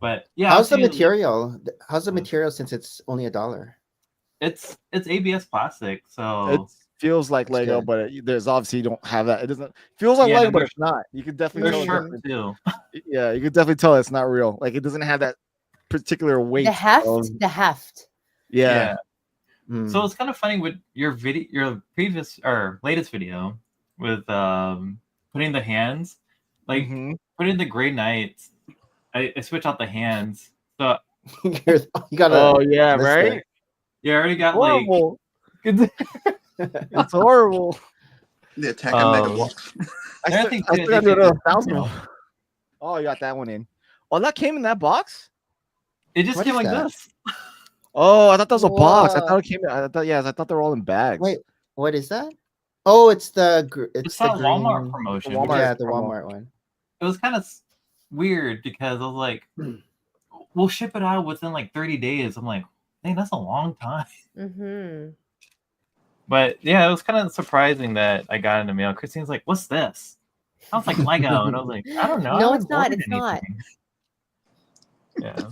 But yeah, How's the I'll see- material? How's the material since it's only $1? It's ABS plastic, so It feels like That's Lego, good. but there's obviously you don't have that. It doesn't feels like Yeah, Lego, and but they're- it's not. You can definitely they're tell. sharp it's too. different. Yeah, you can definitely tell it's not real. Like it doesn't have that particular weight. The heft. of- The heft. yeah. So it's kind of funny with your video, your previous or latest video with putting the hands, like putting the Grey Knights. I switch out the hands. So you got Oh yeah, right. you already got Horrible. like. It's horrible. The attack on Mega Blocks. I think still got another 1,000. Oh, you got that one in. Oh, that came in that box. It just What came is like that? this. Oh, I thought that was a box. I Whoa. thought it came. I thought they were all in bags. Wait, what is that? Oh, it's the It's the that Walmart green. promotion. Walmart. Yeah, the promo. Walmart one. It was kind of weird because I was like, we'll ship it out within like 30 days. I'm like, dang, that's a long time. Mm-hmm. But yeah, it was kind of surprising that I got in the mail. Christine's like, what's this? I was like, Lego. And I was like, I don't know. I No, haven't it's not. ordered It's not. anything. Yeah.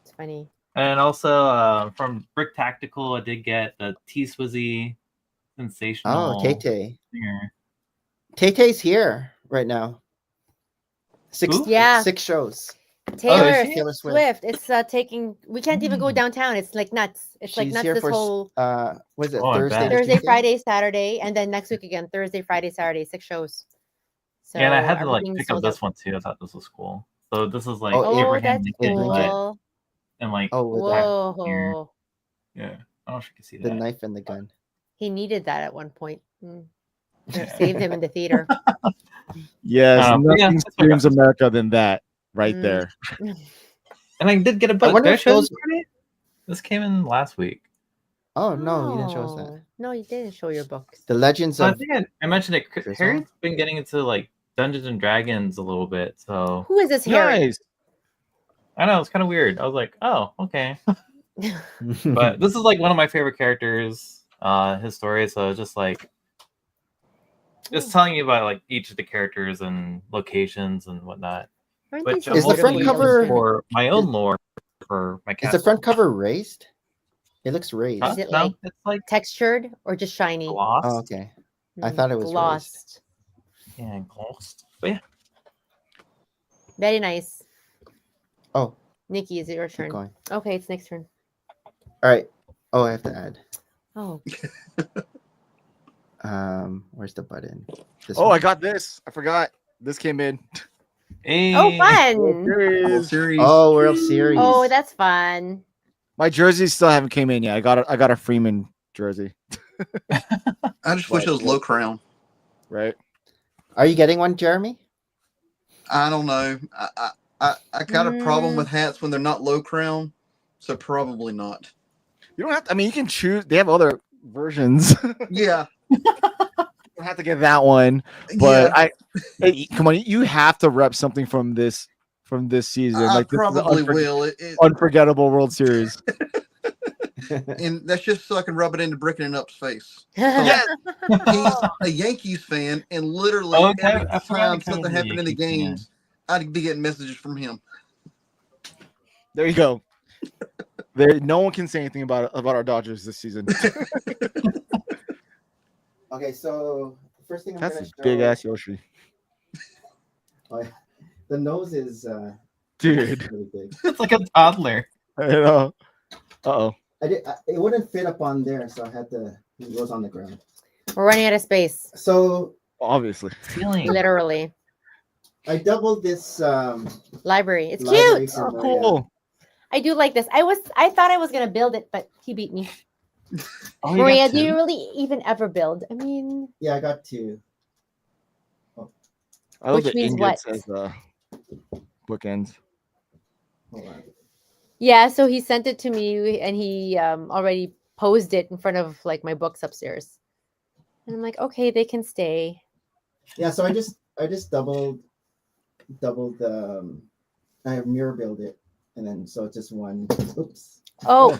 It's funny. And also from Brick Tactical, I did get the T-Swizzy Sensational. Oh, Tay-Tay. Singer. Tay-Tay's here right now. Who? Yeah. 6 shows. Taylor, is she? Taylor Swift. It's taking. We can't even go downtown. It's like nuts. It's like She's nuts. here This for whole was it Oh, I Thursday? bet. to Thursday, Tuesday? Friday, Saturday, and then next week again. Thursday, Friday, Saturday, 6 shows. So Yeah, and I had to like everything's pick up sold this out. one too. I thought this was cool. So this is like Oh, Oh, Abraham that's Lincoln, but cool. and like Oh, with Whoa. yeah. I don't know if you can see the that. knife and the gun. He needed that at one point. Yeah. Saved him in the theater. Yes, but yeah, nothing that's what I screams got. America than that right Mm. there. And I did get a book. wonder Did I if show those- this already? This came in last week. Oh no, you didn't show us that. Oh, no, you didn't show your books. The Legends So I of think I mentioned it. Griswold? Harry's been getting into like Dungeons and Dragons a little bit. So Who is this Harry? Nice. I know it's kind of weird. I was like, oh, okay. But this is like one of my favorite characters. His story. So it's just like just telling you about like each of the characters and locations and whatnot. Aren't But these I'm Is the also front using cover- for my own lore for my Is cat. the front cover raised? It looks raised. Is it No, like it's like textured or just shiny? glossed. Oh, okay. I thought it was raised. glossed. Yeah, glossed. But yeah. Very nice. Oh, Nikki, is it your keep turn? going. Okay, it's next turn. All right. Oh, I have to add. Oh, Where's the button? This Oh, one? I got this. I forgot. This came in. Hey. oh, fun. Whole Series. series. Oh, World Series. Oh, that's fun. My jerseys still haven't came in yet. I got a Freeman jersey, I just wish it was low crown. right? Are you getting one, Jeremy? I don't know. I got a problem with hats when they're not low crown, so probably not. You don't have to. I mean, you can choose. They have other versions. Yeah, You don't have to get that one. But yeah, hey, come on, you have to rep something from this season. I Like this is an probably will. unforgettable World Series. And that's just so I can rub it into Bricken and Up's face. Yes. He's a Yankees fan, and literally Okay, every I forgot time he came something from the happened in the Yankees fan. games, I'd be getting messages from him. There you go. There, no one can say anything about our Dodgers this season. Okay, so the first thing I'm That's gonna a show. big ass Yoshi, Oh, yeah. The nose is dude. really big. It's like a toddler. I know. Uh-oh. It wouldn't fit up on there, so I had to. It goes on the ground. We're running out of space. So Obviously. Feeling. Literally. I doubled this. Library. It's library cute. for my, Cool. I do like this. I thought I was gonna build it, but he beat me. Oh, you Maria, got do you two? really even ever build? I mean, Yeah, I got 2. I love Which the means ingots what? as bookends. Hold on. yeah. So he sent it to me, and he already posed it in front of like my books upstairs. And I'm like, okay, they can stay. Yeah, so I just doubled the. I mirror build it, and then so it's just one. Oops. Oh,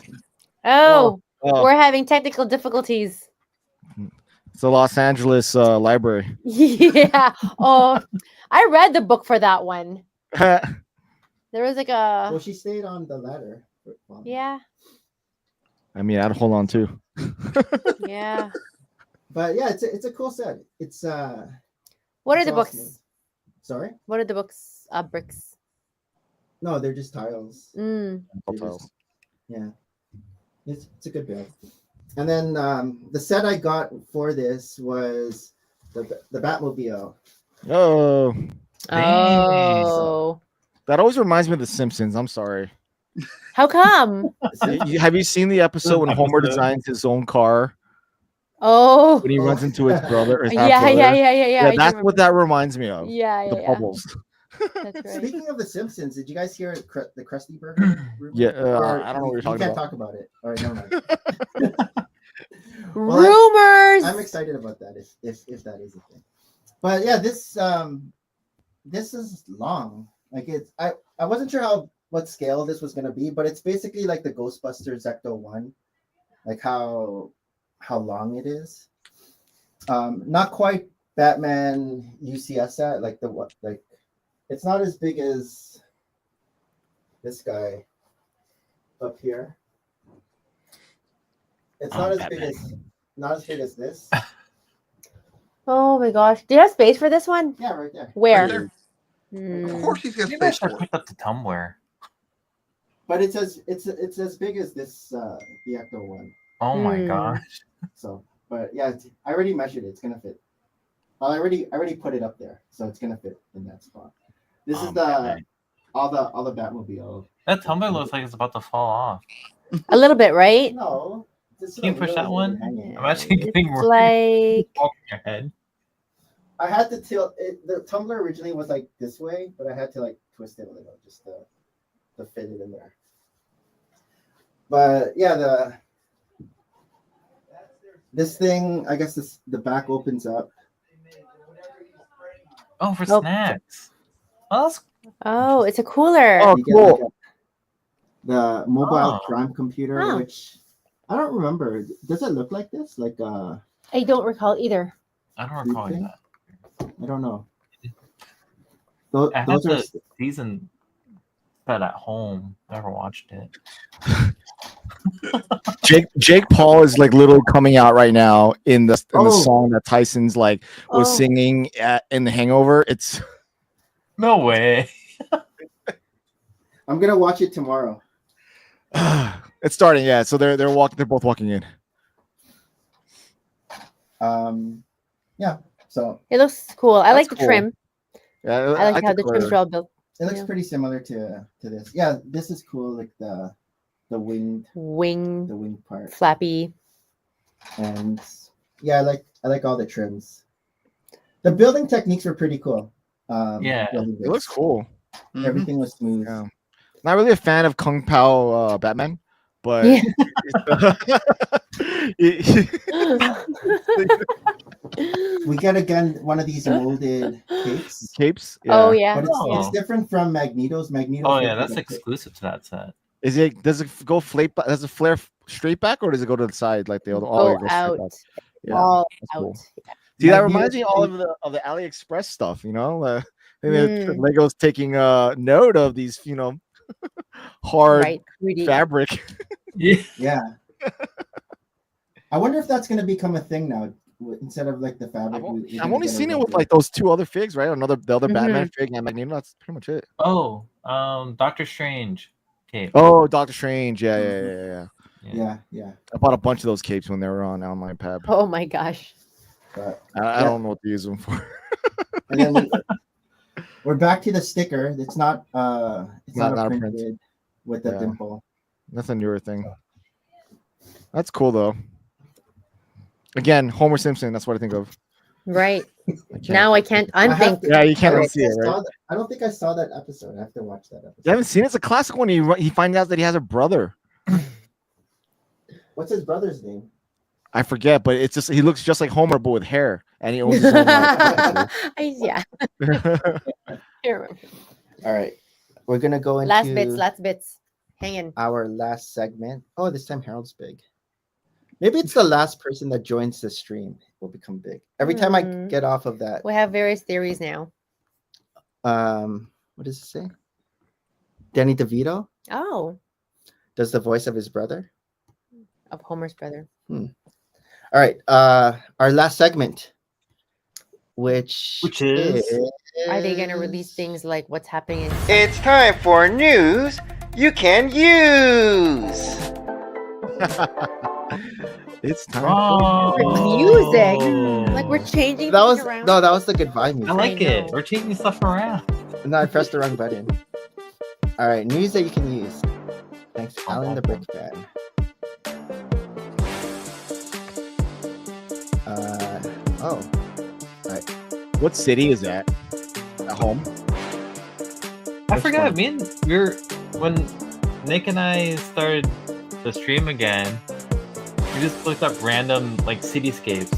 oh, Oh, we're having technical difficulties. it's the Los Angeles library. Yeah. Oh, I read the book for that one. I There was like Well, a she stayed on the ladder. yeah, mean, I'd hold on too. yeah. But yeah, it's a cool set. It's What are It's the books? awesome. Sorry? What are the books? Bricks. No, they're just tiles. Mm. They're just- yeah. It's a good build. And then the set I got for this was the Batmobile. Oh, Oh, that always reminds me of The Simpsons. I'm sorry. how come? Have you seen the episode when Homer Episode. designs his own car Oh, when he runs into his brother? His yeah, half-brother? yeah. I do That's what remember. that reminds me of. Yeah, The yeah. bubbles. That's right. Speaking of The Simpsons, did you guys hear the Krusty Burger? rumor? Yeah, Or I don't know what you're you talking can't about. talk about it. All right, never mind. Well, Rumors. I'm excited about that if that is a thing. But yeah, this is long. Like I wasn't sure what scale this was gonna be, but it's basically like the Ghostbusters Ecto 1, like how long it is. Not quite Batman UCS set, like it's not as big as this guy up here. It's not as big as this. Oh my gosh. Do you have space for this one? Yeah, right there. Where? Right there. Hmm. Of course he's got Maybe I space should for it. put up the tumbler. But it's as big as this the Ecto 1. Oh my Hmm. gosh. So, but yeah, I already measured it. It's gonna fit. I already put it up there, so it's gonna fit in that spot. This is man. all the Batmobile. That tumbler looks like it's about to fall off. A little bit, right? No, this Can you is push that one? hanging. I'm actually getting It's worried. like Over your head. I had to tilt it. The tumbler originally was like this way, but I had to like twist it a little just to fit it in there. But yeah, this thing, I guess the back opens up. Oh, for Nope. snacks. Oh, that's oh, it's a cooler. Oh, You get, cool. like, the mobile Oh. crime computer, Huh. which I don't remember. Does it look like this? Like I don't recall either. I don't recall think? that. I don't know. Those, I had those are the season set at home. Never watched it. Jake Paul is like literally coming out right now in the Oh. song that Tyson's like was Oh. singing in The Hangover. It's No way. I'm gonna watch it tomorrow. it's starting, yeah. So they're both walking in. Yeah. So It looks cool. I That's like the cool. trim. Yeah, I like how think the trims are all built. it looks Yeah. pretty similar to this. Yeah, this is cool. Like the winged Wing, part, flappy. and yeah, I like all the trims. The building techniques were pretty cool. Yeah. building it looks this. cool. Mhm. Everything was smooth. Yeah. Not really a fan of Kung Pao Batman, but Yeah. We get again one of these molded capes, capes. Oh yeah. but it's Oh. different from Magneto's. Magneto's Oh look yeah, that's like exclusive to that set. Does it go flare? Does it flare straight back or does it go to the side like the other? Go it goes straight out. back. Yeah, All that's out. cool. See, that Magneto reminds me all thing- of the AliExpress stuff. You know, Mm. Lego's taking note of these. Hard Right. 3D. fabric. Yeah. Yeah. I wonder if that's going to become a thing now instead of like the fabric. I've only seen it with like those two other figs, right? The other Mhm. Batman fig and Magneto. That's pretty much it. Oh, Doctor Strange. Okay. Oh, Doctor Strange. Yeah. Yeah. I bought a bunch of those capes when they were on my pad. Oh my gosh. But, I don't know what to use them for. and then we're back to the sticker. It's not Not a print. printed with the Yeah. dimple. That's a newer thing. That's cool though. Again, Homer Simpson. That's what I think of. Right. I can't- Now I can't I have unthink. to- Yeah, you can't I don't unsee it, think I right? saw that- I don't think I saw that episode. I have to watch that episode. You haven't seen it? It's a classic one. He finds out that he has a brother. What's his brother's name? I forget, but it's just he looks just like Homer but with hair, and he owns his own. Yeah. Here. All right. We're going to go into Last bits. Hang in. our last segment. Oh, this time Harold's big. Maybe it's the last person that joins the stream will become big. Every time I Hmm. get off of that, We have various theories now. what does it say? Danny DeVito Oh, does the voice of his brother. of Homer's brother. All right. Our last segment, which is? Are they going to release things like what's happening in It's time for news you can use. It's time. Oh, Music. Like we're changing That things was around. no, that was the goodbye I music. like I it. know. We're changing stuff around. No, I pressed the wrong button. All right, news that you can use. Thanks, Alan the Brick Fan. Oh, What city is that? At home? I Which forgot. one? Me and when Nick and I started the stream again, we just looked up random like cityscapes.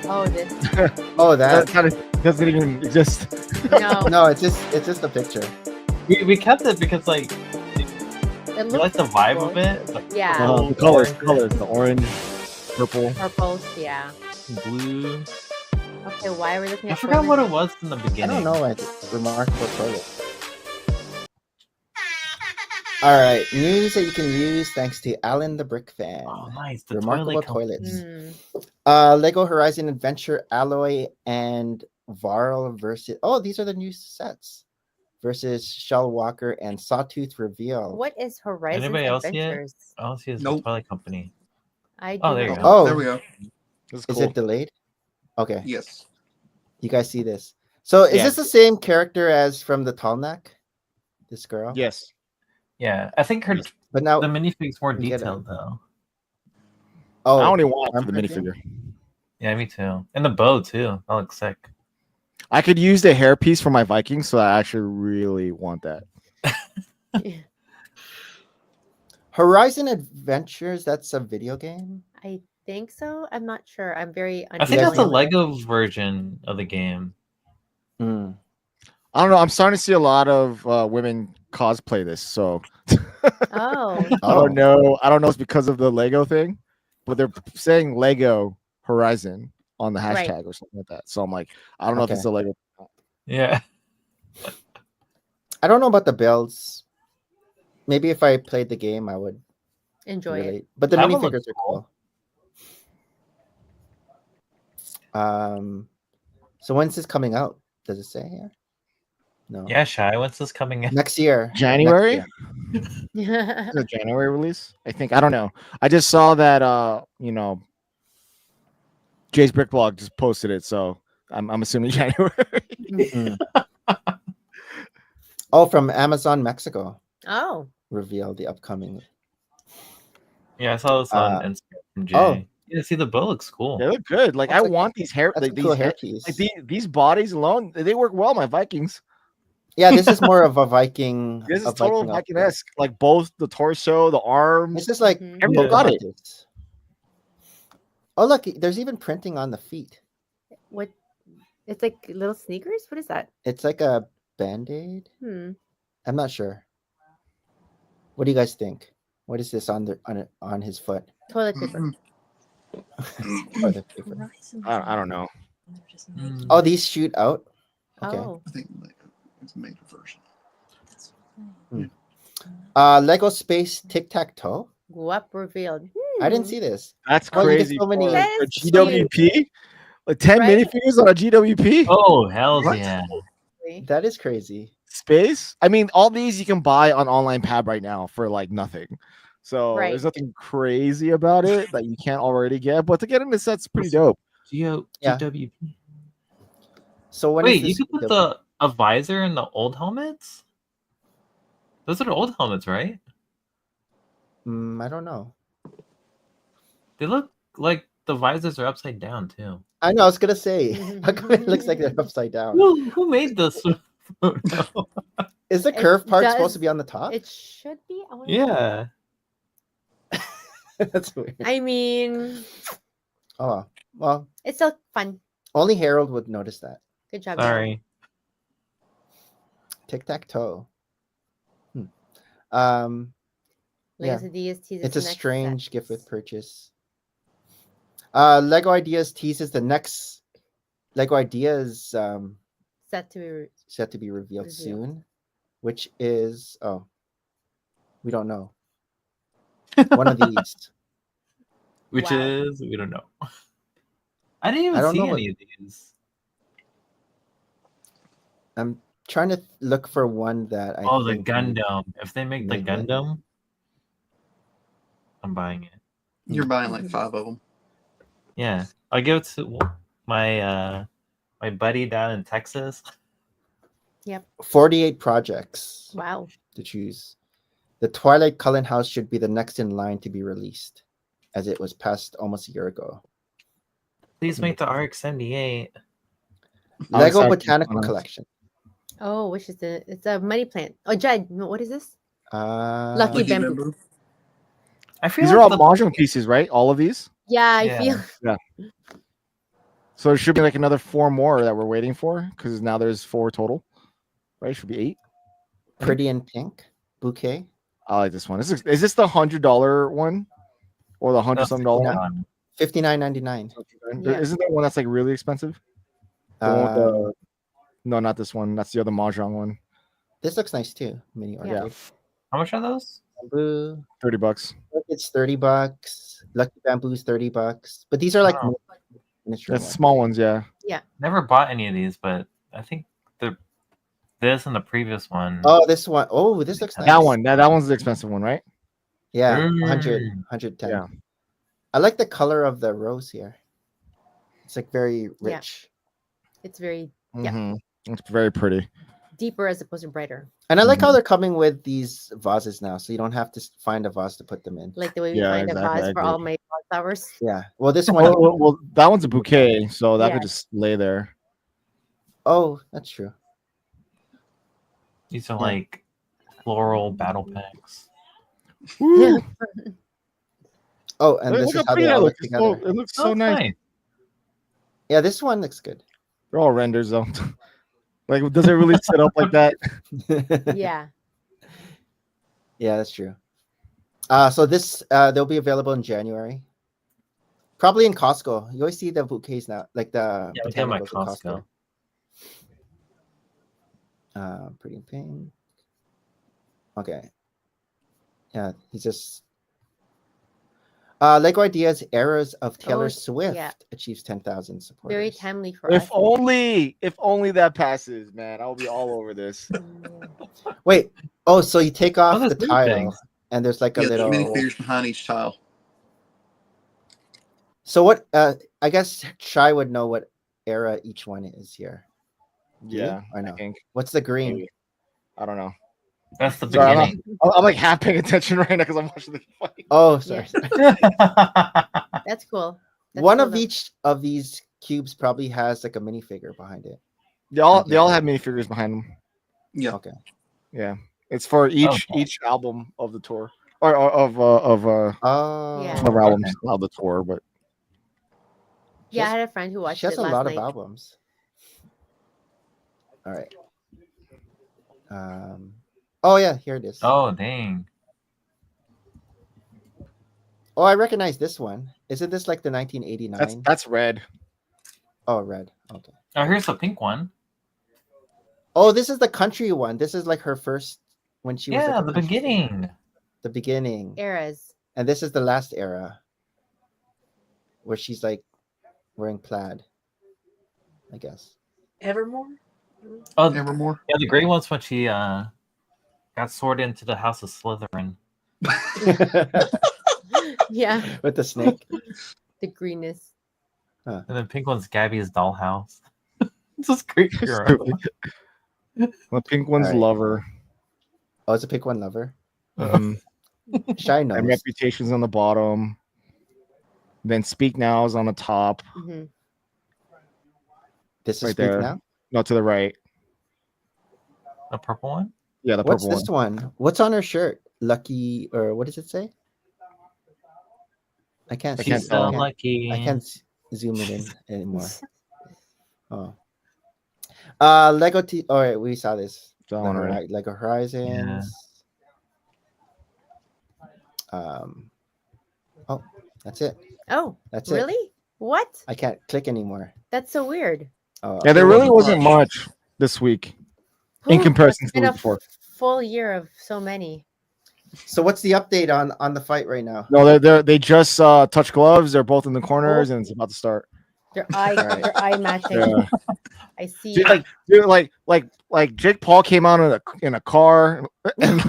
Oh, this. oh, that. That doesn't even exist. No. No, it's just a picture. We kept it because like It we looks like the vibe cool. of it. Like Yeah. purple, The colors, orange, the orange, purple. Purples. Yeah. blue. Okay. Why are we looking I at? forgot what it toilets? was in the I beginning. don't know. Remarkable toilet. All right, news that you can use thanks to Alan the Brick Fan. Oh, nice. The Remarkable toilet toilets. Hmm. Lego Horizon Adventure Alloy and Varl versus. Oh, these are the new sets. Versus Shell Walker and Sawtooth Reveal. What is Horizon Anybody else see it? Adventures? Oh, see, it's Nope. the toilet company. I Oh, do there you not go. Oh, There we go. That's is cool. it delayed? Okay, Yes. you guys see this. So is Yeah. this the same character as from the Tallneck? This girl? Yes. Yeah, I think her But now the minifigue's more we get detailed though. oh, I only want arm the printing? minifigure. Yeah, me too. And the bow too. That looks sick. I could use the hairpiece for my Vikings, so I actually really want that. Horizon Adventures, that's a video game. I think so. I'm not sure. I'm very. I think that's guys a know unfamiliar. Lego version of the game. Mm. I don't know. I'm starting to see a lot of women cosplay this, so Oh. I don't know. I don't know if it's because of the Lego thing, but they're saying Lego Horizon on the Right. hashtag or something like that. So I'm like, I don't know if Okay. it's a Lego. Yeah. I don't know about the builds. Maybe if I played the game, I would Enjoy it. relate. But the That one minifigures looks are cool. So when's this coming out? Does it say here? No. Yeah, Shy. When's this coming in? Next year. January? Next year. Is it January release? I think. I don't know. I just saw that Jay's Brick Blog just posted it, so I'm assuming January. Mm. Oh, from Amazon Mexico. Oh. Reveal the upcoming. Yeah, I saw this on Instagram from Jay. oh. Yeah, see the bow looks cool. They look good. Like That's I like- want these hair, That's like a these cool hair, hairpiece. like these bodies alone. They work well. My Vikings. Yeah, this is more of a Viking. This is a total Viking outfit. Viking-esque. Like both the torso, the arms. This is like Mhm. Everyone got it. Pocahontas. Oh, look, there's even printing on the feet. What? It's like little sneakers. What is that? It's like a band-aid. I'm not sure. What do you guys think? What is this on his foot? Toilet paper. Toilet paper. I don't know. Mm. Oh, these shoot out. Okay. Oh. I think it's a major version. Lego Space Tic Tac Toe. Guap revealed. I didn't see this. That's Oh, you get crazy. so many- for That a is GWP, like 10 Right? minifigures on a GWP. Oh, hell What? yeah. That is crazy. Space. I mean, all these you can buy on online Pab right now for like nothing. So Right. there's nothing crazy about it that you can't already get. But to get in the set's pretty dope. Yeah. GWP. So when is Wait, you this could put video- a visor in the old helmets? Those are the old helmets, right? I don't know. They look like the visors are upside down too. I know. I was gonna say. How come it looks like they're upside down? Who made this photo? Is the It curved part does- supposed to be on the top? It should be. I wonder- Yeah. That's weird. I mean, Oh well, it's still fun. only Harold would notice that. Good job. Dad. Sorry. Tic tac toe. Lego Ideas teases It's a the next strange set. gift with purchase. Lego Ideas teases the next Lego Ideas Set to be. set to be revealed Revealed. soon, which is we don't know. One of these. Which Wow. is we don't know. I didn't I even don't see know what- any of these. I'm trying to look for one that I Oh, the think Gundam. If they make the Maybe. Gundam, I'm buying it. You're buying like 5 of them. Yeah, I give it to my my buddy down in Texas. 48 projects Wow. to choose. The Twilight Cullen House should be the next in line to be released, as it was passed almost a year ago. Please make the RX-78. Lego excited. Botanical Collection. Oh, which is it's a money plant. Oh, Jed, what is this? Lucky Lucky bamboo. I feel These like are all the mahjong pieces, right? All of these. Yeah, I Yeah. feel. So there should be like another 4 more that we're waiting for because now there's 4 total. Right? Should be 8. Pretty in Pink Bouquet. I like this one. Is this the $100 one or the $100-some one? $59.99. Yeah. Isn't there one that's like really expensive? The one with the... No, not this one. That's the other mahjong one. This looks nice too. Mini arcade. How much are those? Bamboo. $30. It's $30. Lucky Bamboo's $30. But these are like Wow. miniature That's ones. small ones, yeah. Never bought any of these, but I think this and the previous one. Oh, this one. Oh, this looks nice. That one. That one's the expensive one, right? Yeah, Mm. 110. Yeah. I like the color of the rose here. It's like very rich. It's very Yeah. Mhm. It's very pretty. deeper as opposed to brighter. And I like Mm-hmm. how they're coming with these vases now, so you don't have to find a vase to put them in. Like the way we Yeah, find exactly, a vase I for all my flowers. Yeah. Well, this one. Well, that one's a bouquet, so that Yeah. could just lay there. Oh, that's true. These are like floral battle packs. Woo! Oh, and this Look is how how pretty they that all look looks. together. It looks Oh, so it's nice. Yeah, this one looks good. They're all renders though. Like, does it really sit up like that? Yeah. Yeah, that's true. So this they'll be available in January. Probably in Costco. You always see the bouquets now, like the Yeah, I get my botanicals at Costco. Pretty in Pink. Okay. Yeah, he's just Lego Ideas Eras of Taylor Oh, Swift yeah. achieves 10,000 supporters. Very timely for If us. only that passes, man. I'll be all over this. Wait. Oh, so you take off there's the new tile things. and there's like a Yeah, there's little. minifigures behind each tile. So what? I guess Shy would know what era each one is here. Do you? Yeah, I know. think. What's the green? Maybe. I don't know. That's the Sorry, beginning. I'm like half paying attention right now because I'm watching the fight. Oh, sorry. That's cool. That's One cool of though. each of these cubes probably has like a minifigure behind it. They all have minifigures behind them. Yeah. Okay. Yeah, it's for each album of the tour or of Oh. Yeah. some albums of the tour, but Yeah, I had a friend who watched She has it a last lot night. of albums. All right. Oh yeah, here it is. Oh, dang. Oh, I recognize this one. Isn't this like the 1989? that's red. Oh, red. Okay. Oh, here's the pink one. Oh, this is the country one. This is like her first when she was Yeah, like a the country singer. beginning. The beginning. Eras. And this is the last era where she's like wearing plaid, I guess. Evermore? Oh, Evermore. yeah, the gray one's when she got sorted into the House of Slytherin. Yeah. With the snake. The greenness. And then pink one's Gabby's dollhouse. It's just great. The pink one's Alright. Lover. Oh, it's a pick one lover. Mhm. Shy knows. And Reputation's on the bottom. Then Speak Now is on the top. Hmm. This is right Speak there. Now. No, to the right. The purple one? Yeah, the What's purple this one? What's on her shirt? Lucky, or what does it say? I can't see. She's it. so I can't- lucky. I can't zoom it in anymore. Oh. Lego T. All right, we saw this. That one already. Lego Horizons. Oh, that's it. Oh, That's it. really? What? I can't click anymore. That's so weird. Oh, Yeah, there It really wasn't wasn't much this week in Whew, comparison it's to been the a week before. full year of so many. So what's the update on the fight right now? No, they just touch gloves. They're both in the corners, and it's about to start. Their eye, Alright. their eye matching. Yeah. I see. Dude, like Jake Paul came out in a car and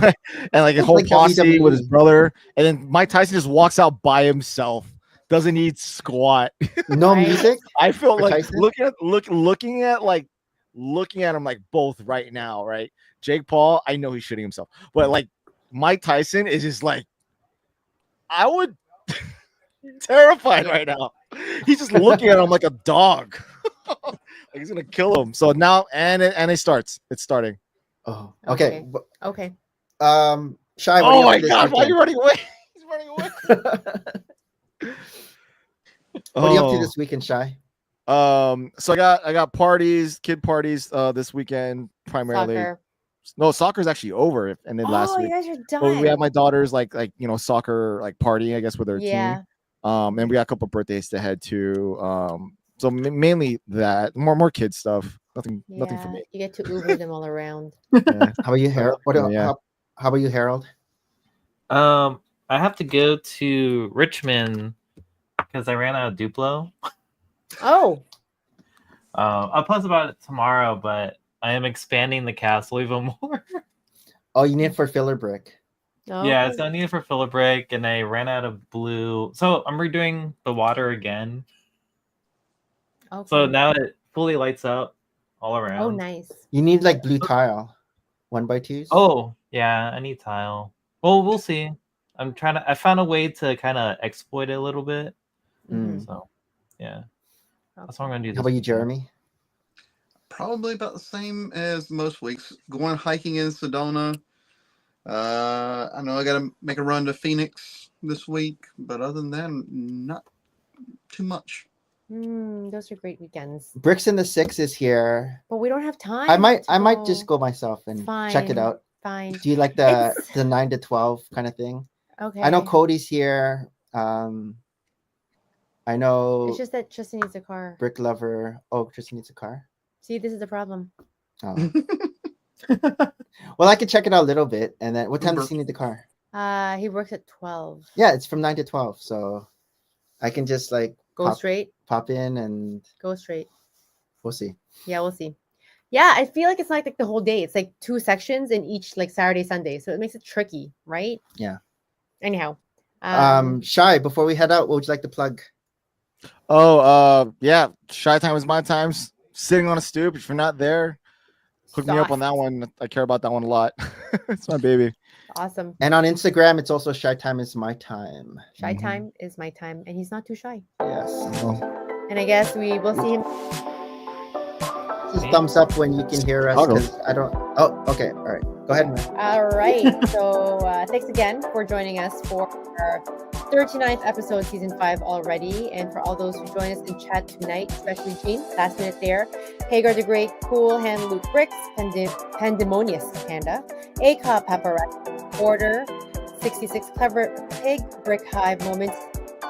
like a whole Like posse with his WWE. brother, and then Mike Tyson just walks out by himself, doesn't need squat. No Right. music. I feel For like Tyson? looking at him like both right now, right? Jake Paul, I know he's shitting himself, but like Mike Tyson is just like, I would terrified right now. He's just looking at him like a dog. Like he's gonna kill him. So now it starts. It's starting. Oh, okay. Okay. Shy. What are Oh you up my to this god, why are you weekend? running away? He's running away. What are you up to this weekend, Shy? So I got parties, kid parties this weekend primarily. Soccer. No, soccer's actually over. It ended last Oh, week. you guys are But we done. have my daughter's like soccer like party, I guess, with her team. And we got a couple birthdays to head to. So mainly that more kid stuff. Nothing for me. You get to Uber them all around. Yeah. How about you, Harold? Yeah. How about you, Harold? I have to go to Richmond because I ran out of Duplo. Oh. I'll post about it tomorrow, but I am expanding the castle even more. Oh, you need for filler brick. Oh. Yeah, so I need it for filler brick, and I ran out of blue. So I'm redoing the water again. Okay. So now it fully lights up all around. Oh, nice. You need like blue tile, 1x2s. Oh, yeah, I need tile. Well, we'll see. I found a way to kind of exploit it a little bit. Mm. So, yeah. That's what I'm going to do. How about you, Jeremy? Probably about the same as most weeks. Going hiking in Sedona. I know I got to make a run to Phoenix this week, but other than that, not too much. Those are great weekends. Bricks in the 6 is here. But we don't have time. I might just go myself and check it Fine. out. Fine. Do you like the 9 to 12 kind of thing? Okay. I know Cody's here. I know It's just that Justin needs a car. Brick Lover. Oh, Tristan needs a car. See, this is the problem. Oh. Well, I could check it out a little bit, and then what time does he need the car? He works at 12. Yeah, it's from 9 to 12, so I can just like Go straight. pop in, and Go straight. we'll see. Yeah, we'll see. Yeah, I feel like it's not like the whole day. It's like 2 sections in each, like Saturday, Sunday. So it makes it tricky, right? Yeah. Anyhow. Shy, before we head out, what would you like to plug? Oh, yeah. Shy Time is my time. Sitting on a stoop. If you're not there, hook me up on that one. I care about that one a lot. It's my baby. Awesome. And on Instagram, it's also Shy Time is my time. Shy Time is my time, and he's not too shy. Yes. And I guess we will see him. Just thumbs up when you can hear us. 'Cause I don't. Oh, okay. All right. Go ahead, man. All right. So thanks again for joining us for our 39th episode, season 5 already. And for all those who joined us in chat tonight, especially Jean, last minute there, Hagar the Great, Cool Hand Loot Bricks, Pandemonious Panda, Aka Paparazzi, Order, 66 Clever Pig, Brick Hive Moments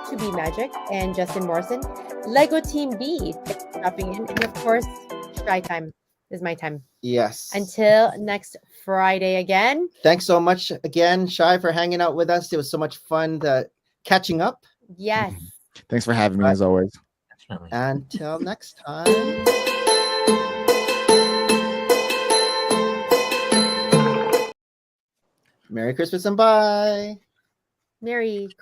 to Be Magic, and Justin Morrison, Lego Team B, thanks for dropping in, and of course, Shy Time is my time. Yes. Until next Friday again. Thanks so much again, Shy, for hanging out with us. It was so much fun catching up. Yes. Thanks for having me as always. Definitely. Until next time. Merry Christmas and bye. Merry Christmas.